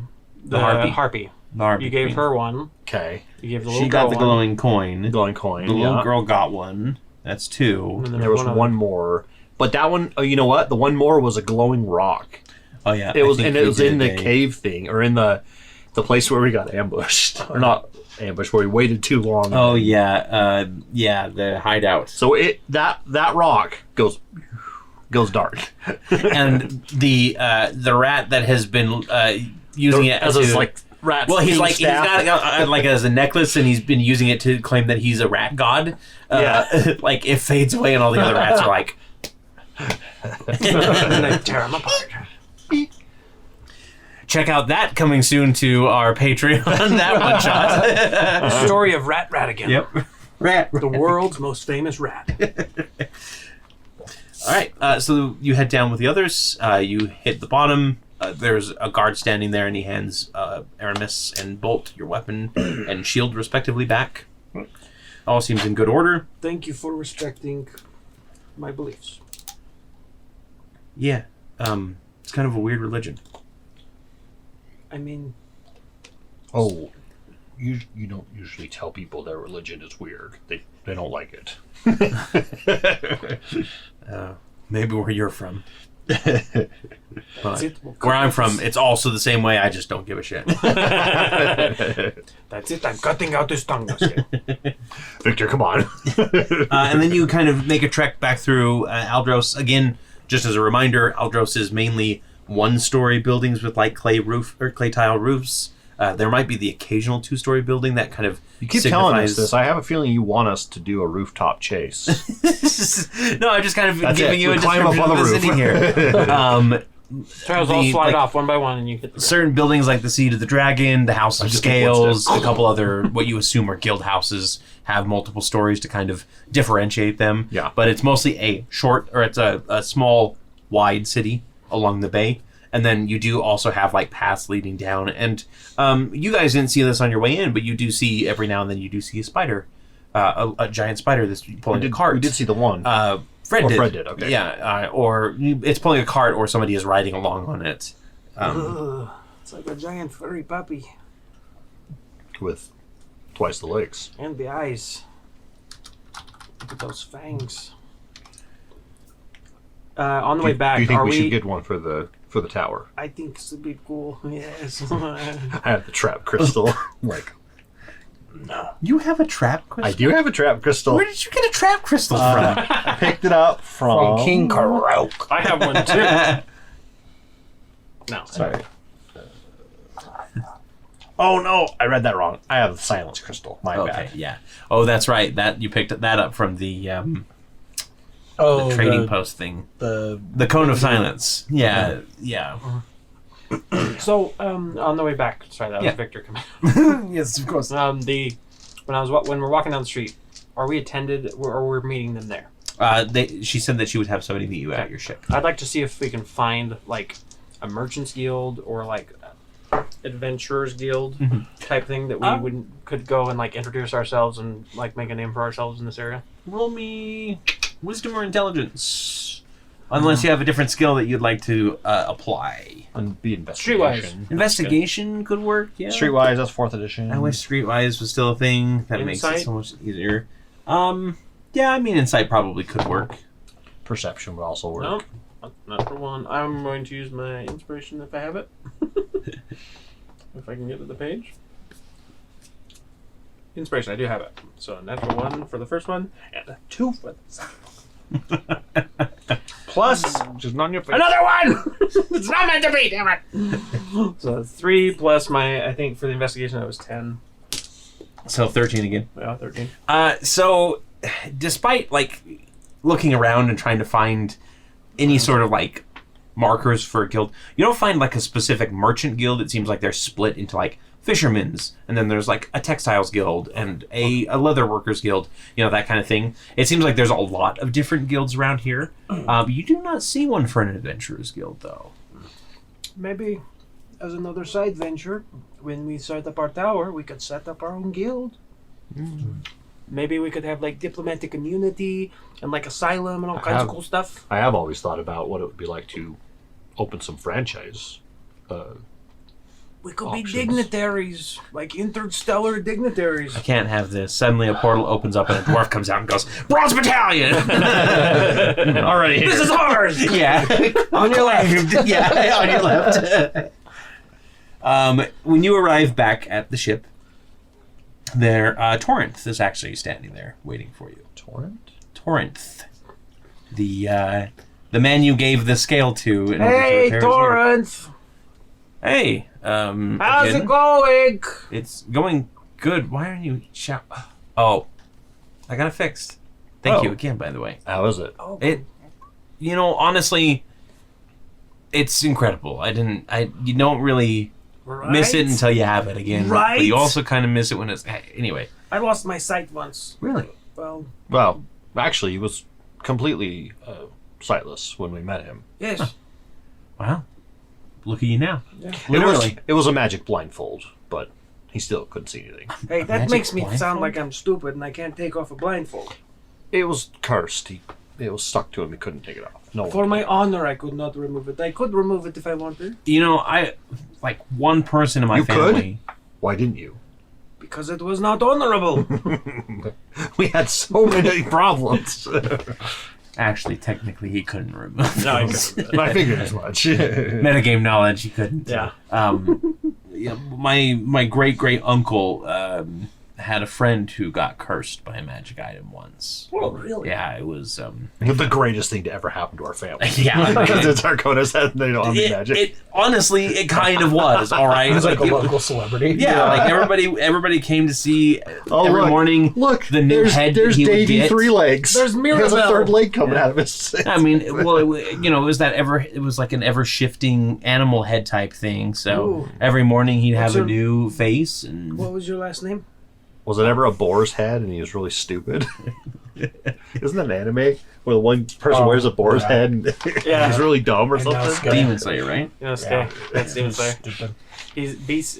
Speaker 1: harpy.
Speaker 3: harpy.
Speaker 1: the harpy
Speaker 3: You gave
Speaker 1: queen.
Speaker 3: her one.
Speaker 2: Okay.
Speaker 3: You gave the little
Speaker 1: She got
Speaker 3: girl
Speaker 1: the
Speaker 3: one.
Speaker 1: glowing coin.
Speaker 2: Glowing coin.
Speaker 1: The little
Speaker 2: yeah.
Speaker 1: girl got one. That's 2.
Speaker 3: And then
Speaker 2: There was
Speaker 3: other.
Speaker 2: one more. But that one, oh, you know what? The one more was a glowing rock.
Speaker 1: Oh yeah.
Speaker 2: It
Speaker 1: I
Speaker 2: was,
Speaker 1: think
Speaker 2: and
Speaker 1: we
Speaker 2: it was
Speaker 1: did
Speaker 2: in the
Speaker 1: a-
Speaker 2: cave thing, or in the place where we got ambushed, or not ambushed, where we waited too long.
Speaker 1: Oh yeah. The hideout.
Speaker 2: So that rock goes dark.
Speaker 1: And the rat that has been using it
Speaker 2: as
Speaker 1: to...
Speaker 2: a like rat.
Speaker 1: Well, he's
Speaker 2: staff.
Speaker 1: got it like as a necklace, and he's been using it to claim that he's a rat god.
Speaker 2: Yeah.
Speaker 1: Like it fades away, and all the other rats are like,
Speaker 3: And then I tear them apart.
Speaker 1: check out that coming soon to our Patreon. That one shot.
Speaker 3: The story of Rat again.
Speaker 1: Yep. Rat.
Speaker 3: The world's most famous rat.
Speaker 1: All right. So you head down with the others. You hit the bottom. There's a guard standing there, and he hands Aramis and Bolt your weapon and shield respectively back. All seems in good order.
Speaker 5: Thank you for respecting my beliefs.
Speaker 1: Yeah. It's kind of a weird religion.
Speaker 5: I mean,
Speaker 2: Oh, you don't usually tell people their religion is weird. They don't like it.
Speaker 1: Maybe where you're from.
Speaker 5: that's
Speaker 1: But
Speaker 5: it. We'll
Speaker 1: where
Speaker 5: cut
Speaker 1: I'm from,
Speaker 5: this.
Speaker 1: it's also the same way. I just don't give a shit.
Speaker 3: That's it. I'm cutting out his tongue. That's it.
Speaker 2: Victor, come on.
Speaker 1: And then you kind of make a trek back through Aldros. Again, just as a reminder, Aldros is mainly one-story buildings with like clay tile roofs. There might be the occasional 2-story building that kind of
Speaker 2: You keep telling us
Speaker 1: signifies-
Speaker 2: this. I have a feeling you want us to do a rooftop chase.
Speaker 1: No, I'm just kind of
Speaker 2: That's
Speaker 1: giving
Speaker 2: it.
Speaker 1: you
Speaker 2: We
Speaker 1: a
Speaker 2: climb up
Speaker 1: description
Speaker 2: on
Speaker 1: of
Speaker 2: the
Speaker 1: the
Speaker 2: roof.
Speaker 1: city here.
Speaker 3: Tiles all
Speaker 1: The,
Speaker 3: slide
Speaker 1: like-
Speaker 3: off one by one, and you get the
Speaker 1: Certain buildings like the Seat of the Dragon, the House of
Speaker 2: just take one
Speaker 1: Scales,
Speaker 2: step.
Speaker 1: a couple other what you assume are guild houses have multiple stories to kind of differentiate them.
Speaker 2: Yeah.
Speaker 1: But it's mostly it's a small, wide city along the bay. And then you do also have like paths leading down. And you guys didn't see this on your way in, but you do see every now and then you do see a spider, a giant spider that's pulling a cart.
Speaker 2: We did see the one.
Speaker 1: Fred
Speaker 2: Or
Speaker 1: did.
Speaker 2: Fred did, okay.
Speaker 1: Yeah, or it's pulling a cart, or somebody is riding along on it.
Speaker 5: Ugh, it's like a giant furry puppy.
Speaker 2: with twice the legs.
Speaker 5: And the eyes. Look at those fangs.
Speaker 3: on the way back.
Speaker 2: Do you think
Speaker 3: are
Speaker 2: we should get one for the tower?
Speaker 5: I think it's a bit cool. Yes.
Speaker 2: I have the trap crystal. Like,
Speaker 1: You have a trap crystal?
Speaker 2: I do have a trap crystal.
Speaker 1: Where did you get a trap crystal from?
Speaker 2: I picked it up from
Speaker 4: King Karok.
Speaker 3: I have one too. No,
Speaker 2: Sorry. Oh no, I read that wrong. I have the silence crystal. My
Speaker 1: Okay,
Speaker 2: bad.
Speaker 1: yeah. Oh, that's right. That you picked that up from the
Speaker 4: Oh,
Speaker 1: trading post thing.
Speaker 4: the
Speaker 1: The Cone of Silence. Yeah, yeah.
Speaker 3: So, on the way back, sorry, that was
Speaker 1: Yeah.
Speaker 3: Victor coming.
Speaker 1: Yes, of course.
Speaker 3: When we're walking down the street, are we attended or we're meeting them there?
Speaker 1: She said that she would have somebody meet you at your ship.
Speaker 3: I'd like to see if we can find like a merchants guild or like adventurers guild type thing that we could go and like introduce ourselves and like make a name for ourselves in this area.
Speaker 1: Roll me wisdom or intelligence, unless you have a different skill that you'd like to apply.
Speaker 2: And the investigation.
Speaker 1: Investigation could work. Yeah.
Speaker 2: Streetwise, that's 4th edition.
Speaker 1: I wish Streetwise was still a thing. That makes it
Speaker 3: Insight?
Speaker 1: so much easier. Yeah, I mean, insight probably could work.
Speaker 2: Perception would also work.
Speaker 3: Nope, not for one. I'm going to use my inspiration if I have it. If I can get to the page. Inspiration, I do have it. So natural 1 for the first one, and a 2 for the second.
Speaker 2: Plus, just not in your face.
Speaker 3: Another one! It's not meant to be, damn it! So 3 plus my, I think for the investigation that was 10.
Speaker 1: So 13 again.
Speaker 3: Yeah, 13.
Speaker 1: So, despite like looking around and trying to find any sort of like markers for a guild, you don't find like a specific merchant guild. It seems like they're split into like fishermen's, and then there's like a textiles guild and a leather workers guild, that kind of thing. It seems like there's a lot of different guilds around here. You do not see one for an adventurers guild though.
Speaker 5: Maybe as another side venture, when we set up our tower, we could set up our own guild. Maybe we could have like diplomatic immunity and like asylum and all kinds of cool stuff.
Speaker 2: I have always thought about what it would be like to open some franchise.
Speaker 5: We could
Speaker 2: Options.
Speaker 5: be dignitaries, like interstellar dignitaries.
Speaker 1: I can't have this. Suddenly a portal opens up and a dwarf comes out and goes, Bronze Battalion!
Speaker 2: Already here.
Speaker 1: This is ours! Yeah. On your left. Yeah, on your left. When you arrive back at the ship, there, Torrent is actually standing there waiting for you.
Speaker 2: Torrent?
Speaker 1: Torrent. The man you gave the scale to. In order to
Speaker 5: Hey,
Speaker 1: repair his
Speaker 5: Torrent!
Speaker 1: Hey,
Speaker 5: How's
Speaker 1: again,
Speaker 5: it going?
Speaker 1: It's going good. Why aren't you shout? Oh, I got it fixed. Thank you again, by the way.
Speaker 2: How is it?
Speaker 1: It, honestly, it's incredible. You don't really miss it until you have it again.
Speaker 5: Right.
Speaker 1: But you also kind of miss it when it's, anyway.
Speaker 5: I lost my sight once.
Speaker 1: Really?
Speaker 5: Well,
Speaker 2: Well, actually, he was completely sightless when we met him.
Speaker 5: yes.
Speaker 1: Wow. Look at you now.
Speaker 5: Yeah.
Speaker 1: Literally.
Speaker 2: It was a magic blindfold, but he still couldn't see anything.
Speaker 5: Hey, that
Speaker 1: Magic
Speaker 5: makes me
Speaker 1: blindfold?
Speaker 5: sound like I'm stupid and I can't take off a blindfold.
Speaker 2: It was cursed. It was stuck to him. He couldn't take it off. No
Speaker 5: For
Speaker 2: one.
Speaker 5: my honor, I could not remove it. I could remove it if I wanted,
Speaker 1: I, like, one person in my
Speaker 2: You could?
Speaker 1: family.
Speaker 2: Why didn't you?
Speaker 5: because it was not honorable.
Speaker 2: We had so many problems.
Speaker 1: Actually, technically, he couldn't remove
Speaker 3: No, I
Speaker 1: those.
Speaker 3: couldn't.
Speaker 2: I figured as much.
Speaker 1: Metagame knowledge, he couldn't.
Speaker 3: Yeah.
Speaker 1: Yeah, my great uncle had a friend who got cursed by a magic item once.
Speaker 5: Oh, really?
Speaker 1: Yeah, it was.
Speaker 2: The greatest thing to ever happen to our family.
Speaker 1: Yeah,
Speaker 2: Because it's Arkonis and they don't have any magic.
Speaker 1: It honestly, it kind of was. All right,
Speaker 4: He's like a
Speaker 1: it-
Speaker 4: local celebrity.
Speaker 1: yeah, like everybody came to see every
Speaker 2: look,
Speaker 1: morning.
Speaker 2: Look,
Speaker 1: the new
Speaker 2: there's,
Speaker 1: head
Speaker 2: there's
Speaker 1: that he would
Speaker 2: Davey
Speaker 1: get.
Speaker 2: 3 legs.
Speaker 5: There's
Speaker 2: He has a
Speaker 5: Mirabelle.
Speaker 2: third leg coming out of his.
Speaker 1: I mean, well, it was it was like an ever shifting animal head type thing. So
Speaker 5: Ooh.
Speaker 1: every morning he'd have
Speaker 5: What's
Speaker 1: a
Speaker 5: your-
Speaker 1: new face, and
Speaker 5: What was your last name?
Speaker 2: Was it ever a boar's head and he was really stupid? Isn't that an anime where the one person wears a boar's
Speaker 4: yeah.
Speaker 2: head and
Speaker 3: Yeah.
Speaker 2: he's really dumb or
Speaker 4: And now
Speaker 2: something?
Speaker 4: Scott-
Speaker 1: Demon Slayer, right?
Speaker 3: You know, Skay. That's Demon Slayer.
Speaker 4: Stupid.
Speaker 3: He's Beast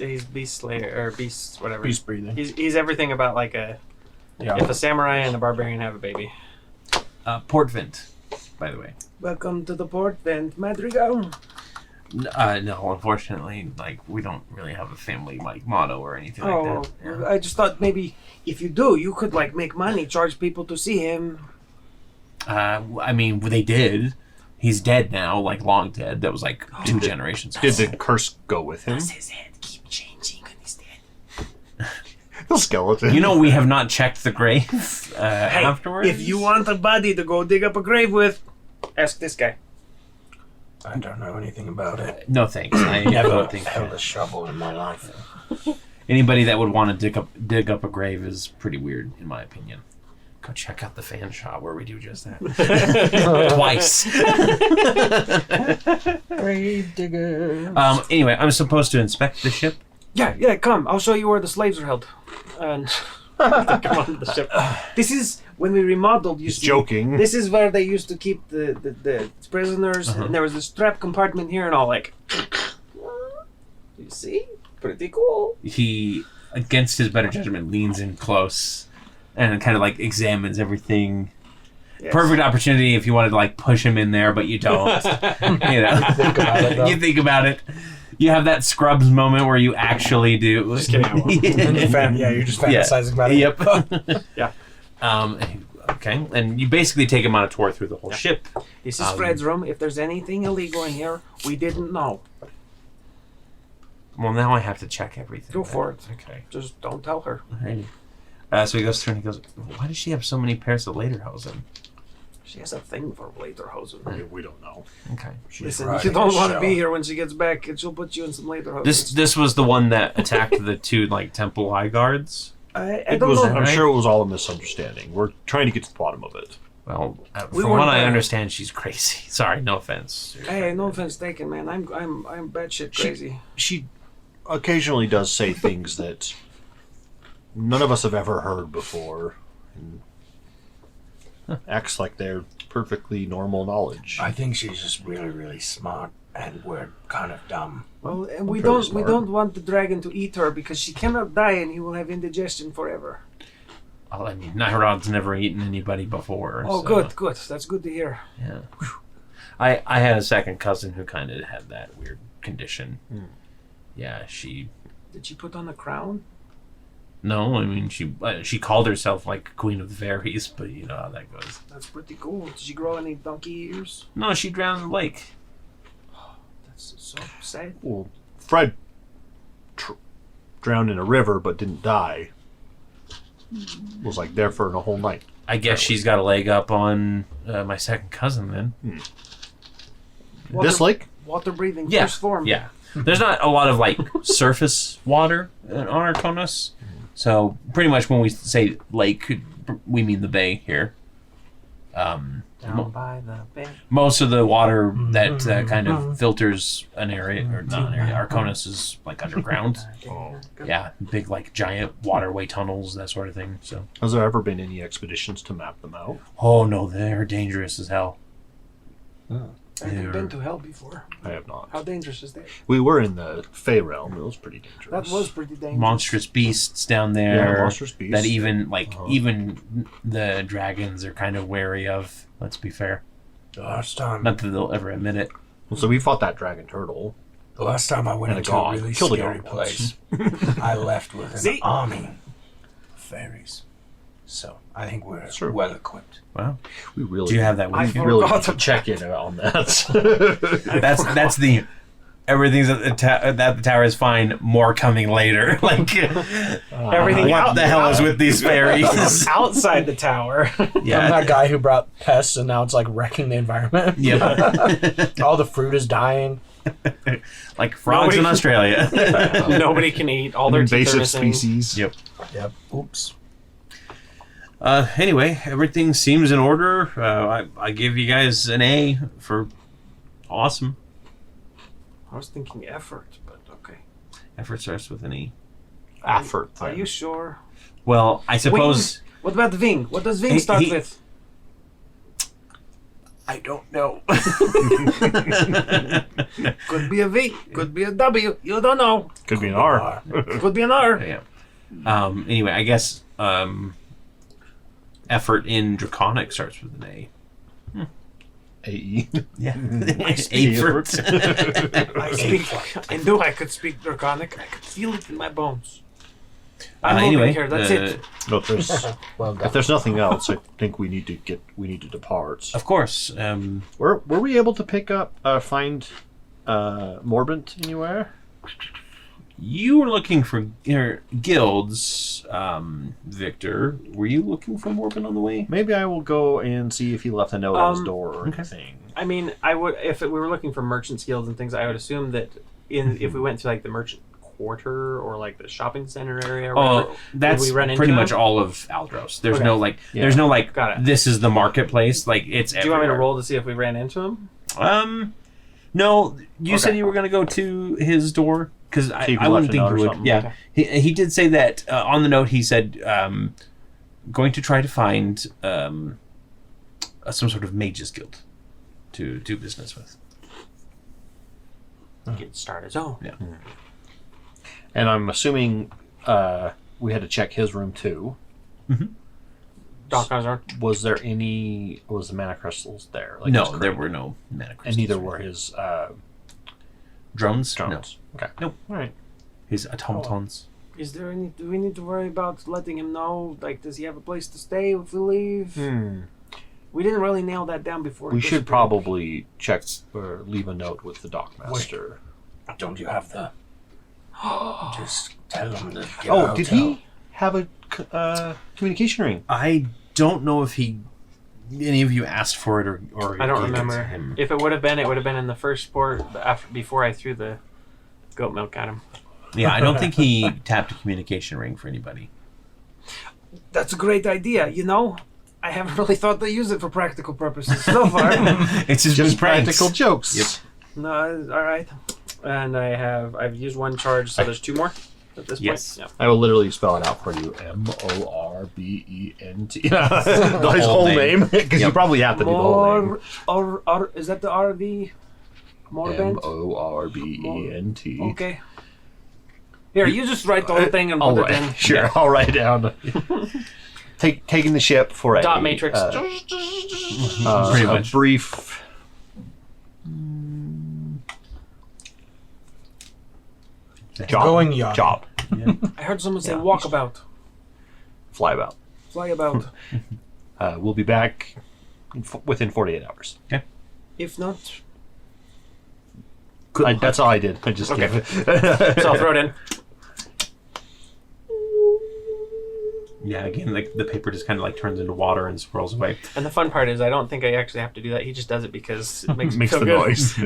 Speaker 3: Slayer, or Beast, whatever.
Speaker 4: Beast breathing.
Speaker 3: He's everything about like if
Speaker 4: Yeah.
Speaker 3: a samurai and a barbarian have a baby.
Speaker 1: Portvent, by the way.
Speaker 5: Welcome to the port vent, Madrigal.
Speaker 1: No, unfortunately, like we don't really have a family like motto or anything
Speaker 5: Oh,
Speaker 1: like that. Yeah.
Speaker 5: I just thought maybe if you do, you could like make money, charge people to see him.
Speaker 1: I mean, they did. He's dead now, like long dead. That was like 2 generations ago.
Speaker 2: Did the curse go with him?
Speaker 5: His head keep changing when he's dead.
Speaker 2: The skeleton.
Speaker 1: You know, we have not checked the grave
Speaker 5: Hey,
Speaker 1: afterwards.
Speaker 5: if you want a body to go dig up a grave with, ask this guy.
Speaker 4: I don't know anything about it.
Speaker 1: no thanks. I
Speaker 4: Never
Speaker 1: don't think.
Speaker 4: held a shovel in my life.
Speaker 1: Anybody that would want to dig up a grave is pretty weird, in my opinion. Go check out the fan shop where we do just that. Twice.
Speaker 4: Grave digger.
Speaker 1: Anyway, I'm supposed to inspect the ship.
Speaker 5: Yeah, come. I'll show you where the slaves are held. And
Speaker 3: Come on the ship.
Speaker 5: this is when we remodeled.
Speaker 2: He's joking.
Speaker 5: This is where they used to keep the prisoners, and there was this trap compartment here, and all like. You see, pretty cool.
Speaker 1: He, against his better judgment, leans in close and kind of like examines everything.
Speaker 5: Yes.
Speaker 1: Perfect opportunity if you wanted to like push him in there, but you don't. You know,
Speaker 4: Think about it, though.
Speaker 1: you think about it. You have that Scrubs moment where you actually do.
Speaker 3: Just kidding. I won't.
Speaker 4: You're just fantasizing about it.
Speaker 1: Yep.
Speaker 3: Yeah.
Speaker 1: Okay, and you basically take him on a tour through the whole ship.
Speaker 5: This is Fred's room. If there's anything illegal in here, we didn't know.
Speaker 1: Well, now I have to check everything.
Speaker 5: Go for it.
Speaker 1: Okay.
Speaker 5: Just don't tell her.
Speaker 1: Alrighty. So he goes through and he goes, why does she have so many pairs of lederhosen?
Speaker 5: She has a thing for lederhosen.
Speaker 2: We don't know.
Speaker 1: Okay.
Speaker 5: Listen,
Speaker 6: riding
Speaker 5: you don't
Speaker 6: a
Speaker 5: want to
Speaker 6: shell.
Speaker 5: be here when she gets back, and she'll put you in some lederhosen.
Speaker 1: This was the one that attacked the two like temple eye guards.
Speaker 5: I don't know.
Speaker 2: I'm
Speaker 1: right?
Speaker 2: sure it was all a misunderstanding. We're trying to get to the bottom of it.
Speaker 1: Well,
Speaker 5: We
Speaker 1: from
Speaker 5: weren't
Speaker 1: what I
Speaker 5: there.
Speaker 1: understand, she's crazy. Sorry, no offense.
Speaker 5: Hey, no offense taken, man. I'm batshit crazy.
Speaker 2: She occasionally does say things that none of us have ever heard before, and acts like they're perfectly normal knowledge.
Speaker 6: I think she's just really, really smart, and we're kind of dumb.
Speaker 5: Well, and we
Speaker 2: fairly
Speaker 5: don't
Speaker 2: smart.
Speaker 5: want the dragon to eat her because she cannot die and he will have indigestion forever.
Speaker 1: Well, I mean, Nyrod's never eaten anybody before.
Speaker 5: Oh,
Speaker 1: so,
Speaker 5: good. That's good to hear.
Speaker 1: Yeah. I had a second cousin who kind of had that weird condition. Yeah, she.
Speaker 5: Did she put on a crown?
Speaker 1: No, I mean she called herself like Queen of the Fairies, but you know how that goes.
Speaker 5: That's pretty cool. Did she grow any donkey ears?
Speaker 1: No, she drowned in the lake.
Speaker 5: That's so sad.
Speaker 2: Well, Fred drowned in a river but didn't die. Was like there for a whole night.
Speaker 1: I guess she's got a leg up on my second cousin then.
Speaker 2: This lake?
Speaker 5: Water breathing,
Speaker 1: Yeah,
Speaker 5: first form.
Speaker 1: yeah. There's not a lot of like surface water on Arkonis, so pretty much when we say lake, we mean the bay here.
Speaker 5: Down by the bay.
Speaker 1: Most of the water that kind of filters Aneria, or not Aneria, Arkonis is like underground. Yeah, big like giant waterway tunnels, that sort of thing. So.
Speaker 2: Has there ever been any expeditions to map them out?
Speaker 1: Oh no, they're dangerous as hell.
Speaker 5: Have you been to hell before?
Speaker 2: I have not.
Speaker 5: How dangerous is that?
Speaker 2: We were in the Fey realm. It was pretty dangerous.
Speaker 5: That was pretty dangerous.
Speaker 1: Monstrous beasts down there.
Speaker 2: Yeah, monstrous beasts.
Speaker 1: That even even the dragons are kind of wary of. Let's be fair.
Speaker 6: The last time,
Speaker 1: Not that they'll ever admit it.
Speaker 2: Well, so we fought that dragon turtle.
Speaker 6: the last time I went
Speaker 2: And a
Speaker 6: into
Speaker 2: god.
Speaker 6: a really
Speaker 2: Killed a
Speaker 6: scary
Speaker 2: god
Speaker 6: place, I left with an
Speaker 5: See?
Speaker 6: army of fairies. So I think we're
Speaker 2: Sure.
Speaker 6: well equipped.
Speaker 1: Wow.
Speaker 2: We really
Speaker 1: Do you have that
Speaker 5: I
Speaker 1: with you?
Speaker 2: really
Speaker 5: forgot
Speaker 2: need to check in on that.
Speaker 1: That's the everything's at the tower is fine. More coming later. Like
Speaker 3: Everything
Speaker 1: what
Speaker 3: out,
Speaker 1: the hell is with these fairies?
Speaker 3: outside the tower.
Speaker 4: I'm
Speaker 1: Yeah.
Speaker 4: that guy who brought pests and now it's like wrecking the environment.
Speaker 1: Yep.
Speaker 4: All the fruit is dying.
Speaker 1: Like frogs in
Speaker 3: Nobody-
Speaker 1: Australia.
Speaker 3: Nobody can eat. All their teeth are
Speaker 2: Invasive
Speaker 3: missing.
Speaker 2: species.
Speaker 1: Yep.
Speaker 4: Yep. Oops.
Speaker 1: Anyway, everything seems in order. I give you guys an A for awesome.
Speaker 5: I was thinking effort, but okay.
Speaker 1: Effort starts with an E.
Speaker 2: Effort.
Speaker 5: Are you sure?
Speaker 1: Well, I suppose
Speaker 5: What about Ving? What does Ving
Speaker 1: He-
Speaker 5: start
Speaker 1: he-
Speaker 5: with?
Speaker 1: I don't know.
Speaker 5: Could be a V. Could be a W. You don't know.
Speaker 2: Could be an R.
Speaker 5: Could be an R.
Speaker 1: Yeah. Anyway, I guess effort in Draconic starts with an A.
Speaker 2: AE.
Speaker 1: Yeah.
Speaker 2: Effort.
Speaker 5: I speak. I knew I could speak Draconic. I could feel it in my bones. I'm
Speaker 1: Anyway,
Speaker 5: moving here. That's it.
Speaker 2: No, if there's,
Speaker 4: Well done.
Speaker 2: if there's nothing else, I think we need to depart.
Speaker 1: Of course.
Speaker 2: Were we able to find Morbant anywhere?
Speaker 1: You were looking for guilds, Victor. Were you looking for Morbin on the way?
Speaker 2: Maybe I will go and see if he left a note on his door or
Speaker 1: okay.
Speaker 2: anything.
Speaker 3: I mean, I would if we were looking for merchant guilds and things. I would assume that if we went to like the merchant quarter or like the shopping center area? Or whatever?
Speaker 1: Oh, that's
Speaker 3: we run into
Speaker 1: pretty much
Speaker 3: them?
Speaker 1: all of Aldros. There's
Speaker 3: Okay.
Speaker 1: no like,
Speaker 2: Yeah.
Speaker 1: there's no like,
Speaker 3: Got it.
Speaker 1: this is the marketplace. Like it's.
Speaker 3: Do you want me to
Speaker 1: everywhere.
Speaker 3: roll to see if we ran into him?
Speaker 1: No. You
Speaker 3: Okay.
Speaker 1: said you were gonna go to his door because
Speaker 2: See
Speaker 1: I
Speaker 2: if he
Speaker 1: wouldn't
Speaker 2: left a
Speaker 1: think
Speaker 2: note
Speaker 1: you
Speaker 2: or
Speaker 1: would.
Speaker 2: something.
Speaker 1: Yeah,
Speaker 3: Okay.
Speaker 1: he did say that on the note. He said going to try to find some sort of mages guild to do business with.
Speaker 3: Get started. Oh,
Speaker 1: Yeah.
Speaker 2: And I'm assuming we had to check his room too.
Speaker 3: Doc Hazard.
Speaker 2: Was there any? Was the mana crystals there? Like his
Speaker 1: No, there
Speaker 2: crate?
Speaker 1: were no mana crystals.
Speaker 2: And neither
Speaker 1: or
Speaker 2: were
Speaker 1: anything.
Speaker 2: his
Speaker 1: drones.
Speaker 2: drones. Okay.
Speaker 1: Nope.
Speaker 2: All right.
Speaker 1: His automatons.
Speaker 5: Is there any? Do we need to worry about letting him know? Like, does he have a place to stay if we leave? We didn't really nail that down before.
Speaker 2: We
Speaker 5: he
Speaker 2: should
Speaker 5: disappeared.
Speaker 2: probably check or leave a note with the dockmaster.
Speaker 6: Don't you have the? Just tell him to get
Speaker 2: Oh,
Speaker 6: a
Speaker 2: did
Speaker 6: hotel.
Speaker 2: he have a communication ring?
Speaker 1: I don't know if any of you asked for it or
Speaker 3: I don't
Speaker 1: gave it to
Speaker 3: remember.
Speaker 1: him.
Speaker 3: If it would have been in the first port before I threw the goat milk at him.
Speaker 1: Yeah, I don't think he tapped a communication ring for anybody.
Speaker 5: That's a great idea. You know, I haven't really thought to use it for practical purposes so far.
Speaker 1: It's
Speaker 2: Just
Speaker 1: pranks.
Speaker 2: practical jokes.
Speaker 1: Yep.
Speaker 5: No, all right.
Speaker 3: And I've used one charge, so there's 2 more at this
Speaker 1: Yes.
Speaker 3: point.
Speaker 2: I will literally spell it out for you. MORBENT. His
Speaker 1: whole
Speaker 2: whole
Speaker 1: name.
Speaker 2: name, because you
Speaker 1: Yep.
Speaker 2: probably have to do the whole name.
Speaker 5: Or is that the RV? Morbent?
Speaker 2: MORBENT.
Speaker 5: Okay. Here, you just write the whole thing and
Speaker 2: I'll
Speaker 5: put it in.
Speaker 2: write, sure, I'll write down. Taking the ship for
Speaker 3: Dot
Speaker 2: a
Speaker 3: matrix.
Speaker 1: Pretty
Speaker 2: a
Speaker 1: much.
Speaker 2: brief. Job.
Speaker 6: Going yachting.
Speaker 2: Job.
Speaker 5: I heard someone say
Speaker 2: Yeah.
Speaker 5: walkabout,
Speaker 2: Fly about.
Speaker 5: flyabout.
Speaker 2: We'll be back within 48 hours.
Speaker 5: If not,
Speaker 2: That's all I did. I just
Speaker 3: Okay.
Speaker 2: gave
Speaker 3: So
Speaker 2: it.
Speaker 3: I'll throw it in.
Speaker 1: Yeah, again, like the paper just kind of like turns into water and swirls away.
Speaker 3: And the fun part is I don't think I actually have to do that. He just does it because it makes me
Speaker 2: Makes
Speaker 3: feel
Speaker 2: the
Speaker 3: good.
Speaker 2: noise.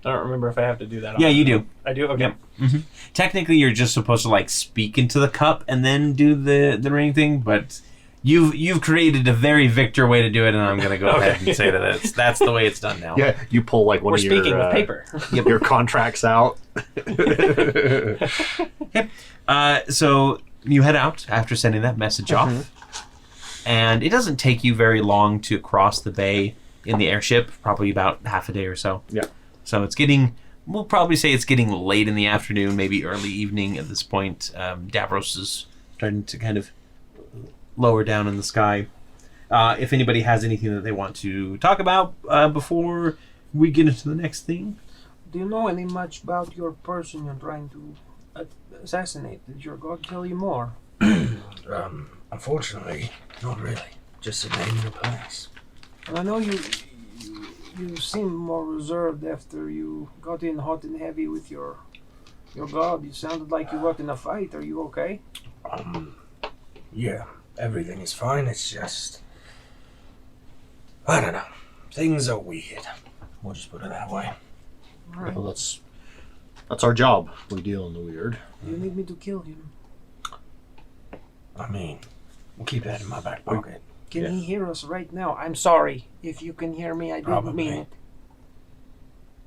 Speaker 3: I don't remember if I have to do that.
Speaker 1: Yeah, you do.
Speaker 3: I do? Okay.
Speaker 1: Yep. Technically, you're just supposed to like speak into the cup and then do the ring thing, but you've created a very Victor way to do it, and I'm gonna go ahead and say that that's the way it's done now.
Speaker 2: Yeah, you pull like one
Speaker 3: We're
Speaker 2: of your
Speaker 3: speaking with paper.
Speaker 2: your contracts out.
Speaker 1: So you head out after sending that message off, and it doesn't take you very long to cross the bay in the airship. Probably about half a day or so.
Speaker 2: Yeah.
Speaker 1: So it's getting. We'll probably say it's getting late in the afternoon, maybe early evening at this point. Davros is starting to kind of lower down in the sky. If anybody has anything that they want to talk about before we get into the next thing.
Speaker 5: do you know any much about your person you're trying to assassinate? Did your god tell you more?
Speaker 6: Unfortunately, not really. Just a name and a place.
Speaker 5: And I know you seemed more reserved after you got in hot and heavy with your god. You sounded like you were in a fight. Are you okay?
Speaker 6: Yeah, everything is fine. It's just, I don't know. Things are weird. We'll just put it that way.
Speaker 5: All right.
Speaker 2: Well, that's our job. We deal in the weird.
Speaker 5: Do you need me to kill him?
Speaker 6: I mean, we'll keep that in my back pocket.
Speaker 5: Can
Speaker 2: Yeah.
Speaker 5: he hear us right now? I'm sorry if you can hear me. I didn't
Speaker 6: Probably.
Speaker 5: mean it.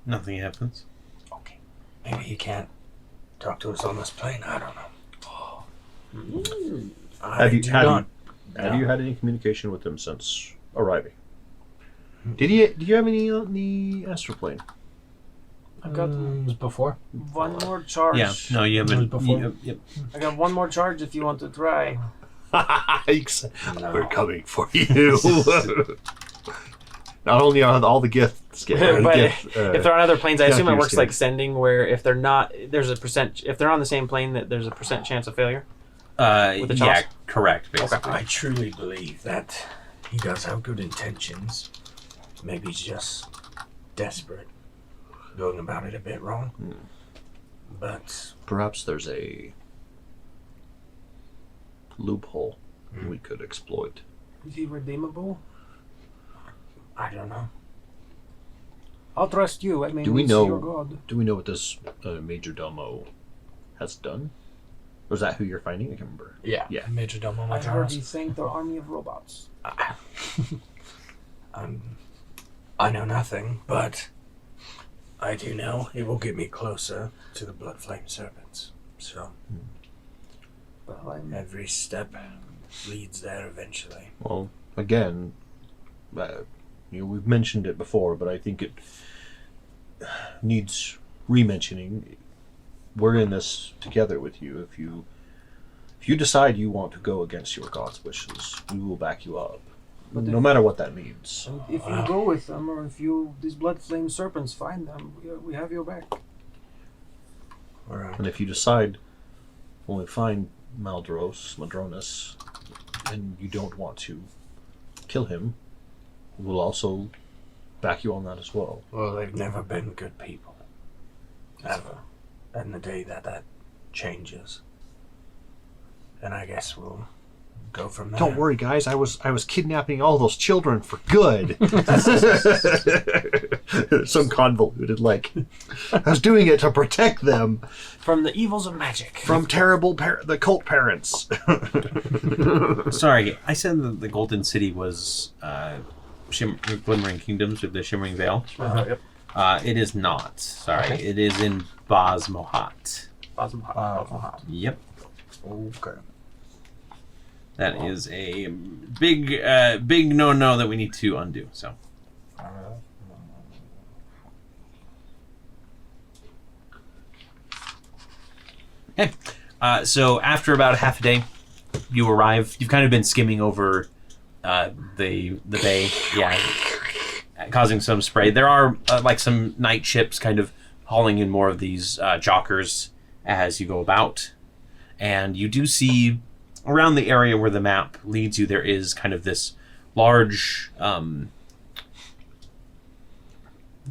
Speaker 1: Nothing happens.
Speaker 5: Okay.
Speaker 6: Maybe he can't talk to us on this plane. I don't know.
Speaker 2: Have you
Speaker 6: do
Speaker 2: had
Speaker 6: not
Speaker 2: have
Speaker 6: know.
Speaker 2: you had any communication with him since arriving? Did you have any on the astral plane?
Speaker 5: I've got
Speaker 6: It was before.
Speaker 5: one more charge.
Speaker 1: Yeah. No, you haven't.
Speaker 6: Before?
Speaker 1: Yep.
Speaker 5: I got one more charge if you want to try.
Speaker 2: We're coming for you. Not only are all the gifts,
Speaker 3: But if they're on other planes, I
Speaker 2: yeah,
Speaker 3: assume it
Speaker 2: you're
Speaker 3: works
Speaker 2: scared.
Speaker 3: like sending, where if they're not, there's a percent. If they're on the same plane, that there's a percent chance of failure. With the
Speaker 1: Yeah,
Speaker 3: chalice?
Speaker 1: correct. Basically.
Speaker 6: I truly believe that he does have good intentions. Maybe he's just desperate. Going about it a bit wrong. But
Speaker 2: perhaps there's a loophole we could exploit.
Speaker 5: Is he redeemable?
Speaker 6: I don't know.
Speaker 5: I'll trust you. I mean,
Speaker 2: Do we
Speaker 5: it's
Speaker 2: know-
Speaker 5: your god.
Speaker 2: Do we know what this Major Domo has done? Or is that who you're finding? I can't remember.
Speaker 6: Yeah.
Speaker 2: Yeah.
Speaker 6: Major Domo
Speaker 5: I heard he
Speaker 6: Majoris.
Speaker 5: thanked their army of robots.
Speaker 6: I know nothing, but I do know it will get me closer to the Blood Flame Serpents. So
Speaker 5: Well,
Speaker 6: every step leads there eventually.
Speaker 2: Well, again, we've mentioned it before, but I think it needs re-mentioning. We're in this together with you. If you decide you want to go against your god's wishes, we will back you up,
Speaker 5: But
Speaker 2: no
Speaker 5: if-
Speaker 2: matter what that means.
Speaker 5: And if you go with them, or if these blood flame serpents find them, we have your back.
Speaker 6: Alright.
Speaker 2: And if you decide when we find Madronis, and you don't want to kill him, we'll also back you on that as well.
Speaker 6: Well, they've never been good people. Ever. And the day that changes, then I guess we'll go from there.
Speaker 2: Don't worry, guys. I was kidnapping all those children for good. Some convoluted, like I was doing it to protect them
Speaker 3: From the evils of magic.
Speaker 2: from terrible the cult parents.
Speaker 1: Sorry, I said the Golden City was Glimmering Kingdoms with the Shimmering Veil.
Speaker 3: Yep.
Speaker 1: It is not. Sorry, it is in Baz Mohat.
Speaker 3: Bosmohat.
Speaker 1: Yep,
Speaker 6: Okay.
Speaker 1: that is a big no that we need to undo. So. Okay. So after about half a day, you arrive. You've kind of been skimming over the bay, yeah, causing some spray. There are like some night ships kind of hauling in more of these jockers as you go about, and you do see around the area where the map leads you. There is kind of this large, kind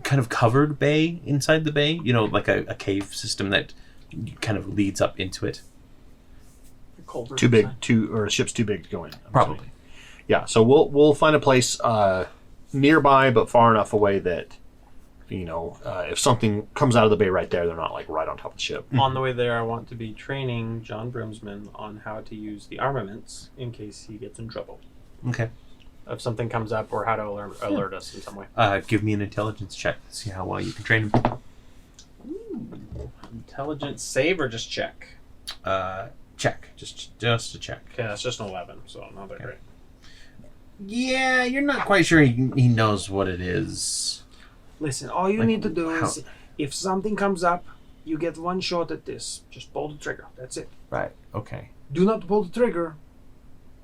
Speaker 1: of covered bay inside the bay. You know, like a cave system that kind of leads up into it.
Speaker 2: Too big, ship's too big to go in. I'm
Speaker 1: Probably.
Speaker 2: assuming. Yeah, so we'll find a place nearby, but far enough away that if something comes out of the bay right there, they're not like right on top of the ship.
Speaker 3: On the way there, I want to be training John Broomsman on how to use the armaments in case he gets in trouble.
Speaker 1: Okay.
Speaker 3: If something comes up, or how to alert us in some way.
Speaker 1: Give me an intelligence check to see how well you can train him.
Speaker 3: Intelligence save or just check?
Speaker 1: Check. Just a check.
Speaker 3: Okay, that's just an 11, so not that great.
Speaker 1: Yeah, you're not quite sure he knows what it is.
Speaker 5: Listen, all you
Speaker 1: Like,
Speaker 5: need to do
Speaker 1: how-
Speaker 5: is, if something comes up, you get one shot at this. Just pull the trigger. That's it.
Speaker 1: Right. Okay.
Speaker 5: Do not pull the trigger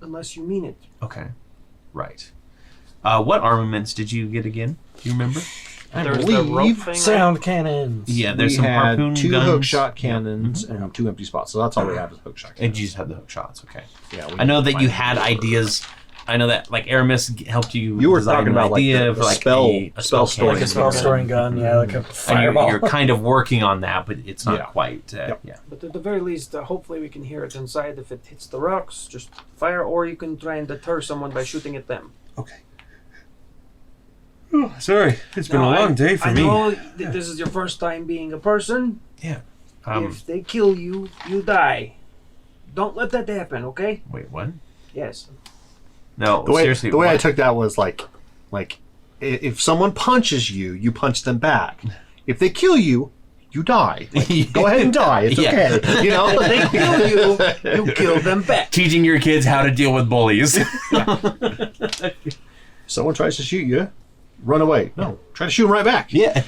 Speaker 5: unless you mean it.
Speaker 1: Okay. Right. What armaments did you get again? Do you remember?
Speaker 3: There's the rope
Speaker 2: believe
Speaker 3: thing, right?
Speaker 4: Sound cannons.
Speaker 1: Yeah, there's
Speaker 2: we
Speaker 1: some
Speaker 2: had
Speaker 1: harpoon
Speaker 2: 2
Speaker 1: guns.
Speaker 2: hookshot cannons and 2 empty spots. So that's all we have is hookshot cannons.
Speaker 1: And you just had the hook shots. Okay.
Speaker 2: Yeah,
Speaker 1: I know that you had ideas. I know that like Aramis helped you.
Speaker 2: You were
Speaker 1: design
Speaker 2: talking
Speaker 1: an
Speaker 2: about, like,
Speaker 1: idea
Speaker 2: the
Speaker 1: of like
Speaker 2: spell-
Speaker 1: a
Speaker 2: spell storing
Speaker 4: Like a spell
Speaker 1: cannon.
Speaker 4: storing gun, yeah, like a
Speaker 1: And
Speaker 4: fireball.
Speaker 1: you're kind of working on that, but it's not
Speaker 2: Yeah.
Speaker 1: quite.
Speaker 2: Yep.
Speaker 1: Yeah.
Speaker 5: But at the very least, hopefully we can hear it inside. If it hits the rocks, just fire, or you can try and deter someone by shooting at them.
Speaker 1: Okay. Oh, sorry, it's been
Speaker 5: Now,
Speaker 1: a long day for
Speaker 5: I
Speaker 1: me.
Speaker 5: know this is your first time being a person.
Speaker 1: Um,
Speaker 5: If they kill you, you die. Don't let that happen, okay?
Speaker 1: wait, what?
Speaker 5: Yes.
Speaker 1: No,
Speaker 2: The way,
Speaker 1: seriously.
Speaker 2: the way I
Speaker 1: what?
Speaker 2: took that was like if someone punches you, you punch them back. If they kill you, you die. Like, go ahead and die. It's
Speaker 1: Yeah.
Speaker 2: okay. You know,
Speaker 5: If they kill you, you kill them back.
Speaker 1: Teaching your kids how to deal with bullies.
Speaker 2: someone tries to shoot you, run away. No, try to shoot them right back.
Speaker 1: Yeah.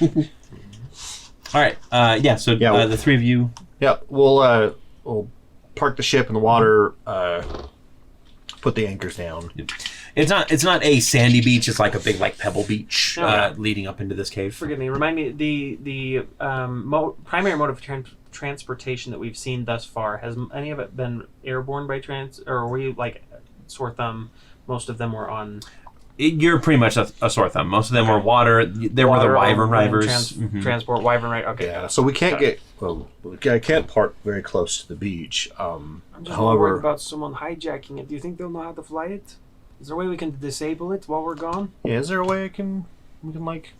Speaker 1: All right. Yeah. So
Speaker 2: Yeah,
Speaker 1: the three of you.
Speaker 2: Yeah, we'll park the ship in the water. Put the anchors down.
Speaker 1: It's not a sandy beach. It's like a big like pebble beach
Speaker 3: Okay.
Speaker 1: leading up into this cave.
Speaker 3: Forgive me. Remind me, the primary mode of transportation that we've seen thus far, has any of it been airborne by or were you like sore thumb? Most of them were on
Speaker 1: You're pretty much a sore thumb. Most of them were water. There were the
Speaker 3: water,
Speaker 1: wyvern
Speaker 3: land
Speaker 1: rivers. Mhm.
Speaker 3: transport, wyvern right. Okay.
Speaker 2: Yeah, so we can't get. Well, I can't park very close to the beach.
Speaker 5: I'm just worried
Speaker 2: However,
Speaker 5: about someone hijacking it. Do you think they'll know how to fly it? Is there a way we can disable it while we're gone?
Speaker 2: yeah, is there a way we can like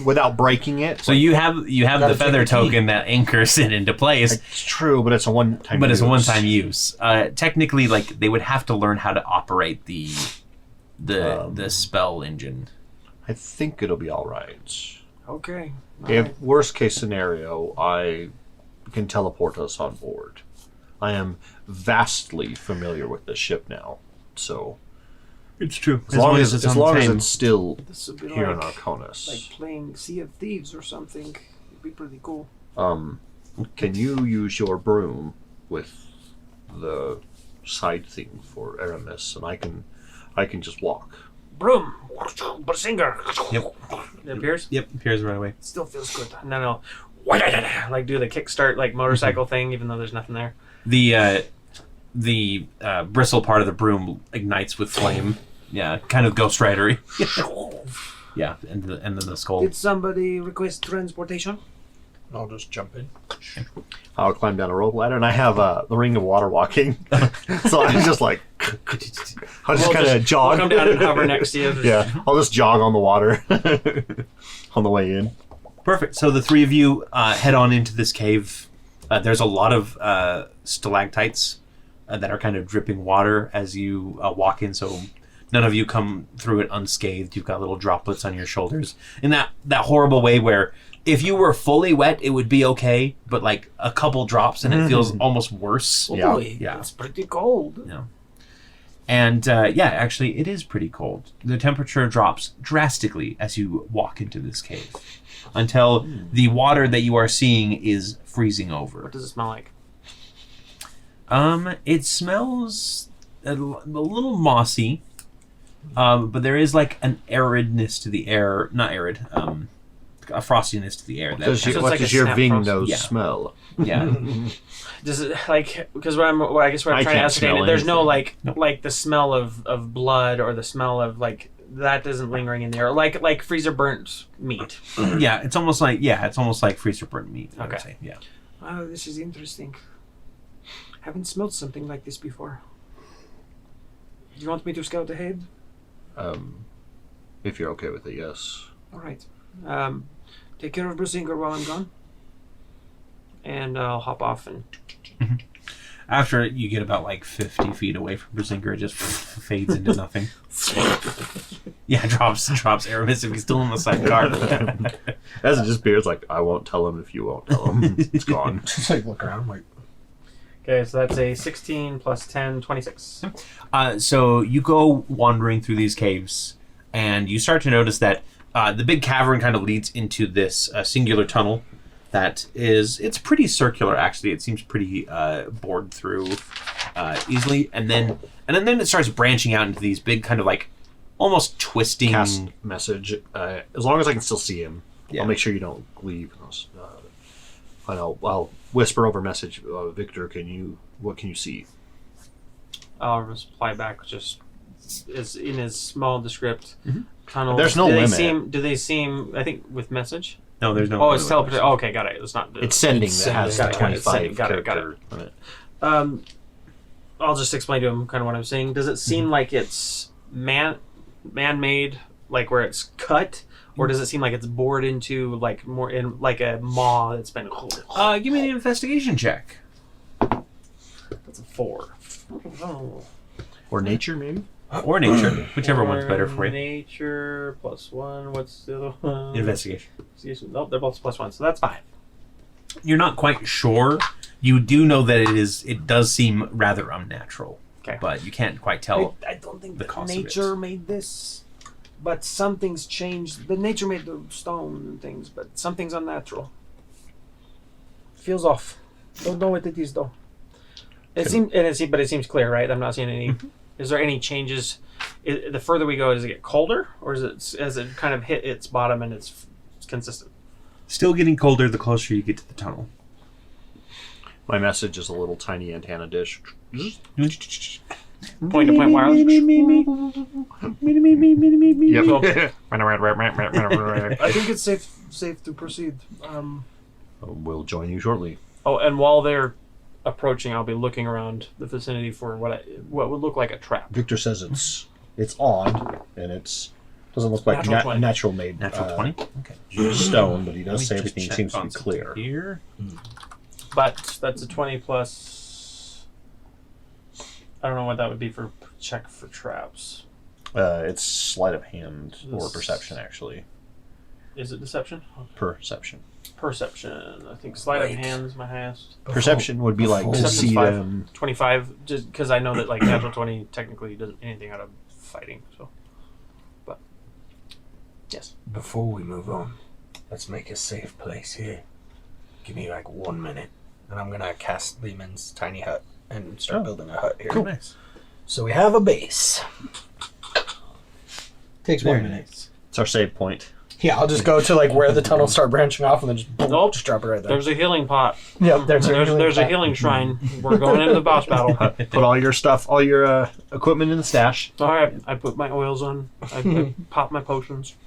Speaker 2: without breaking it.
Speaker 1: So you have the
Speaker 6: Gotta
Speaker 1: feather
Speaker 6: take the key.
Speaker 1: token that anchors it into place,
Speaker 2: It's true, but it's a one-time.
Speaker 1: but it's a
Speaker 2: use.
Speaker 1: one-time use. Technically, like they would have to learn how to operate the spell engine.
Speaker 2: I think it'll be all right.
Speaker 5: Okay.
Speaker 2: If worst case scenario, I can teleport us on board. I am vastly familiar with the ship now, so
Speaker 1: It's true.
Speaker 2: as long as it's still
Speaker 5: This would be
Speaker 2: here in
Speaker 5: like
Speaker 2: Arkonis.
Speaker 5: playing Sea of Thieves or something. It'd be pretty cool.
Speaker 2: Can you use your broom with the side thing for Aramis, and I can just walk.
Speaker 5: Broom! Singer!
Speaker 1: Yep.
Speaker 3: It appears.
Speaker 1: Yep. Appears right away.
Speaker 5: Still feels good.
Speaker 3: No. Like do the kickstart like motorcycle thing, even though there's nothing there.
Speaker 1: The bristle part of the broom ignites with flame. Yeah, kind of Ghost Rider-y. Yeah, and then the skull.
Speaker 5: Did somebody request transportation?
Speaker 4: I'll just jump in.
Speaker 2: I'll climb down a rope ladder, and I have the ring of water walking, so I'm just like, I'll just kind of jog.
Speaker 3: We'll come down and hover next to you.
Speaker 2: Yeah, I'll just jog on the water on the way in.
Speaker 1: Perfect. So the three of you head on into this cave. There's a lot of stalactites that are kind of dripping water as you walk in, so none of you come through it unscathed. You've got little droplets on your shoulders in that horrible way where if you were fully wet, it would be okay, but like a couple drops and it feels almost worse.
Speaker 2: Yeah.
Speaker 1: Yeah.
Speaker 5: It's pretty cold.
Speaker 1: Yeah. And actually, it is pretty cold. The temperature drops drastically as you walk into this cave until the water that you are seeing is freezing over.
Speaker 3: What does it smell like?
Speaker 1: It smells a little mossy, but there is like an aridness to the air. Not arid, a frostiness to the air.
Speaker 2: What does
Speaker 3: it's like a
Speaker 2: your
Speaker 3: snap
Speaker 2: Ving
Speaker 3: frost.
Speaker 2: nose
Speaker 1: Yeah.
Speaker 2: smell?
Speaker 1: Yeah.
Speaker 3: Does it like because I guess what I'm
Speaker 2: I
Speaker 3: trying to
Speaker 2: can't
Speaker 3: ascertain
Speaker 2: smell
Speaker 3: there's no
Speaker 2: anything.
Speaker 3: like the smell of blood or the smell of like that isn't lingering in there like freezer burnt meat.
Speaker 1: Yeah, it's almost like freezer burnt meat. I would
Speaker 3: Okay.
Speaker 1: say. Yeah.
Speaker 5: Wow, this is interesting. Haven't smelled something like this before. Do you want me to scout ahead?
Speaker 2: If you're okay with it, yes.
Speaker 5: All right. Take care of Brusinger while I'm gone.
Speaker 3: And I'll hop off and
Speaker 1: After you get about like 50 feet away from Brisinger, it just fades into nothing. Yeah, drops Aramis if he's still in the sidecar.
Speaker 2: As it disappears, like, I won't tell him if you won't tell him. It's gone.
Speaker 4: Just like look around, like
Speaker 3: okay, so that's a 16 plus 10, 26.
Speaker 1: So you go wandering through these caves, and you start to notice that the big cavern kind of leads into this singular tunnel that it's pretty circular, actually. It seems pretty bored through easily, and then it starts branching out into these big kind of like almost twisting.
Speaker 2: Cast message. As long as I can still see him,
Speaker 1: Yeah.
Speaker 2: I'll make sure you don't leave. And I'll whisper over message. Victor, what can you see?
Speaker 3: I'll reply back just as in his small descript tunnel.
Speaker 2: There's no limit.
Speaker 3: Do they seem? I think with message.
Speaker 1: No, there's no.
Speaker 3: Oh, it's teleportation. Oh, okay, got it. It's not.
Speaker 2: It's sending
Speaker 4: It's
Speaker 2: that has
Speaker 4: sending.
Speaker 3: Got it,
Speaker 2: 25
Speaker 3: got it.
Speaker 2: character limit.
Speaker 3: I'll just explain to him kind of what I'm saying. Does it seem like it's man-made, like where it's cut, or does it seem like it's bored into like more in like a maw that's been?
Speaker 1: Give me an investigation check.
Speaker 3: That's a 4. Oh.
Speaker 2: Or nature, maybe?
Speaker 1: Or nature, whichever one's better for you.
Speaker 3: Nature +1. What's the other one?
Speaker 1: Investigation.
Speaker 3: Nope, they're both +1, so that's 5.
Speaker 1: You're not quite sure. You do know that it does seem rather unnatural.
Speaker 3: Okay.
Speaker 1: But you can't quite tell.
Speaker 5: I don't think
Speaker 1: the
Speaker 5: that
Speaker 1: cost of it.
Speaker 5: nature made this, but something's changed. The nature made the stone and things, but something's unnatural. Feels off. Don't know what it is though.
Speaker 3: But it seems clear, right? I'm not seeing any. Is there any changes? The further we go, does it get colder, or has it kind of hit its bottom and it's consistent?
Speaker 1: Still getting colder the closer you get to the tunnel.
Speaker 2: My message is a little tiny antenna dish.
Speaker 3: Point-to-point wireless.
Speaker 2: Yep.
Speaker 5: I think it's safe to proceed.
Speaker 2: We'll join you shortly.
Speaker 3: Oh, and while they're approaching, I'll be looking around the vicinity for what would look like a trap.
Speaker 2: Victor says it's odd, and it's Doesn't look like
Speaker 3: Natural 20.
Speaker 2: natural made.
Speaker 1: Natural 20. Okay.
Speaker 2: Stone, but he
Speaker 1: Let
Speaker 2: does
Speaker 1: me
Speaker 2: say
Speaker 1: just
Speaker 2: everything
Speaker 1: check
Speaker 2: seems to
Speaker 1: on
Speaker 2: be
Speaker 1: something
Speaker 2: clear.
Speaker 1: here.
Speaker 3: But that's a 20 plus. I don't know what that would be for check for traps.
Speaker 2: It's sleight of hand or
Speaker 3: This-
Speaker 2: perception, actually.
Speaker 3: Is it deception?
Speaker 2: Perception.
Speaker 3: Perception. I think sleight of
Speaker 6: Wait.
Speaker 3: hand is my highest.
Speaker 2: Perception would be like to
Speaker 6: Before-
Speaker 2: see
Speaker 3: Perception's
Speaker 2: them.
Speaker 3: 25, just because I know that like natural 20 technically doesn't anything out of fighting. So, but yes.
Speaker 6: Before we move on, let's make a safe place here. Give me like 1 minute, and I'm gonna cast Lehman's tiny hut and start building a hut here.
Speaker 1: Cool. Nice.
Speaker 6: So we have a base. Takes 1
Speaker 1: Very
Speaker 6: minute.
Speaker 1: nice.
Speaker 2: It's our save point.
Speaker 4: Yeah, I'll just go to like where the tunnels start branching off and then just
Speaker 3: Nope.
Speaker 4: just drop it right there.
Speaker 3: There's a healing pot.
Speaker 4: Yep, there's
Speaker 3: a healing shrine. We're going into the boss battle.
Speaker 2: Put all your stuff, all your equipment in the stash.
Speaker 3: All right, I put my oils on. I pop my potions.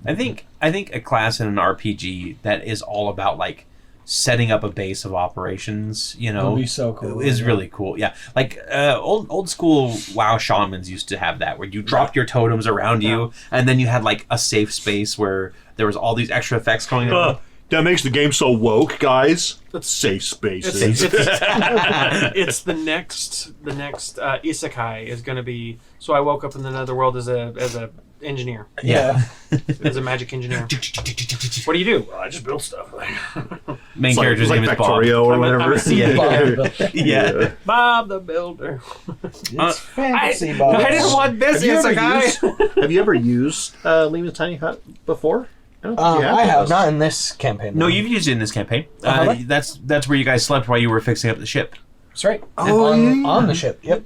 Speaker 1: I think a class in an RPG that is all about like setting up a base of operations, you know,
Speaker 4: It'll be so cool.
Speaker 1: is really cool. Yeah, like old school WoW shamans used to have that, where you dropped your totems around you, and then you had like a safe space where there was all these extra effects going on.
Speaker 2: That makes the game so woke, guys. That's safe spaces.
Speaker 3: It's the next isekai is going to be. So I woke up in the netherworld as a engineer,
Speaker 4: Yeah.
Speaker 3: as a magic engineer. What do you do?
Speaker 2: I just build stuff.
Speaker 1: Main
Speaker 2: It's
Speaker 1: character's
Speaker 2: like
Speaker 1: name is Bob.
Speaker 2: Factorio or
Speaker 3: I'm a
Speaker 2: whatever.
Speaker 3: seed
Speaker 1: Yeah.
Speaker 3: Bob the Builder.
Speaker 4: It's fantasy,
Speaker 3: I
Speaker 4: Bob.
Speaker 3: didn't want this
Speaker 2: Have you ever
Speaker 3: isekai.
Speaker 2: Have you ever used Lehman's Tiny Hut before? I don't think you
Speaker 4: I have
Speaker 2: Thomas.
Speaker 4: not in this campaign.
Speaker 1: No, you've used it in this campaign.
Speaker 4: have I?
Speaker 1: That's where you guys slept while you were fixing up the ship.
Speaker 4: That's right.
Speaker 2: Oh,
Speaker 4: on the ship. Yep.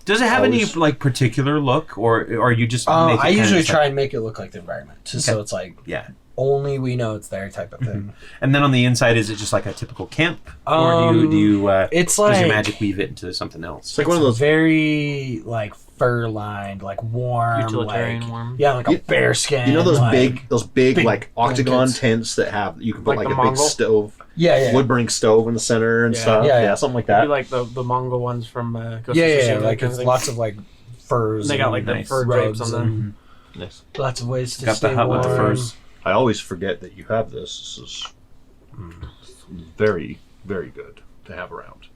Speaker 1: Does it have any
Speaker 2: Always.
Speaker 1: like particular look, or are you just? Make it
Speaker 4: I
Speaker 1: kinda
Speaker 4: usually
Speaker 1: just
Speaker 4: try
Speaker 1: like-
Speaker 4: and make it look like the environment, just so it's like
Speaker 1: Yeah,
Speaker 4: only we know it's there type of thing.
Speaker 1: and then on the inside, is it just like a typical camp, or do you
Speaker 4: It's
Speaker 1: does
Speaker 4: like
Speaker 1: your magic weave it into something else?
Speaker 2: It's like one of those.
Speaker 4: very like fur lined, like warm,
Speaker 3: Utilitarian
Speaker 4: like,
Speaker 3: warm.
Speaker 4: Yeah, like a bear skin.
Speaker 2: You know those
Speaker 4: like,
Speaker 2: big
Speaker 4: big
Speaker 2: like octagon
Speaker 4: blankets.
Speaker 2: tents that have you can put
Speaker 3: Like
Speaker 2: like
Speaker 3: the
Speaker 2: a big
Speaker 3: Mongol?
Speaker 2: stove,
Speaker 4: Yeah,
Speaker 2: wood burning stove in the center and
Speaker 3: Yeah.
Speaker 2: stuff.
Speaker 4: Yeah,
Speaker 2: Yeah,
Speaker 4: yeah.
Speaker 2: something like
Speaker 3: It'd
Speaker 2: that.
Speaker 3: be like the Mongol ones from Ghost of
Speaker 4: Yeah,
Speaker 3: Tsushima,
Speaker 4: like
Speaker 3: kind of
Speaker 4: it's
Speaker 3: thing.
Speaker 4: lots of like furs.
Speaker 3: And they got like
Speaker 4: and
Speaker 3: the
Speaker 1: nice
Speaker 3: fur drapes
Speaker 4: rugs
Speaker 3: on them.
Speaker 4: and
Speaker 1: Nice.
Speaker 4: lots of ways to
Speaker 1: Got
Speaker 4: stay
Speaker 1: the hut with the
Speaker 4: warm.
Speaker 1: furs.
Speaker 2: I always forget that you have this. This is very, very good to have around.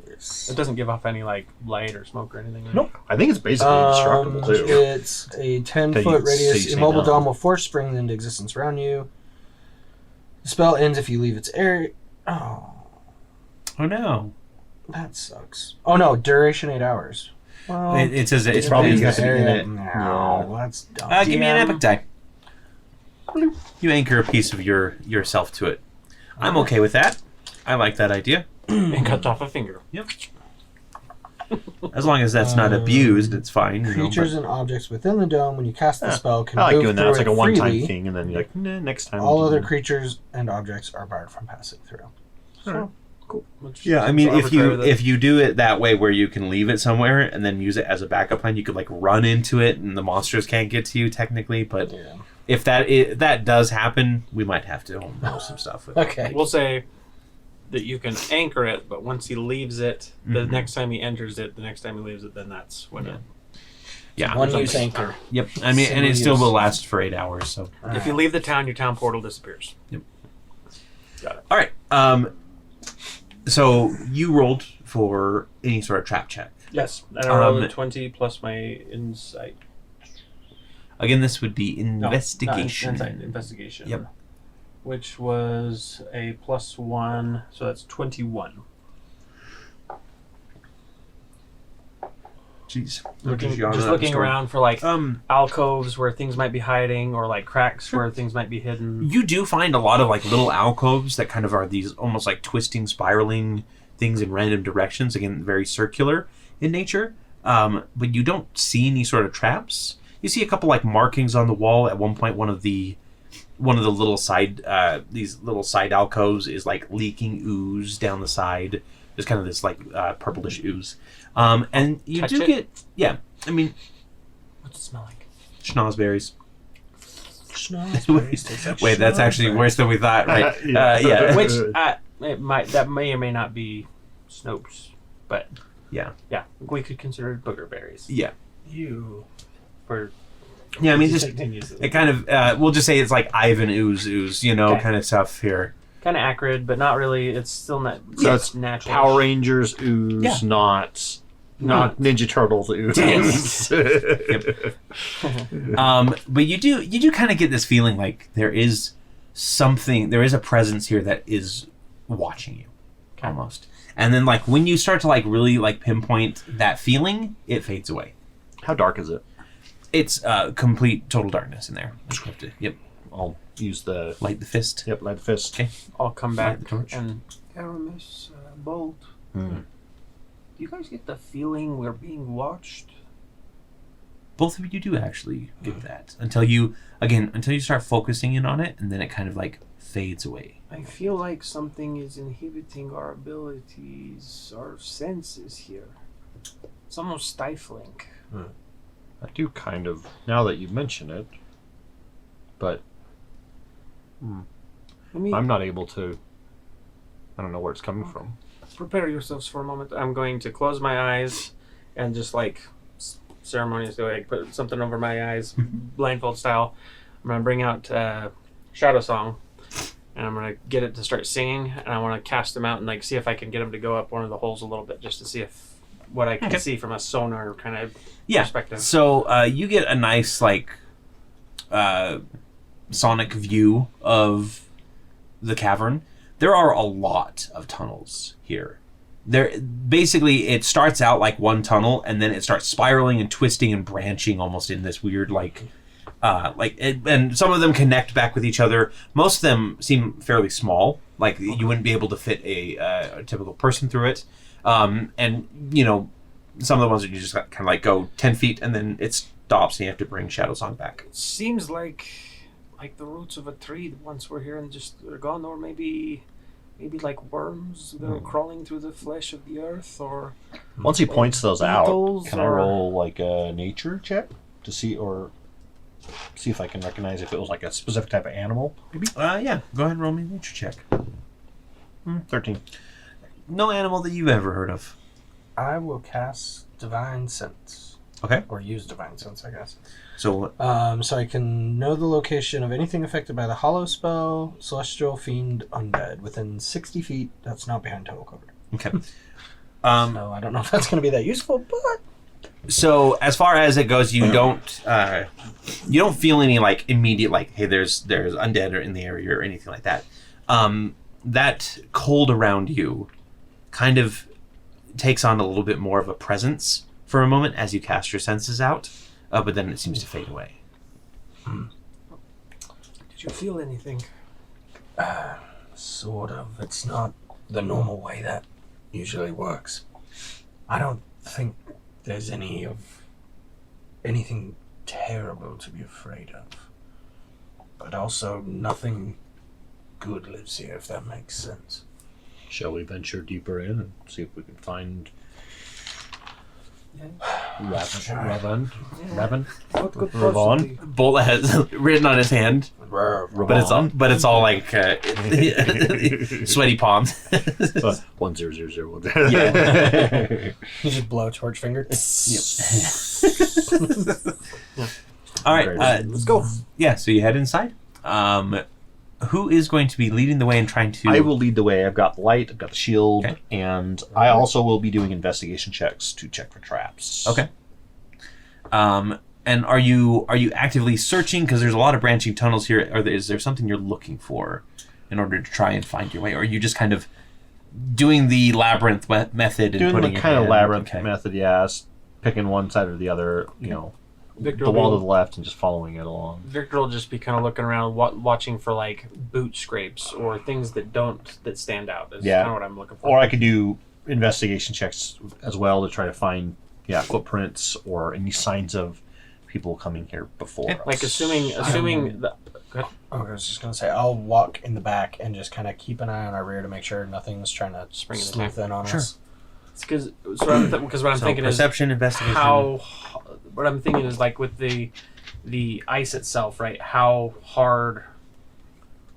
Speaker 3: It doesn't give off any like light or smoke or anything. Right?
Speaker 4: Nope.
Speaker 2: I think it's basically indestructible too.
Speaker 4: It's a 10-foot
Speaker 2: That you
Speaker 4: radius
Speaker 2: say
Speaker 4: immobile
Speaker 2: no.
Speaker 4: dome of force springing into existence around you. The spell ends if you leave its area. Oh,
Speaker 1: Oh no!
Speaker 4: that sucks. Oh no, duration 8 hours. Well,
Speaker 1: It says it's
Speaker 2: probably
Speaker 1: probably.
Speaker 2: you guys
Speaker 4: area.
Speaker 2: in it.
Speaker 4: No, that's dumb.
Speaker 1: Give me an
Speaker 3: DM.
Speaker 1: epic die. You anchor a piece of yourself to it. I'm okay with that. I like that idea.
Speaker 3: And cuts off a finger.
Speaker 1: As long as that's not abused, it's fine. You know,
Speaker 4: Creatures and objects within the dome, when you cast the spell, can
Speaker 2: I like
Speaker 4: move
Speaker 2: doing that.
Speaker 4: through
Speaker 2: It's like
Speaker 4: it
Speaker 2: a one-time
Speaker 4: freely.
Speaker 2: thing, and then you're like, nah, next time.
Speaker 4: All
Speaker 2: we'll do
Speaker 4: other
Speaker 2: that.
Speaker 4: creatures and objects are barred from passing through. So,
Speaker 3: Which
Speaker 1: yeah, I
Speaker 3: seems
Speaker 1: mean,
Speaker 3: arbitrary that-
Speaker 1: if you do it that way, where you can leave it somewhere and then use it as a backup plan, you could like run into it, and the monsters can't get to you technically. But
Speaker 4: yeah.
Speaker 1: if that does happen, we might have to know some stuff. With it.
Speaker 4: Okay.
Speaker 3: we'll say that you can anchor it, but once he leaves it, the next time he enters it, the next time he leaves it, then that's when it.
Speaker 1: Yeah.
Speaker 4: One use anchor.
Speaker 1: Yep. I mean, and it
Speaker 4: Single
Speaker 1: still
Speaker 4: use.
Speaker 1: will last for 8 hours. So.
Speaker 3: If you leave the town, your town portal disappears.
Speaker 1: All right. So you rolled for any sort of trap check.
Speaker 3: Yes, and I rolled a
Speaker 1: Um,
Speaker 3: 20 plus my insight.
Speaker 1: Again, this would be
Speaker 3: No, not
Speaker 1: investigation.
Speaker 3: insight, investigation.
Speaker 1: Yep.
Speaker 3: Which was a +1, so that's 21.
Speaker 1: Jeez.
Speaker 3: Just looking around for like
Speaker 1: Um,
Speaker 3: alcoves where things might be hiding, or like cracks where things might be hidden.
Speaker 1: you do find a lot of like little alcoves that kind of are these almost like twisting, spiraling things in random directions. Again, very circular in nature. But you don't see any sort of traps. You see a couple like markings on the wall. At one point, one of the little side these little side alcoves is like leaking ooze down the side. There's kind of this like purplish ooze. And you
Speaker 3: Touch
Speaker 1: do
Speaker 3: it?
Speaker 1: get what's
Speaker 3: What's it smell like?
Speaker 1: schnozberries.
Speaker 4: Schnozberries.
Speaker 1: Wait, that's actually worse than we thought, right?
Speaker 2: Yeah.
Speaker 1: Yeah.
Speaker 3: Which that may or may not be Snopes, but
Speaker 1: Yeah.
Speaker 3: yeah, we could consider it booger berries
Speaker 1: Yeah.
Speaker 3: you for
Speaker 1: Yeah, I mean,
Speaker 3: He
Speaker 1: just
Speaker 3: continues.
Speaker 1: it kind of. We'll just say it's like Ivan ooze,
Speaker 3: Okay.
Speaker 1: kind of stuff here.
Speaker 3: Kind of acrid, but not really. It's still not.
Speaker 2: So it's
Speaker 3: natural.
Speaker 2: Power Rangers ooze,
Speaker 1: Yeah.
Speaker 2: not Ninja Turtles ooze.
Speaker 1: But you do kind of get this feeling like there is a presence here that is watching you, almost. And then like when you start to like really like pinpoint that feeling, it fades away.
Speaker 2: How dark is it?
Speaker 1: It's complete total darkness in there. Encrypted. Yep.
Speaker 2: I'll use the
Speaker 1: Light the fist.
Speaker 2: Yep, light the fist.
Speaker 1: Okay.
Speaker 3: I'll come
Speaker 1: Light
Speaker 3: back
Speaker 1: the torch.
Speaker 3: and
Speaker 5: Aramis, Bolt.
Speaker 2: Hmm.
Speaker 5: Do you guys get the feeling we're being watched?
Speaker 1: Both of you do actually get that until you start focusing in on it, and then it kind of like fades away.
Speaker 5: I feel like something is inhibiting our abilities, our senses here. It's almost stifling.
Speaker 2: I do kind of, now that you mention it, but
Speaker 5: Let me
Speaker 2: I'm not able to. I don't know where it's coming from.
Speaker 5: prepare yourselves for a moment.
Speaker 3: I'm going to close my eyes and just like ceremoniously like put something over my eyes, blindfold style. I'm gonna bring out Shadow Song, and I'm gonna get it to start singing, and I want to cast him out and like see if I can get him to go up one of the holes a little bit, just to see if what I can
Speaker 1: Okay.
Speaker 3: see from a sonar kind of
Speaker 1: Yeah.
Speaker 3: perspective.
Speaker 1: So you get a nice like sonic view of the cavern. There are a lot of tunnels here. There basically it starts out like one tunnel, and then it starts spiraling and twisting and branching almost in this weird and some of them connect back with each other. Most of them seem fairly small, like you wouldn't be able to fit a typical person through it. And some of the ones that you just kind of like go 10 feet and then it stops and you have to bring Shadow Song back.
Speaker 5: It seems like the roots of a tree that once were here and just are gone, or maybe like worms that are crawling through the flesh of the earth, or
Speaker 2: Once he points those out,
Speaker 5: beetles
Speaker 2: can I
Speaker 5: or-
Speaker 2: roll like a nature check to see if I can recognize if it was like a specific type of animal? Maybe
Speaker 1: Yeah, go ahead and roll me a nature check.
Speaker 2: 13.
Speaker 1: No animal that you've ever heard of.
Speaker 4: I will cast Divine Sense.
Speaker 1: Okay.
Speaker 4: Or use Divine Sense, I guess.
Speaker 1: So
Speaker 4: So I can know the location of anything affected by the Hollow spell, Celestial, Fiend, Undead within 60 feet. That's not behind total cover.
Speaker 1: okay.
Speaker 4: So I don't know if that's going to be that useful, but
Speaker 1: So as far as it goes, you don't feel any like immediate like, hey, there's undead in the area or anything like that. That cold around you kind of takes on a little bit more of a presence for a moment as you cast your senses out, but then it seems to fade away.
Speaker 5: did you feel anything?
Speaker 6: Sort of. It's not the normal way that usually works. I don't think there's anything terrible to be afraid of. But also nothing good lives here, if that makes sense.
Speaker 2: Shall we venture deeper in and see if we can find Raven?
Speaker 5: What could
Speaker 2: Ravon?
Speaker 5: possibly?
Speaker 1: Bolt has written on his hand, but it's all like sweaty palms.
Speaker 2: 10001.
Speaker 1: Yeah.
Speaker 4: you just blow a torch finger.
Speaker 1: All right,
Speaker 5: Let's go.
Speaker 1: yeah. So you head inside. Who is going to be leading the way and trying to?
Speaker 2: I will lead the way. I've got the light, I've got the shield,
Speaker 1: Okay.
Speaker 2: and I also will be doing investigation checks to check for traps.
Speaker 1: Okay. And are you actively searching? Because there's a lot of branching tunnels here. Or is there something you're looking for in order to try and find your way? Or are you just kind of doing the labyrinth method and
Speaker 2: Doing
Speaker 1: putting
Speaker 2: the
Speaker 1: your
Speaker 2: kind of
Speaker 1: hand-
Speaker 2: labyrinth
Speaker 1: okay.
Speaker 2: method, yes. Picking one side or the other,
Speaker 3: Victor
Speaker 2: the wall to
Speaker 3: will
Speaker 2: the left and just following it along.
Speaker 3: Victor will just be kind of looking around, watching for like boot scrapes or things that stand out. Is
Speaker 2: Yeah.
Speaker 3: kind of what I'm looking for.
Speaker 2: Or I could do investigation checks as well to try to find, footprints or any signs of people coming here before us.
Speaker 3: like assuming the.
Speaker 4: Oh, I was just going to say, I'll walk in the back and just kind of keep an eye on our rear to make sure nothing's trying to
Speaker 3: Spring an
Speaker 4: sleuth in on
Speaker 1: Sure.
Speaker 4: us.
Speaker 3: It's because what I'm thinking is
Speaker 1: perception, investigation.
Speaker 3: what I'm thinking is like with the ice itself, right? How hard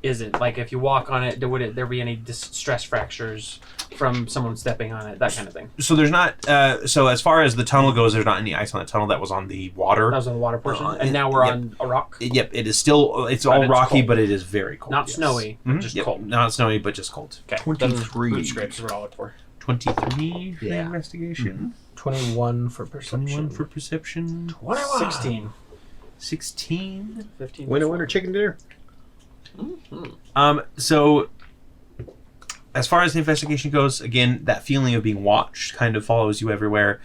Speaker 3: is it? Like, if you walk on it, would there be any stress fractures from someone stepping on it? That kind of thing.
Speaker 1: So there's not. So as far as the tunnel goes, there's not any ice on the tunnel. That was on the water.
Speaker 3: That was on the water portion, and now we're on a rock.
Speaker 1: Yep, it is still. It's all
Speaker 3: it's
Speaker 1: rocky,
Speaker 3: cold.
Speaker 1: but it is very cold.
Speaker 3: Not
Speaker 1: yes.
Speaker 3: snowy,
Speaker 1: Mhm.
Speaker 3: just
Speaker 1: Yep,
Speaker 3: cold.
Speaker 1: Not snowy, but just cold.
Speaker 3: Okay,
Speaker 2: 23.
Speaker 3: Boot scrapes is what I'll look for.
Speaker 1: 23 for
Speaker 2: Yeah.
Speaker 1: investigation.
Speaker 4: 21 for perception.
Speaker 1: 21 for perception.
Speaker 3: 16.
Speaker 1: 16.
Speaker 3: 15.
Speaker 2: Winner, chicken dinner.
Speaker 1: So as far as the investigation goes, again, that feeling of being watched kind of follows you everywhere.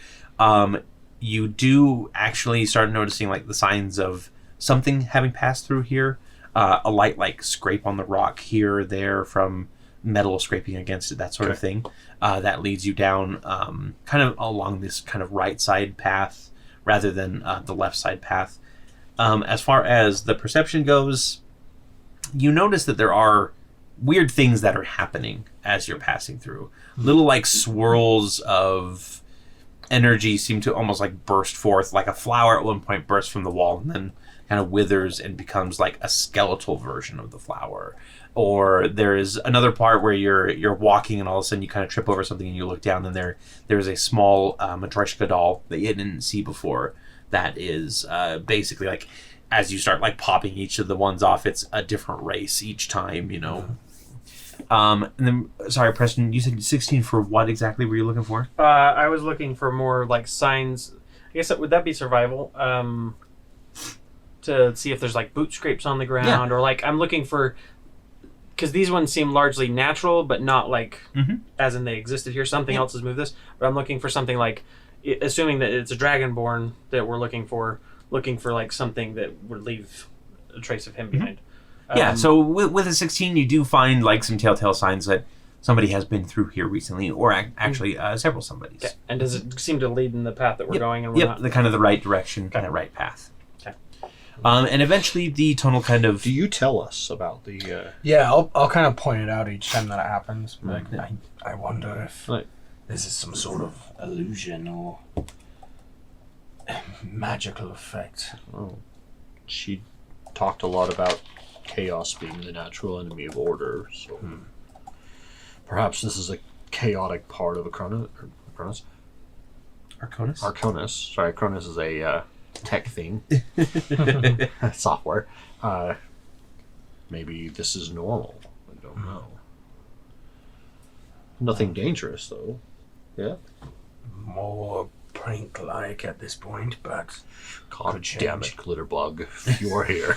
Speaker 1: You do actually start noticing like the signs of something having passed through here. A light like scrape on the rock here or there from metal scraping against it, that sort of thing. That leads you down kind of along this kind of right side path rather than the left side path. As far as the perception goes, you notice that there are weird things that are happening as you're passing through. Little like swirls of energy seem to almost like burst forth, like a flower at one point bursts from the wall and then kind of withers and becomes like a skeletal version of the flower. Or there is another part where you're walking and all of a sudden you kind of trip over something and you look down and there is a small Matryoshka doll that you didn't see before that is basically like as you start like popping each of the ones off, it's a different race each time, you know. And then, sorry, Preston, you said 16 for what exactly were you looking for?
Speaker 3: I was looking for more like signs. I guess would that be survival? To see if there's like boot scrapes on the ground, or like I'm looking for, because these ones seem largely natural, but not like as in they existed here. Something else has moved this, but I'm looking for something like, assuming that it's a dragonborn that we're looking for like something that would leave a trace of him behind.
Speaker 1: Yeah, so with a 16, you do find like some telltale signs that somebody has been through here recently, or actually several somebodies.
Speaker 3: Okay. And does it seem to lead in the path that we're going? And we're not?
Speaker 1: The kind of the right direction, kind of right path.
Speaker 3: Okay.
Speaker 1: And eventually the tunnel kind of...
Speaker 2: Do you tell us about the...
Speaker 4: Yeah, I'll kind of point it out each time that it happens. Like, I wonder if
Speaker 2: Right.
Speaker 4: this is some sort of illusion or magical effect.
Speaker 2: Oh. She talked a lot about chaos being the natural enemy of order, so perhaps this is a chaotic part of Arkonis.
Speaker 1: Arkonis?
Speaker 2: Sorry, Arkonis is a tech thing. Software. Maybe this is normal. I don't know. Nothing dangerous, though. Yeah?
Speaker 6: More prank-like at this point, but
Speaker 2: God
Speaker 6: Could
Speaker 2: damn
Speaker 6: change.
Speaker 2: it, Glitterbug. You're here.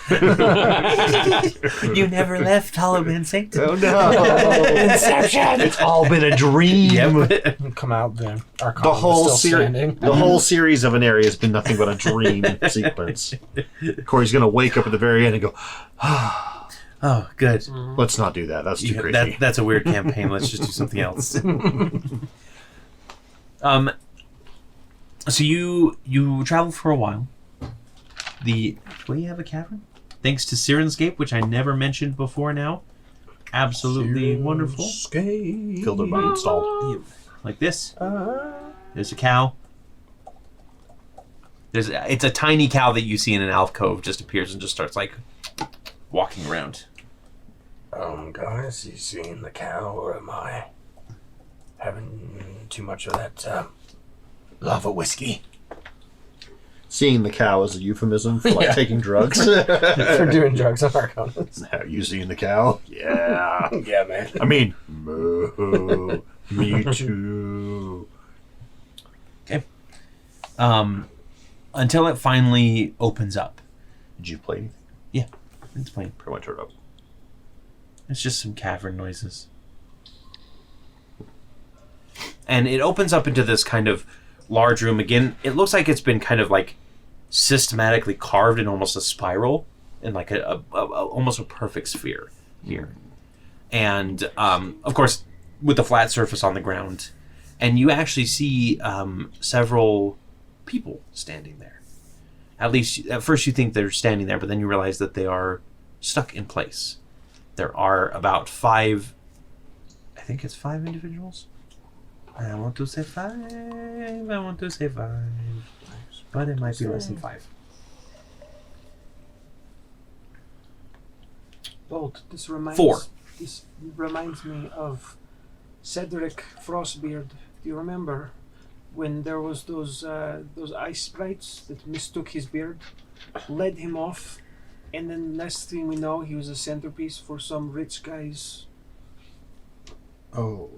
Speaker 1: You never left Hollow Man Sanctum.
Speaker 2: Oh no!
Speaker 6: Inception!
Speaker 2: It's all been a dream.
Speaker 1: Yep.
Speaker 4: Come out then. Arkonis
Speaker 2: The whole
Speaker 4: is still
Speaker 2: series,
Speaker 4: standing.
Speaker 2: the whole series of Aneria has been nothing but a dream sequence. Corey's gonna wake up at the very end and go,
Speaker 1: Oh, good.
Speaker 2: "Let's not do that. That's too crazy."
Speaker 1: That's a weird campaign. Let's just do something else. So you travel for a while. Do we have a cavern? Thanks to Syrinscape, which I never mentioned before now. Absolutely wonderful.
Speaker 2: Filter button installed.
Speaker 1: Like this. There's a cow. It's a tiny cow that you see in an alcove, just appears and just starts like walking around.
Speaker 6: Guys, you seeing the cow, or am I having too much of that lava whiskey?
Speaker 2: Seeing the cow is a euphemism for like taking drugs.
Speaker 4: For doing drugs on Arkonis.
Speaker 2: Have you seen the cow? Yeah.
Speaker 6: Yeah, man.
Speaker 2: I mean, moo. Me too.
Speaker 1: Until it finally opens up.
Speaker 2: Did you play anything?
Speaker 1: Yeah, it's plain.
Speaker 2: Pretty much heard up.
Speaker 1: It's just some cavern noises. And it opens up into this kind of large room. Again, it looks like it's been kind of like systematically carved in almost a spiral, in like a almost a perfect sphere here. And of course, with the flat surface on the ground. And you actually see several people standing there. At least, at first you think they're standing there, but then you realize that they are stuck in place. There are about 5, I think it's 5 individuals. I want to say 5, but it might be less than 5.
Speaker 5: Bolt, this reminds
Speaker 1: 4.
Speaker 5: This reminds me of Cedric Frostbeard. Do you remember when there was those ice sprites that mistook his beard, led him off, and then next thing we know, he was a centerpiece for some rich guy's
Speaker 2: Oh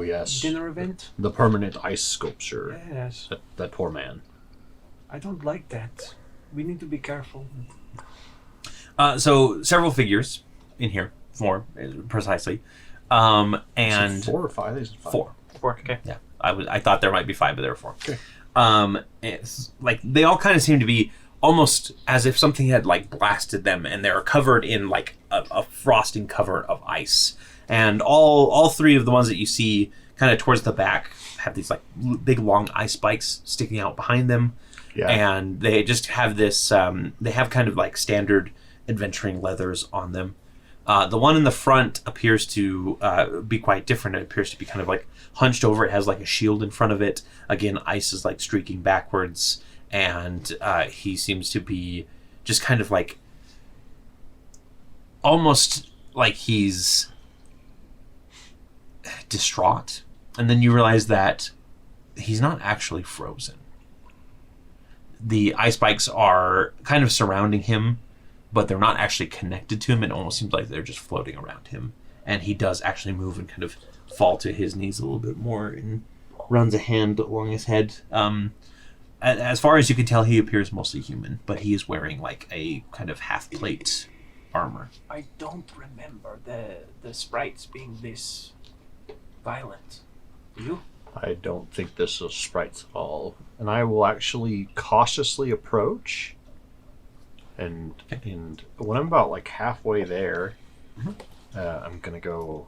Speaker 2: yes.
Speaker 5: dinner event?
Speaker 2: The permanent ice sculpture.
Speaker 5: Yes.
Speaker 2: That poor man.
Speaker 5: I don't like that. We need to be careful.
Speaker 1: So several figures in here, 4 precisely, and
Speaker 2: Is it 4 or 5? Is it 5?
Speaker 1: 4.
Speaker 3: 4. Okay.
Speaker 1: Yeah, I thought there might be 5, but there were 4.
Speaker 2: Okay.
Speaker 1: It's like they all kind of seem to be almost as if something had like blasted them, and they're covered in like a frosting cover of ice. And all 3 of the ones that you see kind of towards the back have these like big long ice spikes sticking out behind them.
Speaker 2: Yeah.
Speaker 1: And they just have this. They have kind of like standard adventuring leathers on them. The one in the front appears to be quite different. It appears to be kind of like hunched over. It has like a shield in front of it. Again, ice is like streaking backwards, and he seems to be just kind of like almost like he's distraught. And then you realize that he's not actually frozen. The ice spikes are kind of surrounding him, but they're not actually connected to him. It almost seems like they're just floating around him. And he does actually move and kind of fall to his knees a little bit more and runs a hand along his head. As far as you can tell, he appears mostly human, but he is wearing like a kind of half-plate armor.
Speaker 5: I don't remember the sprites being this violent. Do you?
Speaker 2: I don't think this is sprites at all. And I will actually cautiously approach. And when I'm about like halfway there, I'm gonna go.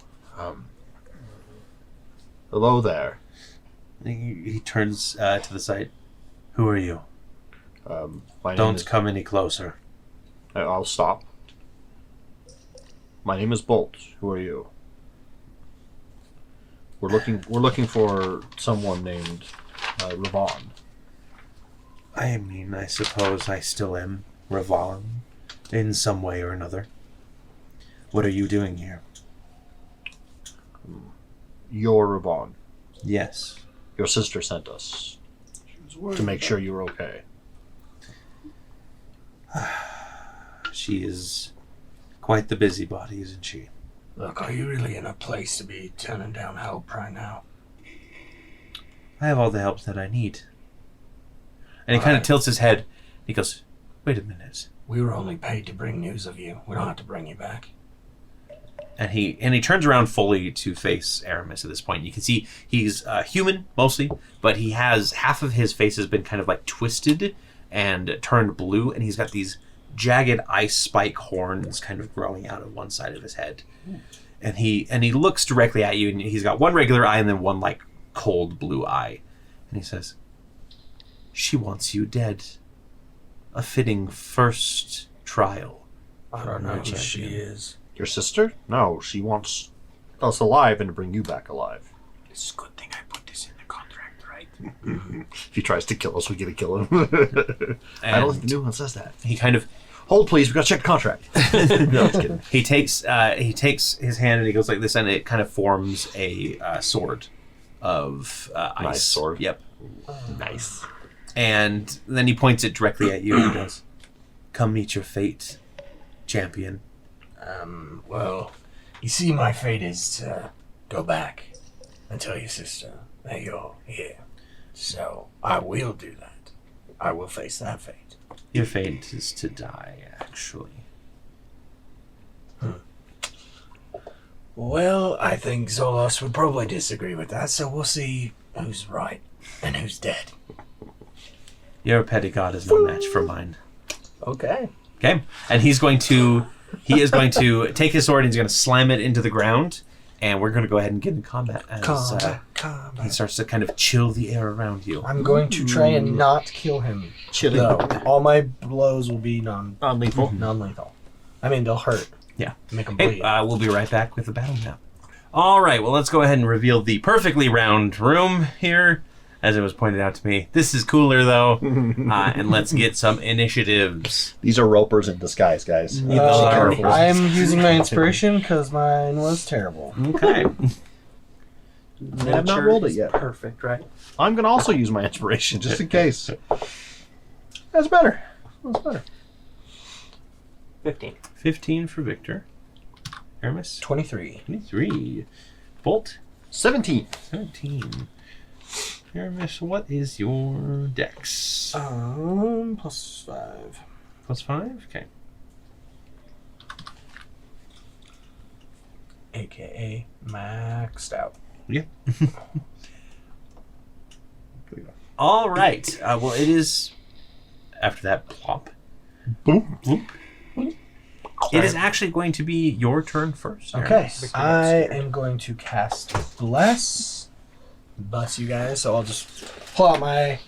Speaker 2: Hello there.
Speaker 1: He turns to the side. Who are you?
Speaker 2: My name
Speaker 1: Don't
Speaker 2: is,
Speaker 1: come any closer.
Speaker 2: I'll stop. My name is Bolt. Who are you? We're looking for someone named Ravon.
Speaker 1: I mean, I suppose I still am Ravon in some way or another. What are you doing here?
Speaker 2: You're Ravon.
Speaker 1: Yes.
Speaker 2: Your sister sent us to make sure you're okay.
Speaker 1: She is quite the busybody, isn't she?
Speaker 6: Look, are you really in a place to be turning down help right now?
Speaker 1: I have all the help that I need. And he kind of tilts his head. He goes, wait a minute.
Speaker 6: We were only paid to bring news of you. We don't have to bring you back.
Speaker 1: And he turns around fully to face Aramis at this point. You can see he's human, mostly, but he has half of his face has been kind of like twisted and turned blue, and he's got these jagged ice spike horns kind of growing out of one side of his head. And he looks directly at you, and he's got one regular eye and then one like cold blue eye. And he says, she wants you dead. A fitting first trial.
Speaker 6: I don't know who she is.
Speaker 2: Your sister? No, she wants us alive and to bring you back alive.
Speaker 5: It's a good thing I put this in the contract, right?
Speaker 2: If he tries to kill us, we get to kill him. I don't think the new one says that.
Speaker 1: He kind of
Speaker 2: Hold, please. We gotta check the contract. No, just kidding.
Speaker 1: he takes his hand and he goes like this, and it kind of forms a sword of ice.
Speaker 2: Nice sword.
Speaker 1: Yep.
Speaker 2: Nice.
Speaker 1: And then he points it directly at you and he goes, come meet your fate, champion.
Speaker 6: Well, you see, my fate is to go back and tell your sister that you're here. So I will do that. I will face that fate.
Speaker 1: Your fate is to die, actually.
Speaker 6: Well, I think Zolos would probably disagree with that, so we'll see who's right and who's dead.
Speaker 1: Your petty god is no match for mine.
Speaker 6: Okay.
Speaker 1: Okay? And he is going to take his sword and he's going to slam it into the ground, and we're going to go ahead and get in combat as he starts to kind of chill the air around you.
Speaker 4: I'm going to try and not kill him.
Speaker 2: Chilling.
Speaker 4: No, all my blows will be
Speaker 2: Non-lethal.
Speaker 4: non-lethal. I mean, they'll hurt.
Speaker 1: Yeah.
Speaker 4: Make them
Speaker 1: Hey,
Speaker 4: bleed.
Speaker 1: we'll be right back with the battle map. All right, well, let's go ahead and reveal the perfectly round room here. as it was pointed out to me. This is cooler, though. And let's get some initiatives.
Speaker 2: These are ropers in disguise, guys.
Speaker 4: I am using my inspiration because mine was terrible.
Speaker 1: Okay.
Speaker 2: I have not rolled it yet.
Speaker 3: Perfect, right?
Speaker 2: I'm going to also use my inspiration, just in case. That's better. That's better.
Speaker 3: 15.
Speaker 1: 15 for Victor. Aramis?
Speaker 4: 23.
Speaker 1: 23. Bolt?
Speaker 2: 17.
Speaker 1: 17. Aramis, what is your dex?
Speaker 4: +5.
Speaker 1: +5? Okay.
Speaker 4: AKA maxed out.
Speaker 1: Yeah. All right. Well, it is after that plop.
Speaker 2: Boom.
Speaker 1: Boop. It is actually going to be your turn first.
Speaker 4: Okay,
Speaker 1: Aramis.
Speaker 4: I am going to cast Bless. Bless you guys, so I'll just pull out my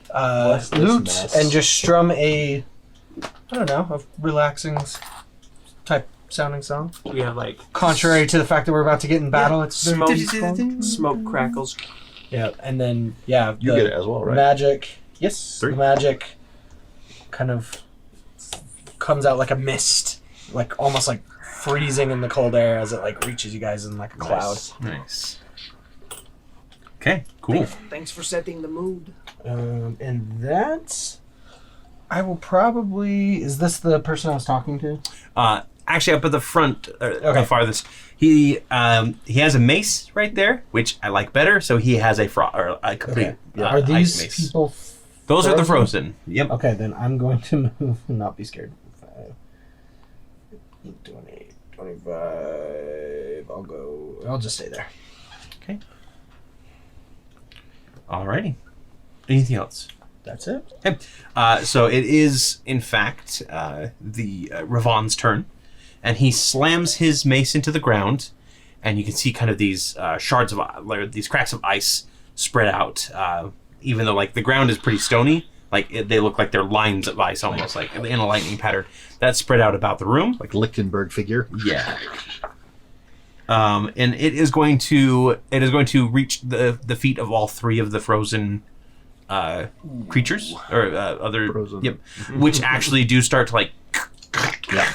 Speaker 2: Bless this
Speaker 4: lute
Speaker 2: mess.
Speaker 4: and just strum a, I don't know, a relaxing type sounding song.
Speaker 3: We have like
Speaker 4: Contrary to the fact that we're about to get in battle, it's
Speaker 3: smoke,
Speaker 4: very
Speaker 3: smoke crackles.
Speaker 4: Yeah, and then yeah,
Speaker 2: You get it as well, right?
Speaker 4: magic. Yes,
Speaker 2: 3.
Speaker 4: the magic kind of comes out like a mist, like almost like freezing in the cold air as it like reaches you guys in like a cloud.
Speaker 1: Nice. Okay, cool.
Speaker 5: Thanks for setting the mood.
Speaker 4: And that I will probably. Is this the person I was talking to?
Speaker 1: Actually, up at the front,
Speaker 4: Okay.
Speaker 1: the farthest, he has a mace right there, which I like better. So he has a complete
Speaker 4: Are
Speaker 1: ice
Speaker 4: these
Speaker 1: mace.
Speaker 4: people?
Speaker 1: Those are the
Speaker 4: frozen?
Speaker 1: frozen. Yep.
Speaker 4: Okay, then I'm going to move and not be scared. 20, 25. I'll just stay there.
Speaker 1: Okay. Alrighty. Anything else?
Speaker 4: That's it.
Speaker 1: Okay. So it is, in fact, the Ravon's turn, and he slams his mace into the ground, and you can see kind of these shards of these cracks of ice spread out. Even though like the ground is pretty stony, like they look like they're lines of ice, almost like in a lightning pattern that's spread out about the room.
Speaker 2: Like Lichtenberg figure.
Speaker 1: Yeah. And it is going to reach the feet of all 3 of the frozen creatures or other
Speaker 2: Frozen.
Speaker 1: Yep, which actually do start to like.
Speaker 2: Yeah.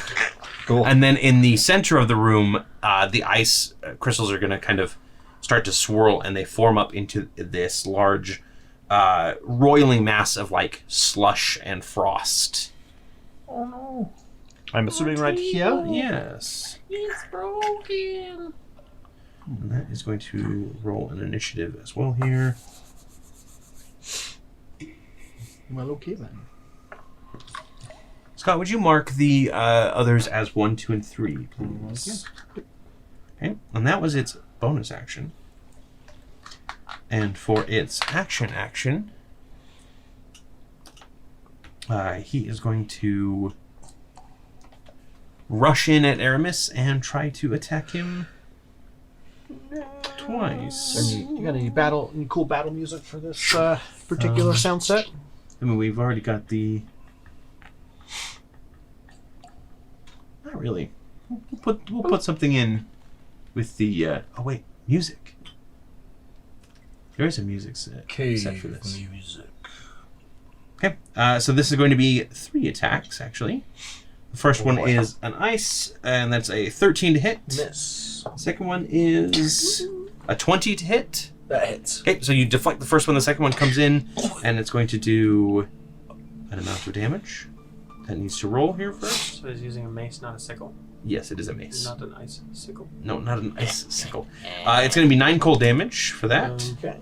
Speaker 2: Cool.
Speaker 1: And then in the center of the room, the ice crystals are going to kind of start to swirl, and they form up into this large, roiling mass of like slush and frost.
Speaker 4: Oh no.
Speaker 2: I'm assuming right here.
Speaker 1: Yes.
Speaker 5: It's broken.
Speaker 1: And that is going to roll an initiative as well here.
Speaker 2: Well, okay then.
Speaker 1: Scott, would you mark the others as 1, 2, and 3, please? Okay, and that was its bonus action. And for its action, he is going to rush in at Aramis and try to attack him twice.
Speaker 2: And you got any cool battle music for this particular sound set?
Speaker 1: I mean, we've already got the... Not really. We'll put something in with the... oh, wait. Music. There is a music set for this.
Speaker 4: Music.
Speaker 1: Okay. So this is going to be 3 attacks, actually. The first one is an ice, and that's a 13 to hit.
Speaker 4: Miss.
Speaker 1: Second one is a 20 to hit.
Speaker 4: That hits.
Speaker 1: Okay, so you deflect the first one, the second one comes in, and it's going to do an amount of damage. That needs to roll here first.
Speaker 3: So he's using a mace, not a sickle.
Speaker 1: Yes, it is a mace.
Speaker 3: Not an ice sickle.
Speaker 1: No, not an ice sickle. It's going to be 9 cold damage for that.
Speaker 4: Okay.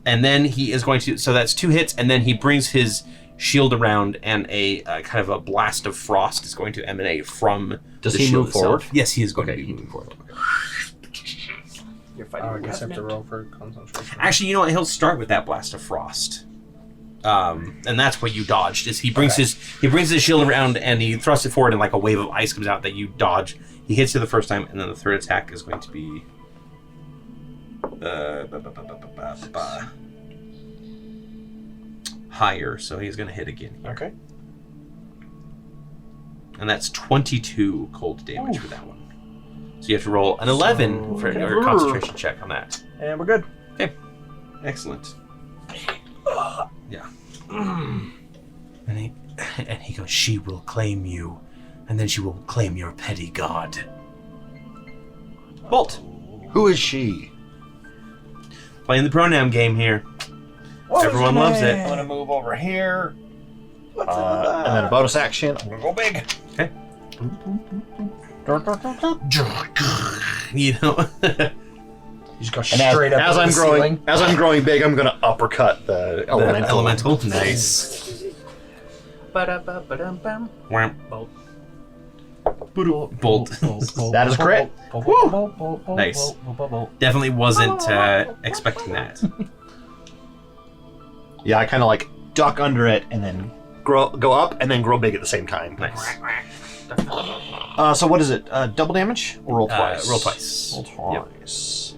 Speaker 1: And then he is going to... So that's 2 hits, and then he brings his shield around, and a kind of a blast of frost is going to emanate from
Speaker 2: Does
Speaker 1: the
Speaker 2: he
Speaker 1: shield
Speaker 2: move forward?
Speaker 1: itself. Yes, he is going to be moving forward.
Speaker 3: You're fighting.
Speaker 4: I guess I have to
Speaker 3: Revenant.
Speaker 4: roll for concentration.
Speaker 1: Actually, you know what? He'll start with that blast of frost. And that's what you dodged. Is he brings his shield around and he thrusts it forward, and like a wave of ice comes out that you dodge. He hits you the first time, and then the third attack is going to be higher, so he's going to hit again here.
Speaker 4: Okay.
Speaker 1: And that's 22 cold damage for that one. So you have to roll an 11 for a concentration check on that.
Speaker 4: And we're good.
Speaker 1: Excellent. Yeah. And he goes, she will claim you, and then she will claim your petty god. Bolt.
Speaker 2: Who is she?
Speaker 1: Playing the pronoun game here. Everyone loves it.
Speaker 2: I'm gonna move over here. And then a bonus action. I'm gonna go big.
Speaker 1: Okay. You know.
Speaker 4: You just go
Speaker 2: And
Speaker 4: straight up
Speaker 2: as
Speaker 4: to
Speaker 2: I'm
Speaker 4: the
Speaker 2: growing,
Speaker 4: ceiling.
Speaker 2: as I'm growing big, I'm gonna uppercut the elemental.
Speaker 1: Elemental. Nice.
Speaker 3: Ba-da-ba-ba-dum-bum.
Speaker 1: Wham.
Speaker 3: Bolt.
Speaker 1: Bolt.
Speaker 2: That is a crit.
Speaker 1: Nice. Definitely wasn't expecting that.
Speaker 2: Yeah, I kind of like duck under it and then go up and then grow big at the same time.
Speaker 1: Nice.
Speaker 2: So what is it? Double damage or roll twice?
Speaker 1: Roll twice.
Speaker 2: Roll twice.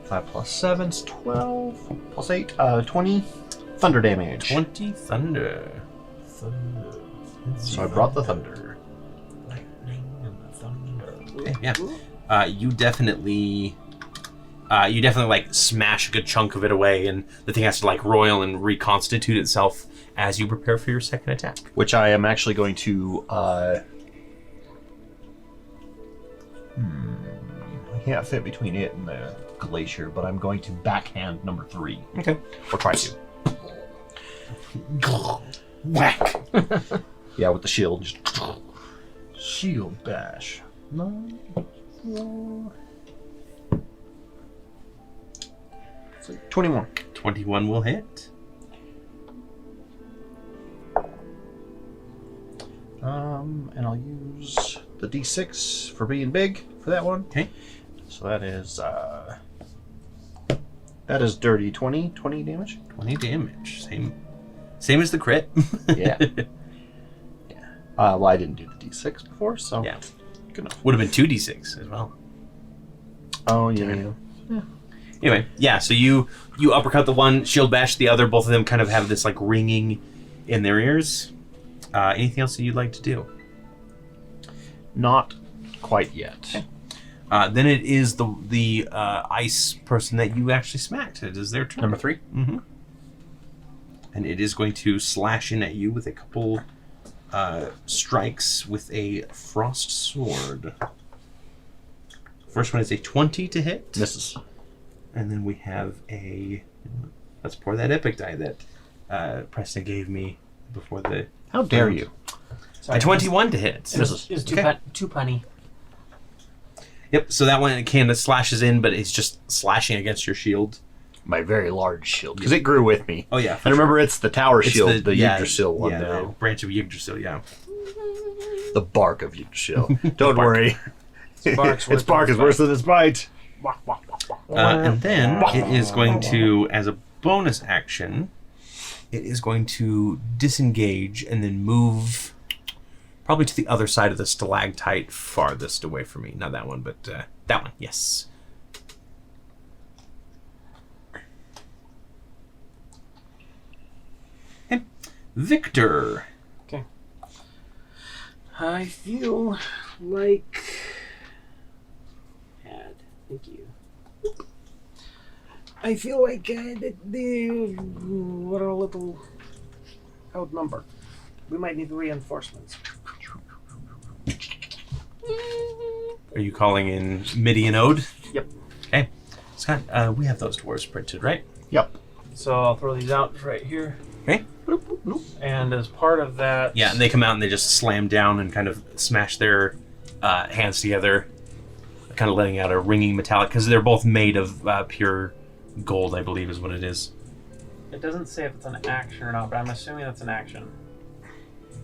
Speaker 2: 5 plus 7 is 12. Plus 8, 20. Thunder damage.
Speaker 1: 20 thunder.
Speaker 2: So I brought the thunder.
Speaker 4: Lightning and the thunder.
Speaker 1: Okay, yeah. You definitely like smash a good chunk of it away, and the thing has to like roil and reconstitute itself as you prepare for your second attack.
Speaker 2: Which I am actually going to. I can't fit between it and the glacier, but I'm going to backhand number 3.
Speaker 1: Okay.
Speaker 2: Or try to.
Speaker 1: Whack.
Speaker 2: Yeah, with the shield. Just
Speaker 4: Shield bash.
Speaker 2: 21.
Speaker 1: 21 will hit.
Speaker 2: And I'll use the D6 for being big for that one.
Speaker 1: Okay.
Speaker 2: So that is dirty 20 damage.
Speaker 1: 20 damage. Same as the crit.
Speaker 2: Yeah. Well, I didn't do the D6 before, so
Speaker 1: Yeah.
Speaker 2: good enough.
Speaker 1: Would have been 2d6 as well.
Speaker 2: Oh yeah.
Speaker 1: Anyway, yeah, so you uppercut the one, shield bash the other. Both of them kind of have this like ringing in their ears. Anything else that you'd like to do?
Speaker 2: Not quite yet.
Speaker 1: Then it is the ice person that you actually smacked. It is their turn.
Speaker 2: Number 3.
Speaker 1: Mm-hmm. And it is going to slash in at you with a couple strikes with a frost sword. First one is a 20 to hit.
Speaker 2: Misses.
Speaker 1: And then we have a... Let's pour that epic die that Preston gave me before the...
Speaker 2: How dare you?
Speaker 3: Sorry,
Speaker 1: A 21 to hit.
Speaker 2: Misses.
Speaker 3: Is too,
Speaker 1: Okay.
Speaker 3: too punny.
Speaker 1: Yep, so that one kind of slashes in, but it's just slashing against your shield.
Speaker 2: My very large shield, because it grew with me.
Speaker 1: Oh, yeah.
Speaker 2: And remember, it's the tower
Speaker 1: It's
Speaker 2: shield, the
Speaker 1: yeah,
Speaker 2: Yggdrasil one
Speaker 1: yeah,
Speaker 2: now.
Speaker 1: the branch of Yggdrasil, yeah.
Speaker 2: The bark of Yggdrasil. Don't
Speaker 1: bark.
Speaker 2: worry.
Speaker 3: Bark's
Speaker 2: Its bark is worse than its bite.
Speaker 1: And then it is going to, as a bonus action, it is going to disengage and then move probably to the other side of the stalactite farthest away from me. Not that one, but that one, yes. Okay. Victor.
Speaker 5: I feel like. Thank you. I feel like we're a little outnumbered. We might need reinforcements.
Speaker 1: Are you calling in Midi and Ode?
Speaker 3: Yep.
Speaker 1: Okay. Scott, we have those dwarves printed, right?
Speaker 2: Yep.
Speaker 3: So I'll throw these out right here.
Speaker 1: Okay.
Speaker 3: And as part of that...
Speaker 1: Yeah, and they come out and they just slam down and kind of smash their hands together, kind of letting out a ringing metallic, because they're both made of pure gold, I believe is what it is.
Speaker 3: It doesn't say if it's an action or not, but I'm assuming that's an action.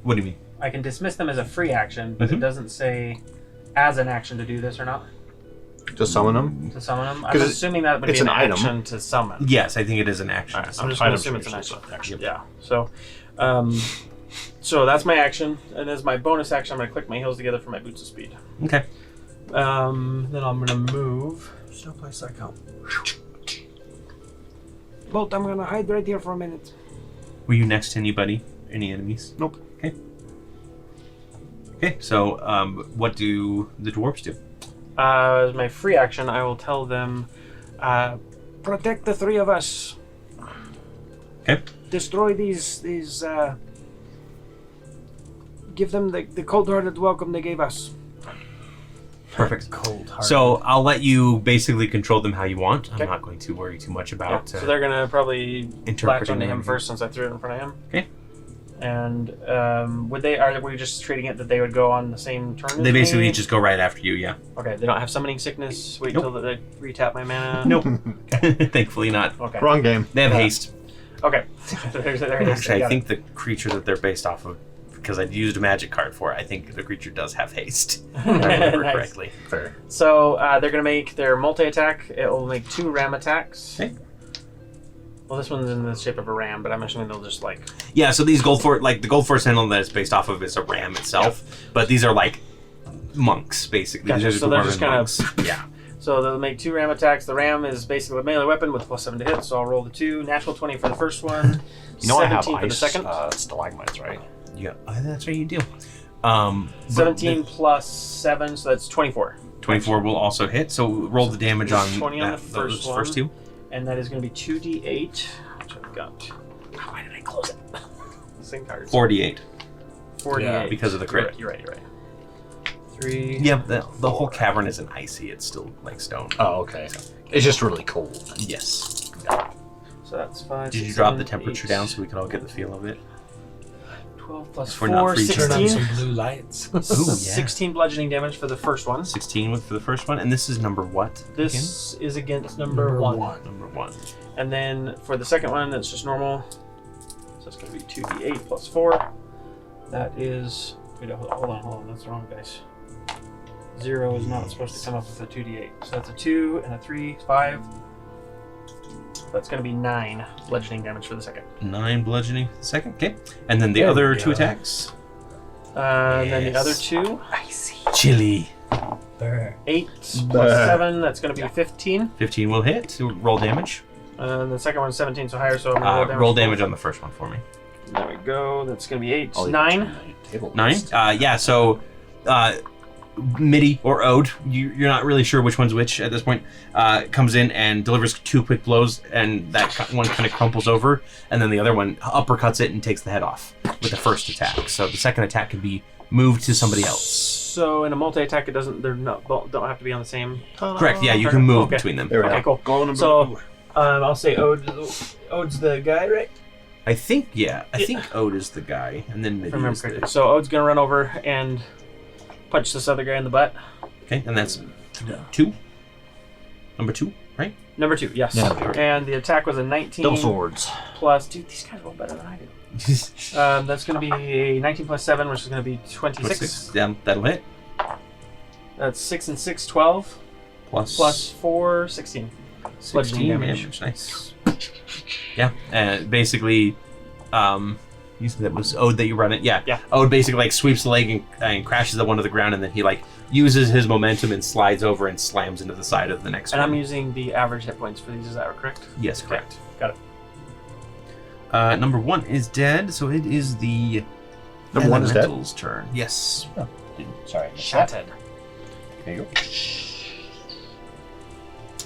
Speaker 1: What do you mean?
Speaker 3: I can dismiss them as a free action, but it doesn't say as an action to do this or not.
Speaker 2: To summon them?
Speaker 3: To summon them? I'm
Speaker 2: 'Cause
Speaker 3: assuming that would
Speaker 2: it's
Speaker 3: be an
Speaker 2: an item.
Speaker 3: action to summon.
Speaker 1: Yes, I think it is an action.
Speaker 3: Alright, so I'm just going to assume it's an action. Yeah. So, so that's my action, and as my bonus action, I'm going to click my heels together for my boots of speed.
Speaker 1: Okay.
Speaker 3: Then I'm going to move.
Speaker 4: There's no place like home.
Speaker 5: Bolt, I'm gonna hide right here for a minute.
Speaker 1: Were you next to anybody? Any enemies?
Speaker 2: Nope.
Speaker 1: Okay. Okay, so what do the dwarves do?
Speaker 3: As my free action, I will tell them, protect the three of us.
Speaker 1: Okay.
Speaker 5: Destroy these. Give them the cold-hearted welcome they gave us.
Speaker 1: Perfect.
Speaker 4: Cold heart.
Speaker 1: So I'll let you basically control them how you want.
Speaker 3: Okay.
Speaker 1: I'm not going to worry too much
Speaker 3: Yeah,
Speaker 1: about
Speaker 3: so they're gonna probably latch
Speaker 1: interpreting
Speaker 3: onto him
Speaker 1: everything.
Speaker 3: first since I threw it in front of him.
Speaker 1: Okay.
Speaker 3: And were we just treating it that they would go on the same turn?
Speaker 1: They
Speaker 3: as
Speaker 1: basically
Speaker 3: me?
Speaker 1: just go right after you, yeah.
Speaker 3: Okay. They don't have summoning sickness. Wait
Speaker 1: Nope.
Speaker 3: till they retap my mana.
Speaker 1: Nope. Thankfully not.
Speaker 3: Okay.
Speaker 2: Wrong game.
Speaker 1: They have haste.
Speaker 3: Okay. there it is.
Speaker 1: Actually, I
Speaker 3: Got
Speaker 1: think the creature that they're based off of, because I used a magic card for it, I think the creature does have haste. If I remember
Speaker 3: Nice.
Speaker 1: correctly.
Speaker 2: Fair.
Speaker 3: So they're going to make their multi-attack. It will make 2 ram attacks.
Speaker 1: Okay.
Speaker 3: Well, this one's in the shape of a ram, but I'm assuming they'll just like...
Speaker 1: Yeah, so these the Gold Force Sentinel that it's based off of is a ram itself, but these are like monks, basically.
Speaker 3: Gotcha,
Speaker 1: These are
Speaker 3: so they're just
Speaker 1: dwarven
Speaker 3: kind of-
Speaker 1: monks. Yeah.
Speaker 3: So they'll make 2 ram attacks. The ram is basically a melee weapon with +7 to hit, so I'll roll the 2. Natural 20 for the first one.
Speaker 2: You know I have
Speaker 3: 17 for the
Speaker 2: ice
Speaker 3: second.
Speaker 2: stalagmites, right?
Speaker 1: Yeah, that's right, you do.
Speaker 3: 17 plus 7, so that's 24.
Speaker 1: 24 will also hit, so roll the damage on
Speaker 3: 20 on the
Speaker 1: those
Speaker 3: first
Speaker 1: first two.
Speaker 3: And that is going to be 2d8, which I've got. Why did I close it? This thing cards.
Speaker 1: 48.
Speaker 3: 48.
Speaker 4: Yeah,
Speaker 1: because of the crit.
Speaker 3: You're right. 3.
Speaker 1: Yeah, the whole cavern isn't icy, it's still like stone.
Speaker 2: Oh, okay. It's just really cold.
Speaker 1: Yes.
Speaker 3: So that's 5.
Speaker 1: Did you
Speaker 3: 6,
Speaker 1: drop the
Speaker 3: 7,
Speaker 1: temperature
Speaker 3: 8,
Speaker 1: down so we could all get the feel of it?
Speaker 3: 12 plus
Speaker 1: If we're not
Speaker 3: 4,
Speaker 1: freezing.
Speaker 4: Turn on
Speaker 3: 16.
Speaker 4: some blue lights.
Speaker 1: Ooh, yeah.
Speaker 3: 16 bludgeoning damage for the first one.
Speaker 1: 16 for the first one, and this is number what?
Speaker 3: This is against number 1.
Speaker 1: Again? Number 1.
Speaker 3: And then for the second one, that's just normal. So it's going to be 2d8 plus 4. That is... Wait, hold on. That's the wrong dice. 0 is not supposed to come up with a 2d8. So that's a 2 and a 3, 5. That's going to be 9 bludgeoning damage for the second.
Speaker 1: 9 bludgeoning for the second, okay. And then the
Speaker 4: There
Speaker 1: other
Speaker 4: we
Speaker 1: 2
Speaker 4: go.
Speaker 1: attacks?
Speaker 3: And then the
Speaker 1: Yes.
Speaker 3: other 2,
Speaker 1: Chili.
Speaker 3: 8 plus
Speaker 2: Bah.
Speaker 3: 7, that's going to be 15.
Speaker 1: 15 will hit. So roll damage.
Speaker 3: And the second one's 17, so higher, so I'm going to
Speaker 1: Roll damage on the first one for me.
Speaker 3: There we go. That's going to be 8.
Speaker 2: I'll leave
Speaker 3: 9.
Speaker 2: it to my table
Speaker 1: 9?
Speaker 2: list.
Speaker 1: Yeah, so Midi or Ode, you're not really sure which one's which at this point, comes in and delivers 2 quick blows, and that one kind of crumples over, and then the other one uppercuts it and takes the head off with the first attack. So the second attack can be moved to somebody else.
Speaker 3: So in a multi-attack, it doesn't. They're not. Don't have to be on the same.
Speaker 1: Correct, yeah, you can move
Speaker 3: Okay.
Speaker 1: between them.
Speaker 2: There we
Speaker 3: Okay,
Speaker 2: go.
Speaker 3: cool.
Speaker 2: Golden
Speaker 3: So I'll say Ode's the guy, right?
Speaker 1: I think Ode is the guy, and then
Speaker 3: If I
Speaker 1: Midi
Speaker 3: remember
Speaker 1: is
Speaker 3: correctly.
Speaker 1: the...
Speaker 3: So Ode's gonna run over and punch this other guy in the butt.
Speaker 1: Okay, and that's 2? Number 2, right?
Speaker 3: Number 2, yes.
Speaker 2: Yeah.
Speaker 3: And the attack was a 19
Speaker 2: double swords.
Speaker 3: plus. Dude, these guys roll better than I do. That's gonna be a 19 plus 7, which is gonna be 26.
Speaker 1: Yeah, that'll hit.
Speaker 3: That's 6 and 6, 12. Plus 4, 16.
Speaker 1: 16
Speaker 3: bludgeoning damage.
Speaker 1: Nice. Yeah, basically, you said that was Ode that you run it. Yeah.
Speaker 3: Yeah.
Speaker 1: Ode basically like sweeps the leg and crashes the one to the ground, and then he like uses his momentum and slides over and slams into the side of the next
Speaker 3: And
Speaker 1: one.
Speaker 3: I'm using the average hit points for these. Is that correct?
Speaker 1: Yes,
Speaker 3: Okay.
Speaker 1: correct.
Speaker 3: Got it.
Speaker 1: Number 1 is dead, so it is the
Speaker 2: Number 1 is dead.
Speaker 1: Elemental's turn. Yes.
Speaker 6: Sorry.
Speaker 3: Shattered.
Speaker 2: There you go.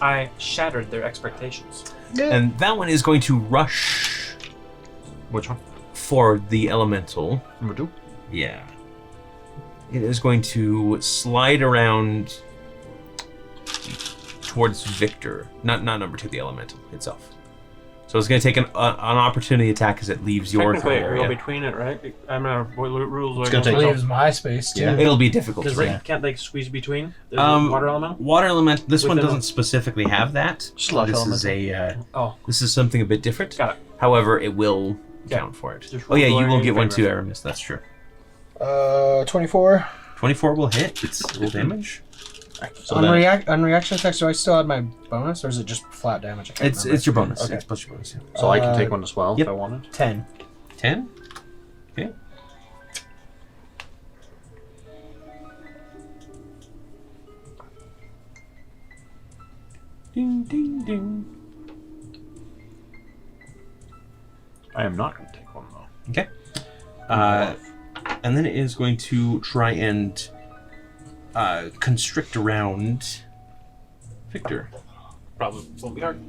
Speaker 3: I shattered their expectations.
Speaker 1: And that one is going to rush
Speaker 2: Which one?
Speaker 1: for the elemental.
Speaker 2: Number 2.
Speaker 1: Yeah. It is going to slide around towards Victor. Not number 2, the elemental itself. So it's going to take an opportunity attack as it leaves your
Speaker 3: Technically,
Speaker 1: turn
Speaker 3: it will
Speaker 1: area.
Speaker 3: between it, right? I'm not what rules.
Speaker 2: It's
Speaker 3: are
Speaker 2: gonna
Speaker 3: going
Speaker 2: take-
Speaker 4: Leaves my space too.
Speaker 2: Yeah.
Speaker 1: It'll be difficult.
Speaker 3: Does
Speaker 1: to
Speaker 3: Rick,
Speaker 1: say.
Speaker 3: can't they squeeze between? The
Speaker 1: Um,
Speaker 3: water element?
Speaker 1: Water element. This one
Speaker 3: Within
Speaker 1: doesn't specifically have that.
Speaker 2: Slush
Speaker 1: this
Speaker 2: element.
Speaker 1: is a.
Speaker 3: Oh,
Speaker 1: This is something a bit different.
Speaker 3: got it.
Speaker 1: However, it will
Speaker 3: Yeah.
Speaker 1: count for it.
Speaker 3: Just
Speaker 1: Oh yeah,
Speaker 3: roll
Speaker 1: you will
Speaker 3: in
Speaker 1: get one
Speaker 3: favor.
Speaker 1: too, Aramis. That's true.
Speaker 4: 24.
Speaker 1: 24 will hit. It's roll damage.
Speaker 2: So
Speaker 4: on,
Speaker 2: then,
Speaker 4: on reaction attacks, do I still add my bonus, or is it just flat damage? I can't
Speaker 1: It's
Speaker 4: remember.
Speaker 1: your bonus.
Speaker 4: Okay.
Speaker 1: It's plus your bonus. Yeah.
Speaker 2: so I can take one as well
Speaker 1: Yep.
Speaker 2: if I wanted.
Speaker 4: 10.
Speaker 1: 10. Okay. Ding ding ding.
Speaker 2: I am not going to take one though.
Speaker 1: Okay. And then it is going to try and constrict around Victor.
Speaker 3: Probably won't be hard.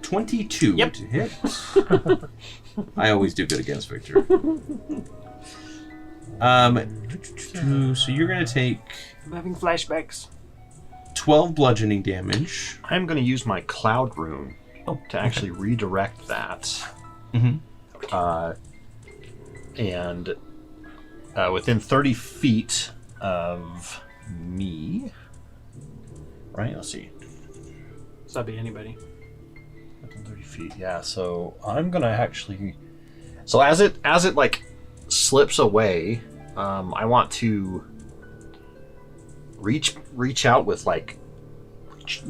Speaker 1: 22
Speaker 3: Yep.
Speaker 1: to hit. I always do good against Victor. So you're going to take
Speaker 5: I'm having flashbacks.
Speaker 1: 12 bludgeoning damage.
Speaker 2: I'm going to use my Cloud Rune to actually redirect that.
Speaker 1: Mm-hmm.
Speaker 2: And within 30 feet of me. Right? Let's see.
Speaker 3: So that'd be anybody.
Speaker 2: Within 30 feet. Yeah. So I'm gonna actually. So as it like slips away, I want to reach out with like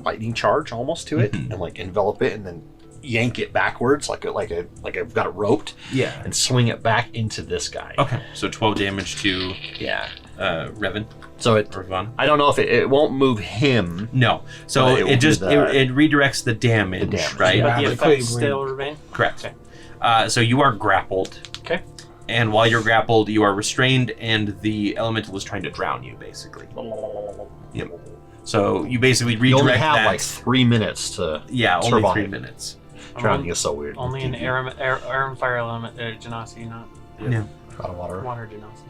Speaker 2: lightning charge almost to it, and like envelop it, and then yank it backwards like I've got it roped.
Speaker 1: Yeah.
Speaker 2: And swing it back into this guy.
Speaker 1: Okay, so 12 damage to
Speaker 2: Yeah.
Speaker 1: Revan
Speaker 2: So it.
Speaker 1: or Vaughn.
Speaker 2: I don't know if it won't move him.
Speaker 1: No, so
Speaker 2: But it will
Speaker 1: it just
Speaker 2: do the-
Speaker 1: it redirects the damage,
Speaker 2: The damage,
Speaker 1: right?
Speaker 2: yeah.
Speaker 3: But the
Speaker 4: but
Speaker 3: effect
Speaker 4: quickly
Speaker 3: still remain?
Speaker 1: Correct.
Speaker 3: Okay.
Speaker 1: So you are grappled.
Speaker 3: Okay.
Speaker 1: And while you're grappled, you are restrained, and the elemental is trying to drown you, basically. Yep. So you basically redirect
Speaker 2: You only have
Speaker 1: that.
Speaker 2: like 3 minutes to.
Speaker 1: yeah, only
Speaker 2: survive.
Speaker 1: 3 minutes.
Speaker 2: Drowning is so weird.
Speaker 3: Only an air and fire element, Genasi, not
Speaker 1: Yeah.
Speaker 2: Out of water.
Speaker 3: water Genasi.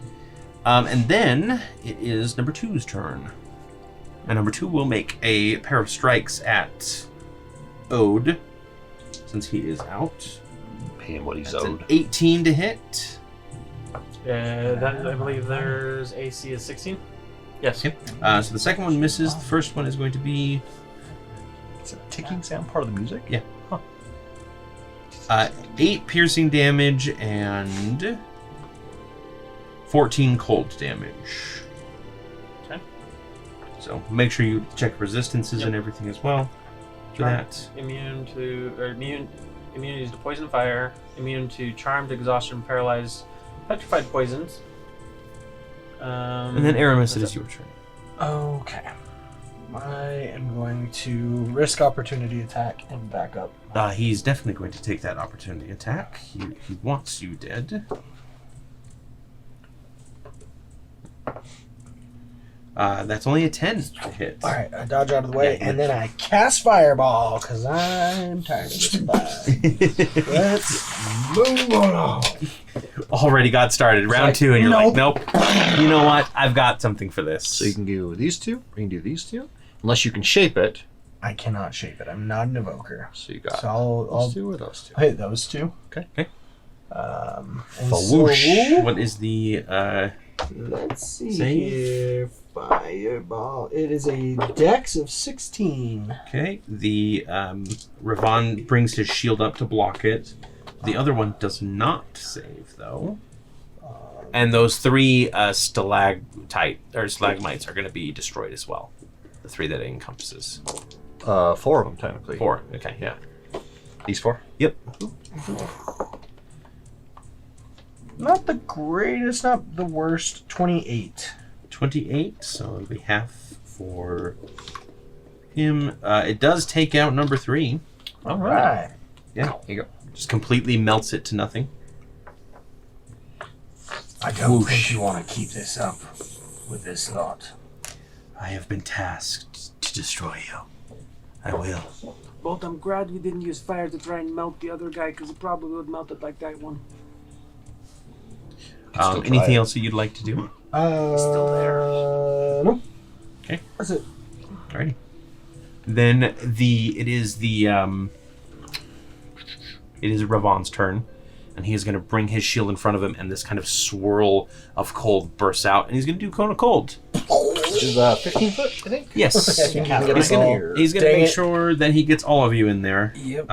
Speaker 1: And then it is number 2's turn. And number 2 will make a pair of strikes at Ode, since he is out.
Speaker 2: Pay him what he's
Speaker 1: That's an
Speaker 2: owed.
Speaker 1: 18 to hit.
Speaker 3: That I believe there's AC is 16. Yes.
Speaker 1: Okay. So the second one misses. The first one is going to be
Speaker 2: Is a ticking sound part of the music?
Speaker 1: Yeah. 8 piercing damage and 14 cold damage.
Speaker 3: Okay.
Speaker 1: So make sure you check resistances
Speaker 3: Yep.
Speaker 1: and everything as well for
Speaker 3: Charm.
Speaker 1: that.
Speaker 3: Immunities to poison, fire. Immune to charmed, exhaustion, paralyzed, petrified poisons.
Speaker 1: And then Aramis, it
Speaker 3: that's
Speaker 1: is your turn.
Speaker 4: Okay. I am going to risk opportunity attack and back up.
Speaker 1: He's definitely going to take that opportunity attack. He wants you dead. That's only a 10 to hit.
Speaker 4: All right, I dodge out of the way,
Speaker 1: Yeah,
Speaker 4: and then I cast Fireball because I'm tired of this fight. Let's move on.
Speaker 1: Already got started. Round
Speaker 4: like,
Speaker 1: 2, and you're like,
Speaker 4: nope.
Speaker 1: nope. You know what? I've got something for this.
Speaker 2: So you can do these two, or you can do these two. Unless you can shape it.
Speaker 4: I cannot shape it. I'm not an evoker.
Speaker 2: So you got
Speaker 4: So I'll
Speaker 2: those two or those two.
Speaker 4: hit those two.
Speaker 2: Okay.
Speaker 1: Okay.
Speaker 4: And
Speaker 2: Fawoosh.
Speaker 4: so,
Speaker 1: What is the
Speaker 4: let's see
Speaker 1: Save?
Speaker 4: here. Fireball. It is a dex of 16.
Speaker 1: okay? The Ravon brings his shield up to block it. The other one does not save though. And those 3 stalagmites are going to be destroyed as well. The 3 that it encompasses.
Speaker 2: 4 of them technically.
Speaker 1: 4. Okay, yeah.
Speaker 2: These 4.
Speaker 1: Yep.
Speaker 4: Not the greatest, not the worst. 28.
Speaker 1: 28, so it'll be half for him. It does take out number 3.
Speaker 2: All
Speaker 4: Right.
Speaker 1: Yeah, here you go. Just completely melts it to nothing.
Speaker 6: I don't
Speaker 1: Whoosh.
Speaker 6: think you want to keep this up with this lot.
Speaker 1: I have been tasked to destroy you. I will.
Speaker 5: Bolt, I'm glad we didn't use fire to try and melt the other guy, because it probably would have melted like that one.
Speaker 2: Still try
Speaker 1: Anything
Speaker 2: it.
Speaker 1: else that you'd like to do?
Speaker 4: Still there. Nope.
Speaker 1: Okay.
Speaker 4: That's it.
Speaker 1: Alrighty. Then it is Ravon's turn, and he is going to bring his shield in front of him, and this kind of swirl of cold bursts out, and he's going to do cone of cold.
Speaker 2: Which is 15 foot, I think.
Speaker 1: Yes.
Speaker 4: I think you can get
Speaker 1: He's
Speaker 4: us
Speaker 1: gonna,
Speaker 4: all.
Speaker 1: he's gonna
Speaker 4: Dang
Speaker 1: make
Speaker 4: it.
Speaker 1: sure that he gets all of you in there.
Speaker 4: Yep.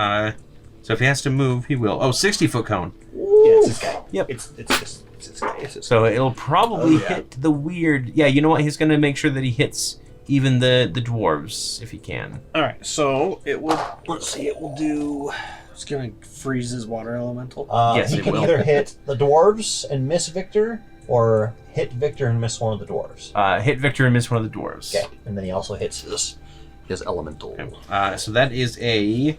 Speaker 1: So if he has to move, he will. Oh, 60-foot cone.
Speaker 2: Yeah, it's this guy.
Speaker 1: Yep.
Speaker 2: It's this guy. It's this
Speaker 1: So it'll probably
Speaker 4: Oh, yeah.
Speaker 1: hit the weird. Yeah, you know what? He's gonna make sure that he hits even the dwarves if he can.
Speaker 4: All right, so it will. Let's see. It will do. It's gonna freeze his water elemental.
Speaker 1: Yes,
Speaker 2: he
Speaker 1: it
Speaker 2: can
Speaker 1: will.
Speaker 2: either hit the dwarves and miss Victor, or hit Victor and miss one of the dwarves.
Speaker 1: Hit Victor and miss one of the dwarves.
Speaker 2: Okay, and then he also hits his elemental.
Speaker 1: Okay. So that is a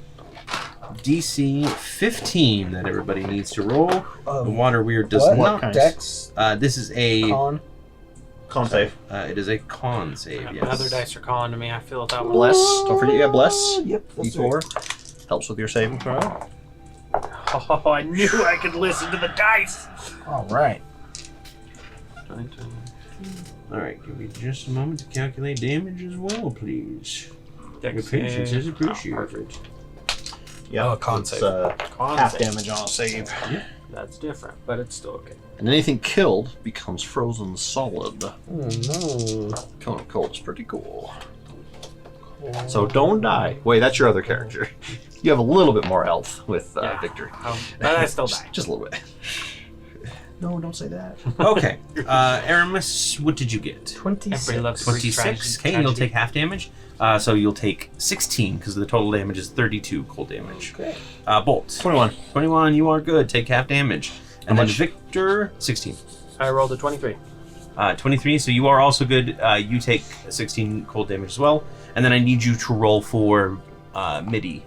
Speaker 1: DC 15 that everybody needs to roll. The water weird does
Speaker 4: what?
Speaker 1: not.
Speaker 2: kind?
Speaker 4: Dex
Speaker 1: This is a
Speaker 4: con.
Speaker 2: Con save.
Speaker 1: It is a con save, yes.
Speaker 3: Another dice are calling to me. I feel it that one.
Speaker 2: Bless. Don't forget you have bless.
Speaker 4: Yep. That's
Speaker 2: D4. Helps with your saving throw.
Speaker 3: Oh, I knew I could listen to the dice.
Speaker 4: All right.
Speaker 1: Alright, give me just a moment to calculate damage as well, please. Your
Speaker 3: Dex
Speaker 1: patience
Speaker 3: save.
Speaker 1: is appreciated.
Speaker 2: Yeah,
Speaker 4: Oh, con
Speaker 2: it's,
Speaker 4: save.
Speaker 3: Con
Speaker 2: half
Speaker 3: save.
Speaker 2: damage on a save.
Speaker 3: That's different, but it's still okay.
Speaker 2: And anything killed becomes frozen solid.
Speaker 4: Oh no.
Speaker 2: Killing cold is pretty cool. So don't die. Wait, that's your other character. You have a little bit more health with
Speaker 3: Yeah.
Speaker 2: Victor.
Speaker 3: But I still die.
Speaker 2: Just a little bit. No, don't say that.
Speaker 1: Okay. Aramis, what did you get?
Speaker 4: 26.
Speaker 3: Everybody loves Greek
Speaker 1: 26. Okay,
Speaker 3: tragedy.
Speaker 1: you'll take half damage. So you'll take 16 because the total damage is 32 cold damage.
Speaker 4: Okay.
Speaker 1: Bolt.
Speaker 2: 21.
Speaker 1: 21, you are good. Take half damage. And then
Speaker 2: much?
Speaker 1: Victor, 16.
Speaker 3: I rolled a 23.
Speaker 1: 23, so you are also good. You take 16 cold damage as well. And then I need you to roll for MIDI.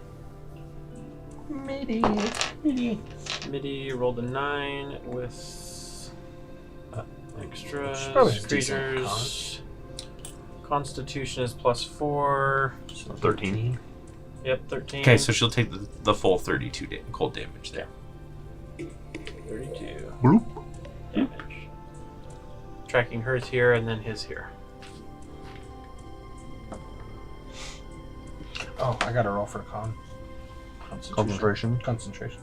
Speaker 3: Midi rolled a 9 with extra
Speaker 4: probably a decent
Speaker 3: creatures. Constitution is +4.
Speaker 2: So 13.
Speaker 3: Yep, 13.
Speaker 1: Okay, so she'll take the full 32 cold damage there.
Speaker 3: 32
Speaker 2: Bloop.
Speaker 3: damage. Tracking hers here and then his here.
Speaker 4: Oh, I got to roll for con.
Speaker 2: Concentration.
Speaker 4: Concentration.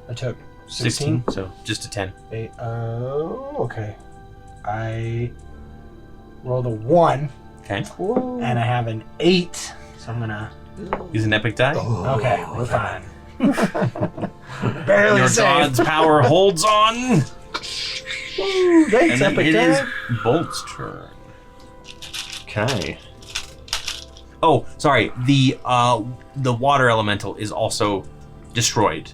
Speaker 4: I took 16.
Speaker 1: So just a 10.
Speaker 4: 8. Oh, okay. I rolled a 1,
Speaker 1: Okay.
Speaker 4: and I have an 8. So I'm gonna.
Speaker 1: Use an epic die.
Speaker 4: Okay, we're fine. Barely
Speaker 1: Your
Speaker 4: saved.
Speaker 1: god's power holds on.
Speaker 4: Woo,
Speaker 1: And
Speaker 4: thanks,
Speaker 1: then
Speaker 4: epic
Speaker 1: it is
Speaker 4: time.
Speaker 1: Bolt's turn.
Speaker 2: Okay.
Speaker 1: Oh, sorry. The water elemental is also destroyed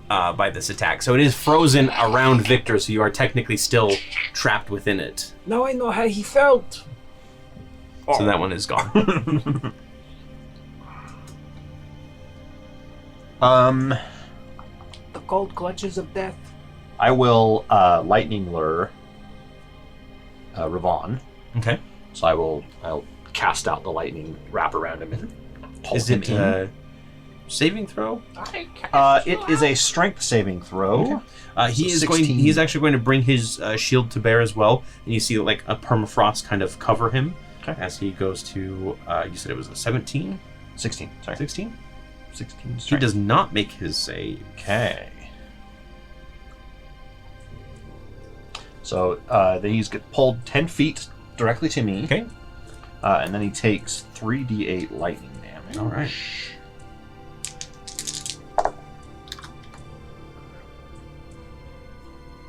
Speaker 1: by this attack, so it is frozen around Victor. So you are technically still trapped within it.
Speaker 5: Now I know how he felt.
Speaker 1: So that one is gone.
Speaker 5: The cold clutches of death.
Speaker 2: I will lightning lure Ravon.
Speaker 1: Okay.
Speaker 2: So I'll cast out the lightning, wrap around him, and pull
Speaker 1: Is
Speaker 2: him
Speaker 1: it
Speaker 2: in.
Speaker 1: saving throw?
Speaker 2: It is a strength saving throw.
Speaker 1: Okay. He's actually going to bring his shield to bear as well, and you see like a permafrost kind of cover him as he goes to. You said it was a 17,
Speaker 2: 16. Sorry.
Speaker 1: 16.
Speaker 2: 16.
Speaker 1: He does not make his save.
Speaker 2: Okay. So then he's get pulled 10 feet directly to me.
Speaker 1: Okay.
Speaker 2: And then he takes 3d8 lightning damage.
Speaker 1: All right.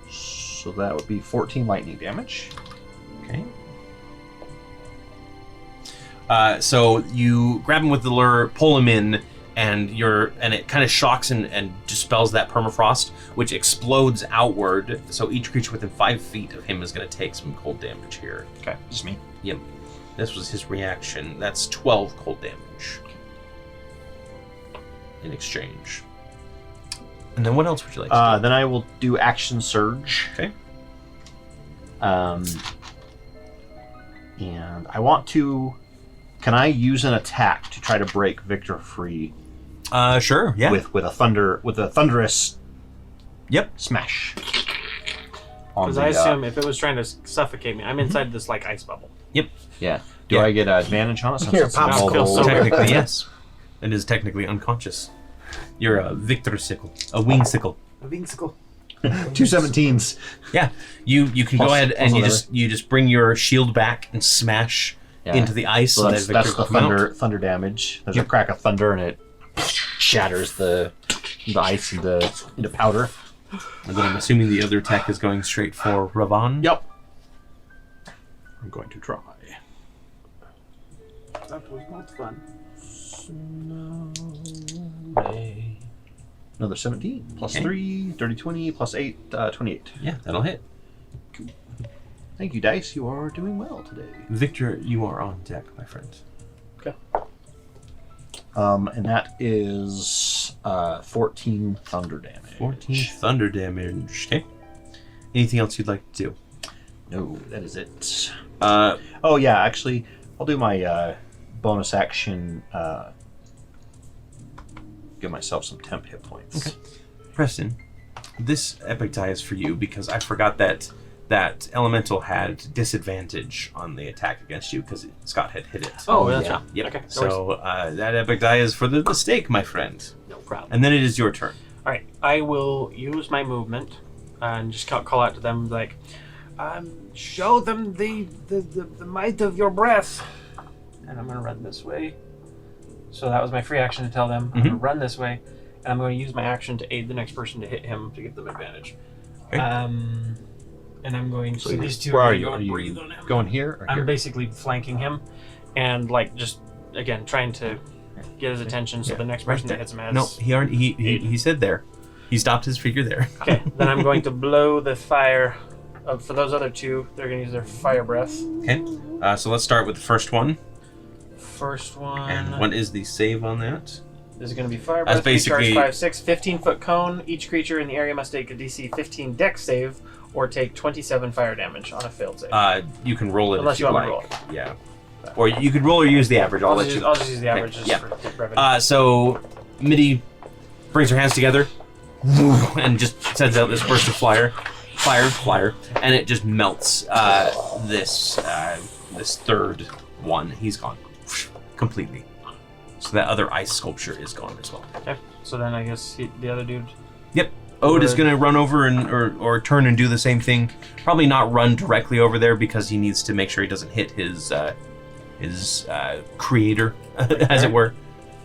Speaker 2: So that would be 14 lightning damage.
Speaker 1: Okay. So you grab him with the lure, pull him in, and it kind of shocks and dispels that permafrost, which explodes outward. So each creature within 5 feet of him is going to take some cold damage here.
Speaker 2: Okay, just me.
Speaker 1: Yep. This was his reaction. That's 12 cold damage in exchange. And then what else would you like to do?
Speaker 2: Then I will do action surge.
Speaker 1: Okay.
Speaker 2: And I want to. Can I use an attack to try to break Victor free?
Speaker 1: Sure. Yeah.
Speaker 2: With a thunderous.
Speaker 1: Yep.
Speaker 2: Smash.
Speaker 3: Because I assume if it was trying to suffocate me, I'm inside this like ice bubble.
Speaker 1: Yep.
Speaker 2: Yeah. Do
Speaker 1: Yeah.
Speaker 2: I get advantage on it? Since
Speaker 4: Here,
Speaker 2: it's
Speaker 4: pop.
Speaker 2: mobile?
Speaker 3: Feels so good.
Speaker 1: Technically, yes. It is technically unconscious. You're a victor sickle, a wing sickle.
Speaker 5: A Vinxicle.
Speaker 2: 2 17s.
Speaker 1: Yeah, you can
Speaker 2: Plus-
Speaker 1: go ahead and
Speaker 2: plus
Speaker 1: you just bring your shield back and smash
Speaker 2: Yeah.
Speaker 1: into the ice.
Speaker 2: So
Speaker 1: so
Speaker 2: that's,
Speaker 1: that
Speaker 2: that's
Speaker 1: Victor
Speaker 2: the
Speaker 1: can come out.
Speaker 2: thunder damage. There's
Speaker 1: Yep.
Speaker 2: a crack of thunder and it shatters the ice into powder.
Speaker 1: And then I'm assuming the other attack is going straight for Ravon.
Speaker 2: Yep. I'm going to try.
Speaker 5: That was not fun.
Speaker 2: Another 17 plus
Speaker 1: Okay.
Speaker 2: 3, 30, 20 plus 8, 28.
Speaker 1: Yeah, that'll hit.
Speaker 2: Thank you, Dice. You are doing well today.
Speaker 1: Victor, you are on deck, my friend.
Speaker 2: And that is 14 thunder damage.
Speaker 1: 14 thunder damage. Okay. Anything else you'd like to do?
Speaker 2: No, that is it.
Speaker 1: Uh,
Speaker 2: Oh yeah, actually, I'll do my bonus action. Give myself some temp hit points.
Speaker 1: Okay. Preston, this epic die is for you because I forgot that elemental had disadvantage on the attack against you because Scott had hit it.
Speaker 3: Oh, that's
Speaker 2: yeah.
Speaker 3: right.
Speaker 1: Yep.
Speaker 3: Okay.
Speaker 1: So that epic die is for the mistake, my friend.
Speaker 3: No problem.
Speaker 1: And then it is your turn.
Speaker 3: All right. I will use my movement and just call out to them like, show them the might of your breath. And I'm going to run this way. So that was my free action to tell them. I'm going to run this way. And I'm going to use my action to aid the next person to hit him to give them advantage.
Speaker 1: Okay.
Speaker 3: And I'm going to...
Speaker 2: So
Speaker 3: these two
Speaker 2: where are
Speaker 3: going
Speaker 2: you?
Speaker 3: to go
Speaker 2: Are
Speaker 3: and
Speaker 2: you
Speaker 3: breathe on him.
Speaker 2: going here or
Speaker 3: I'm
Speaker 2: here?
Speaker 3: basically flanking him. And like just, again, trying to get his attention so
Speaker 1: Yeah,
Speaker 3: the next
Speaker 1: right
Speaker 3: person
Speaker 1: there.
Speaker 3: that hits him has...
Speaker 1: No, he already he said there. He stopped his figure there.
Speaker 3: Okay, then I'm going to blow the fire. For those other two, they're going to use their fire breath.
Speaker 1: Okay. So let's start with the first one.
Speaker 3: First one.
Speaker 1: And what is the save on that?
Speaker 3: This is going to be fire
Speaker 1: That's
Speaker 3: breath. Basically...
Speaker 1: basically-
Speaker 3: 5, 6, 15-foot cone. Each creature in the area must take a DC 15 dex save or take 27 fire damage on a failed save.
Speaker 1: You can roll it
Speaker 3: Unless
Speaker 1: if
Speaker 3: you
Speaker 1: you
Speaker 3: want
Speaker 1: like.
Speaker 3: me to roll
Speaker 1: Yeah. Or you could roll or use the average. I'll let you.
Speaker 3: I'll just use the average just
Speaker 1: yeah.
Speaker 3: for brevity.
Speaker 1: So Mitty brings her hands together and just sends out this burst of fire, and it just melts this third one. He's gone completely. So that other ice sculpture is gone as well.
Speaker 3: Okay, so then I guess the other dude...
Speaker 1: Yep. Ode is
Speaker 3: Would-
Speaker 1: going to run over and or turn and do the same thing. Probably not run directly over there because he needs to make sure he doesn't hit his creator, as it were.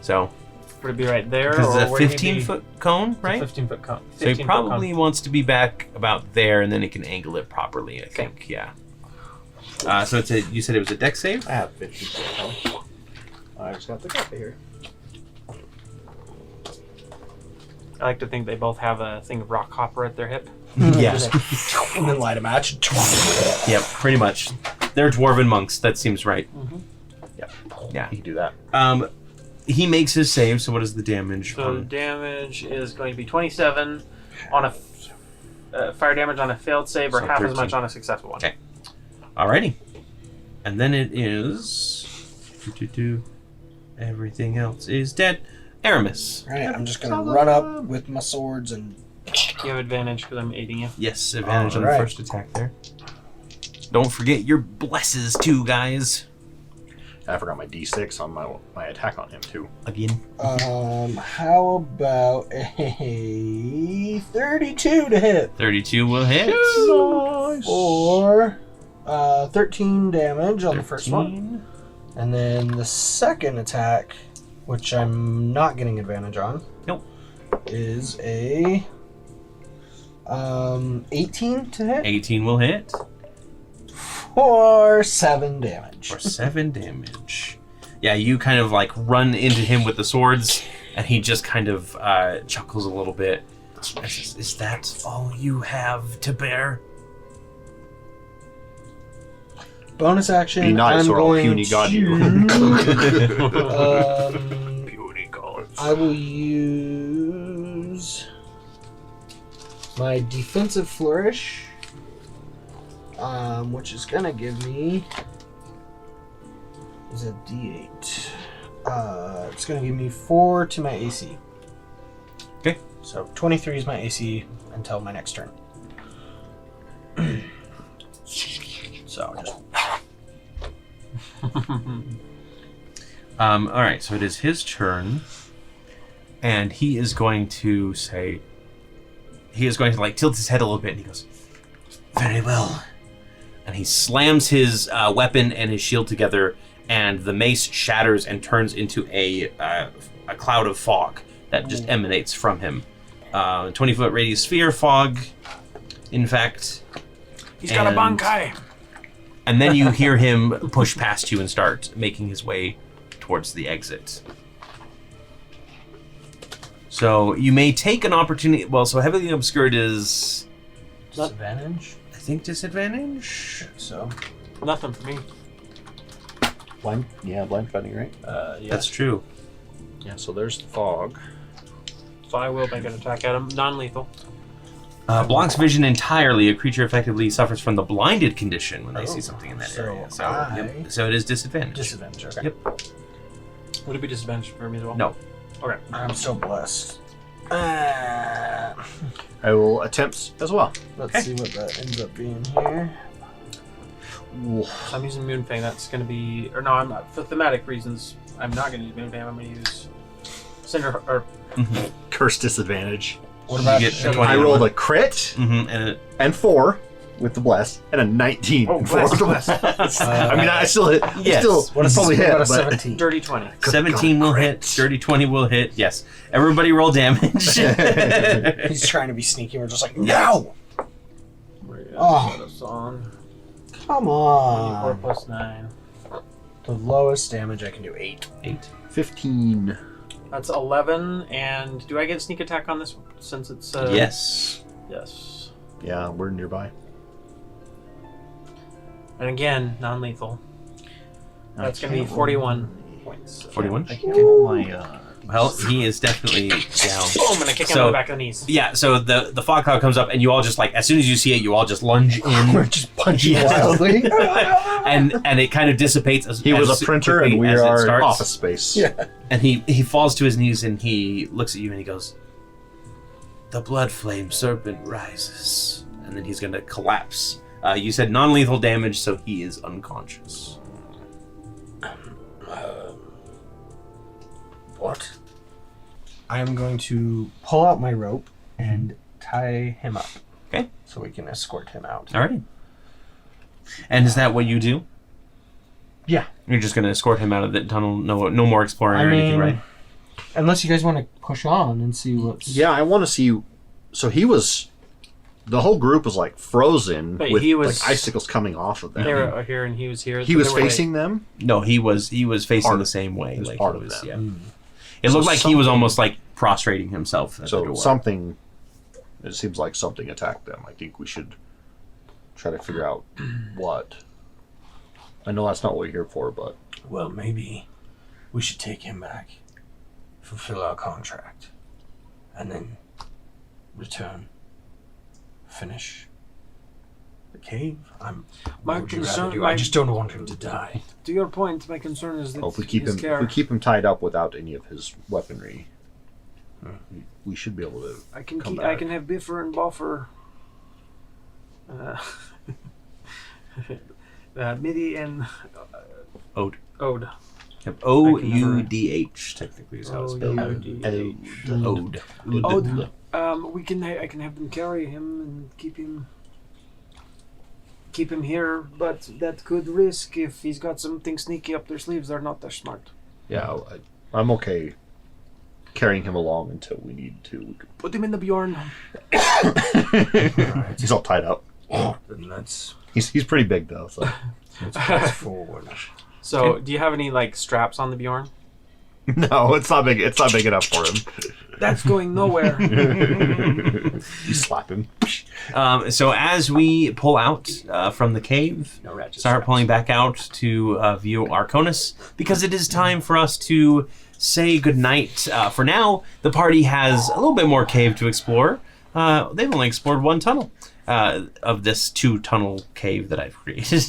Speaker 1: So
Speaker 3: Would it be right there?
Speaker 1: because
Speaker 3: or
Speaker 1: it's a
Speaker 3: where do you be?
Speaker 1: 15-foot cone, right?
Speaker 3: 15-foot cone.
Speaker 1: So he
Speaker 3: 15-foot
Speaker 1: probably
Speaker 3: cone.
Speaker 1: wants to be back about there, and then he can angle it properly. I think, yeah. So it's you said it was a dex save.
Speaker 2: I have 50. I just got the copy here.
Speaker 3: I like to think they both have a thing of rock hopper at their hip.
Speaker 1: Yes.
Speaker 4: And then light a match.
Speaker 1: Yep. Pretty much. They're dwarven monks. That seems right. Yeah.
Speaker 2: You can do that.
Speaker 1: He makes his save. So what is the damage?
Speaker 3: So the damage is going to be 27 on a fire damage on a failed save, or
Speaker 1: So
Speaker 3: half
Speaker 1: 13.
Speaker 3: as much on a successful one.
Speaker 1: Okay. Alrighty. And then it is. Everything else is dead. Aramis.
Speaker 4: Alright, I'm just gonna run up with my swords and
Speaker 3: You have advantage because I'm aiding you.
Speaker 1: Yes, advantage on the
Speaker 4: Alright.
Speaker 1: first attack there. Don't forget your blesses too, guys.
Speaker 2: I forgot my D6 on my attack on him too.
Speaker 1: Again.
Speaker 4: how about a 32 to hit
Speaker 1: 32 will hit.
Speaker 4: for 13 damage on the first one.
Speaker 1: 13.
Speaker 4: And then the second attack, which I'm not getting advantage on,
Speaker 1: Nope.
Speaker 4: is a 18 to hit
Speaker 1: 18 will hit
Speaker 4: for 7 damage.
Speaker 1: for 7 damage. Yeah, you kind of like run into him with the swords, and he just kind of chuckles a little bit. And says, "Is that all you have to bear?"
Speaker 4: Bonus action.
Speaker 2: Be nice
Speaker 4: I'm
Speaker 2: or I'll
Speaker 4: going
Speaker 2: puny god you. Puny gods.
Speaker 4: I will use my defensive flourish, which is gonna give me is a D8. It's gonna give me 4 to my AC.
Speaker 1: Okay.
Speaker 4: So 23 is my AC until my next turn. So just
Speaker 1: All right, so it is his turn, and he is going to say, he is going to like tilt his head a little bit, and he goes, "Very well," and he slams his weapon and his shield together, and the mace shatters and turns into a cloud of fog that just emanates from him. 20-foot radius sphere fog, in fact.
Speaker 5: He's got a
Speaker 1: And-
Speaker 5: bankai.
Speaker 1: And then you hear him push past you and start making his way towards the exit. So you may take an opportunity. Well, so heavily obscured is,
Speaker 4: disadvantage.
Speaker 1: I think, disadvantage.
Speaker 4: So
Speaker 3: Nothing for me.
Speaker 2: Blind fighting, right?
Speaker 3: Yeah.
Speaker 1: That's true.
Speaker 2: Yeah, so there's the fog.
Speaker 3: So I will make an attack at him. Non-lethal.
Speaker 1: Blocks vision entirely. A creature effectively suffers from the blinded condition when they see something in that
Speaker 4: so
Speaker 1: area. So,
Speaker 4: I-
Speaker 1: so it is disadvantage.
Speaker 4: Disadvantage, okay.
Speaker 1: Yep.
Speaker 3: Would it be disadvantage for me as well?
Speaker 1: No.
Speaker 3: Okay.
Speaker 4: I'm so blessed.
Speaker 2: I will attempt as well.
Speaker 4: Let's see what that ends up being here.
Speaker 3: So I'm using Moonfang. That's going to be... Or no, I'm not. For thematic reasons, I'm not going to use Moonfang. I'm going to use Cinder... Or
Speaker 2: Curse disadvantage.
Speaker 4: What about
Speaker 1: You get a 20
Speaker 2: I rolled a crit
Speaker 1: and
Speaker 2: and 4 with the bless and a 19
Speaker 3: Oh,
Speaker 2: and 4 with the bless. I mean, I still hit.
Speaker 1: Yes.
Speaker 2: Still
Speaker 4: what is
Speaker 2: probably
Speaker 4: what
Speaker 2: hit,
Speaker 4: about a
Speaker 2: but
Speaker 4: 17?
Speaker 3: Dirty 20.
Speaker 1: 17 will hit. Dirty 20 will hit. Yes. Everybody roll damage.
Speaker 4: He's trying to be sneaky. We're just like, no! Oh.
Speaker 3: Set us on.
Speaker 4: Come
Speaker 3: 4
Speaker 4: on.
Speaker 3: plus 9.
Speaker 4: The lowest damage I can do, 8.
Speaker 1: 8.
Speaker 2: 15.
Speaker 3: That's 11. And do I get sneak attack on this since it's...
Speaker 1: Yes.
Speaker 3: Yes.
Speaker 2: Yeah, we're nearby.
Speaker 3: And again, non-lethal. That's going to be 41 points.
Speaker 1: 41?
Speaker 2: I can't get my.
Speaker 1: Well, he is definitely down.
Speaker 3: Boom! And I kick him
Speaker 1: So-
Speaker 3: in the back of the knees.
Speaker 1: Yeah, so the fog cloud comes up, and you all just, like, as soon as you see it, you all just lunge
Speaker 4: We're
Speaker 1: in.
Speaker 4: just punching
Speaker 1: Yes.
Speaker 4: wildly.
Speaker 1: and it kind of dissipates as
Speaker 2: He was
Speaker 1: as
Speaker 2: a printer,
Speaker 1: quickly
Speaker 2: and we
Speaker 1: as it
Speaker 2: are
Speaker 1: starts.
Speaker 2: office space.
Speaker 4: Yeah.
Speaker 1: And he falls to his knees, and he looks at you, and he goes, "The blood flame serpent rises." And then he's going to collapse. You said non-lethal damage, so he is unconscious.
Speaker 4: What? I am going to pull out my rope and tie him up.
Speaker 1: Okay.
Speaker 4: So we can escort him out.
Speaker 1: All right. And is that what you do?
Speaker 4: Yeah.
Speaker 1: You're just going to escort him out of the tunnel. No more exploring or anything, right?
Speaker 4: Unless you guys want to push on and see what's...
Speaker 2: Yeah, I want to see. So he was. The whole group was like frozen
Speaker 3: But
Speaker 2: with
Speaker 3: he was-
Speaker 2: like icicles coming off of them.
Speaker 3: They were here and he was here.
Speaker 2: He
Speaker 3: so
Speaker 2: was
Speaker 3: they were
Speaker 2: facing them.
Speaker 1: No, he was facing
Speaker 2: Part
Speaker 1: the
Speaker 2: of-
Speaker 1: same way.
Speaker 2: he was
Speaker 1: like
Speaker 2: part
Speaker 1: he
Speaker 2: of
Speaker 1: was,
Speaker 2: them.
Speaker 1: yeah.
Speaker 4: Mm.
Speaker 1: It
Speaker 2: So
Speaker 1: looked like he was
Speaker 2: something-
Speaker 1: almost like prostrating himself at the
Speaker 2: So
Speaker 1: door.
Speaker 2: something. It seems like something attacked them. I think we should try to figure out what. I know that's not what we're here for, but
Speaker 6: Well, maybe we should take him back, fulfill our contract, and then return. Finish the cave.
Speaker 5: My
Speaker 6: what would you rather
Speaker 5: concern-
Speaker 6: do?
Speaker 5: my-
Speaker 6: I just don't want him to die.
Speaker 5: To your point, my concern is that
Speaker 2: if we keep
Speaker 5: his
Speaker 2: him,
Speaker 5: care.
Speaker 2: if we keep him tied up without any of his weaponry, we should be able to.
Speaker 5: I can
Speaker 2: come
Speaker 5: I
Speaker 2: back.
Speaker 5: can have Biffer and Buffer. Midi and
Speaker 1: Ode.
Speaker 5: Ode.
Speaker 1: Yep. O-U-D-H, technically is how it's spelled.
Speaker 5: O-U-D-H.
Speaker 1: Ode.
Speaker 5: Ode. I can have them carry him and keep him here, but that could risk if he's got something sneaky up their sleeves. They're not that smart.
Speaker 2: Yeah, I'm okay carrying him along until we need to. We could-
Speaker 5: Put him in the Bjorn.
Speaker 2: He's all tied up.
Speaker 6: Then let's
Speaker 2: He's pretty big though. So
Speaker 6: press forward.
Speaker 3: So, do you have any like straps on the Bjorn?
Speaker 2: no, it's not big. It's not big enough for him.
Speaker 5: That's going nowhere.
Speaker 2: You slap him.
Speaker 1: So as we pull out from the cave,
Speaker 6: No ratchet
Speaker 1: start
Speaker 6: straps.
Speaker 1: pulling back out to view Arkonis, because it is time for us to say goodnight. For now, the party has a little bit more cave to explore. They've only explored one tunnel of this 2-tunnel cave that I've created.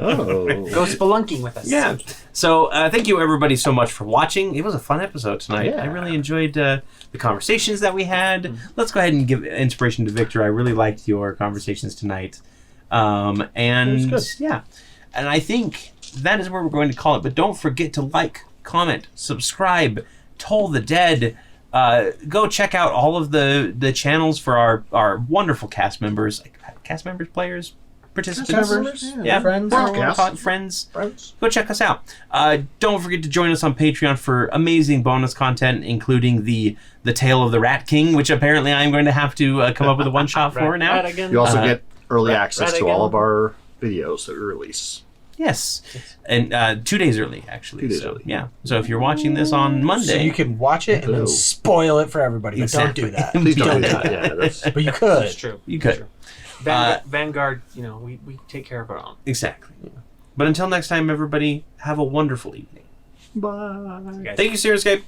Speaker 2: Oh,
Speaker 3: Go spelunking with us.
Speaker 1: Yeah. So thank you everybody so much for watching. It was a fun episode tonight.
Speaker 2: Yeah.
Speaker 1: I really enjoyed the conversations that we had. Let's go ahead and give inspiration to Victor. I really liked your conversations tonight. And
Speaker 2: It was good.
Speaker 1: yeah. And I think that is where we're going to call it. But don't forget to like, comment, subscribe, Toll the Dead. Go check out all of the channels for our wonderful cast members, players, participants,
Speaker 2: yeah.
Speaker 4: Friends.
Speaker 1: Whatever you wanna
Speaker 2: Cast.
Speaker 1: call it, friends.
Speaker 2: Friends.
Speaker 1: Go check us out. Don't forget to join us on Patreon for amazing bonus content, including the Tale of the Rat King, which apparently I'm going to have to come up with a one shot for now.
Speaker 3: Right again.
Speaker 2: You also
Speaker 1: Uh,
Speaker 2: get early access
Speaker 3: right
Speaker 2: to all
Speaker 3: again.
Speaker 2: of our videos that we release.
Speaker 1: Yes, and 2 days early actually.
Speaker 2: 2 days
Speaker 1: so,
Speaker 2: early.
Speaker 1: Yeah. So if you're watching this on Monday,
Speaker 4: So you can watch it and
Speaker 2: Hello.
Speaker 4: then spoil it for everybody.
Speaker 1: Exactly.
Speaker 4: But don't do that.
Speaker 2: Please don't
Speaker 1: Don't
Speaker 2: do
Speaker 1: do
Speaker 2: that. Yeah, that's,
Speaker 4: But you could.
Speaker 3: It's true.
Speaker 1: You could.
Speaker 3: It's true. Vanguard, we take care of our own.
Speaker 1: Exactly. But until next time, everybody, have a wonderful evening.
Speaker 2: bye.
Speaker 3: Guys.
Speaker 1: Thank you, Syrinscape.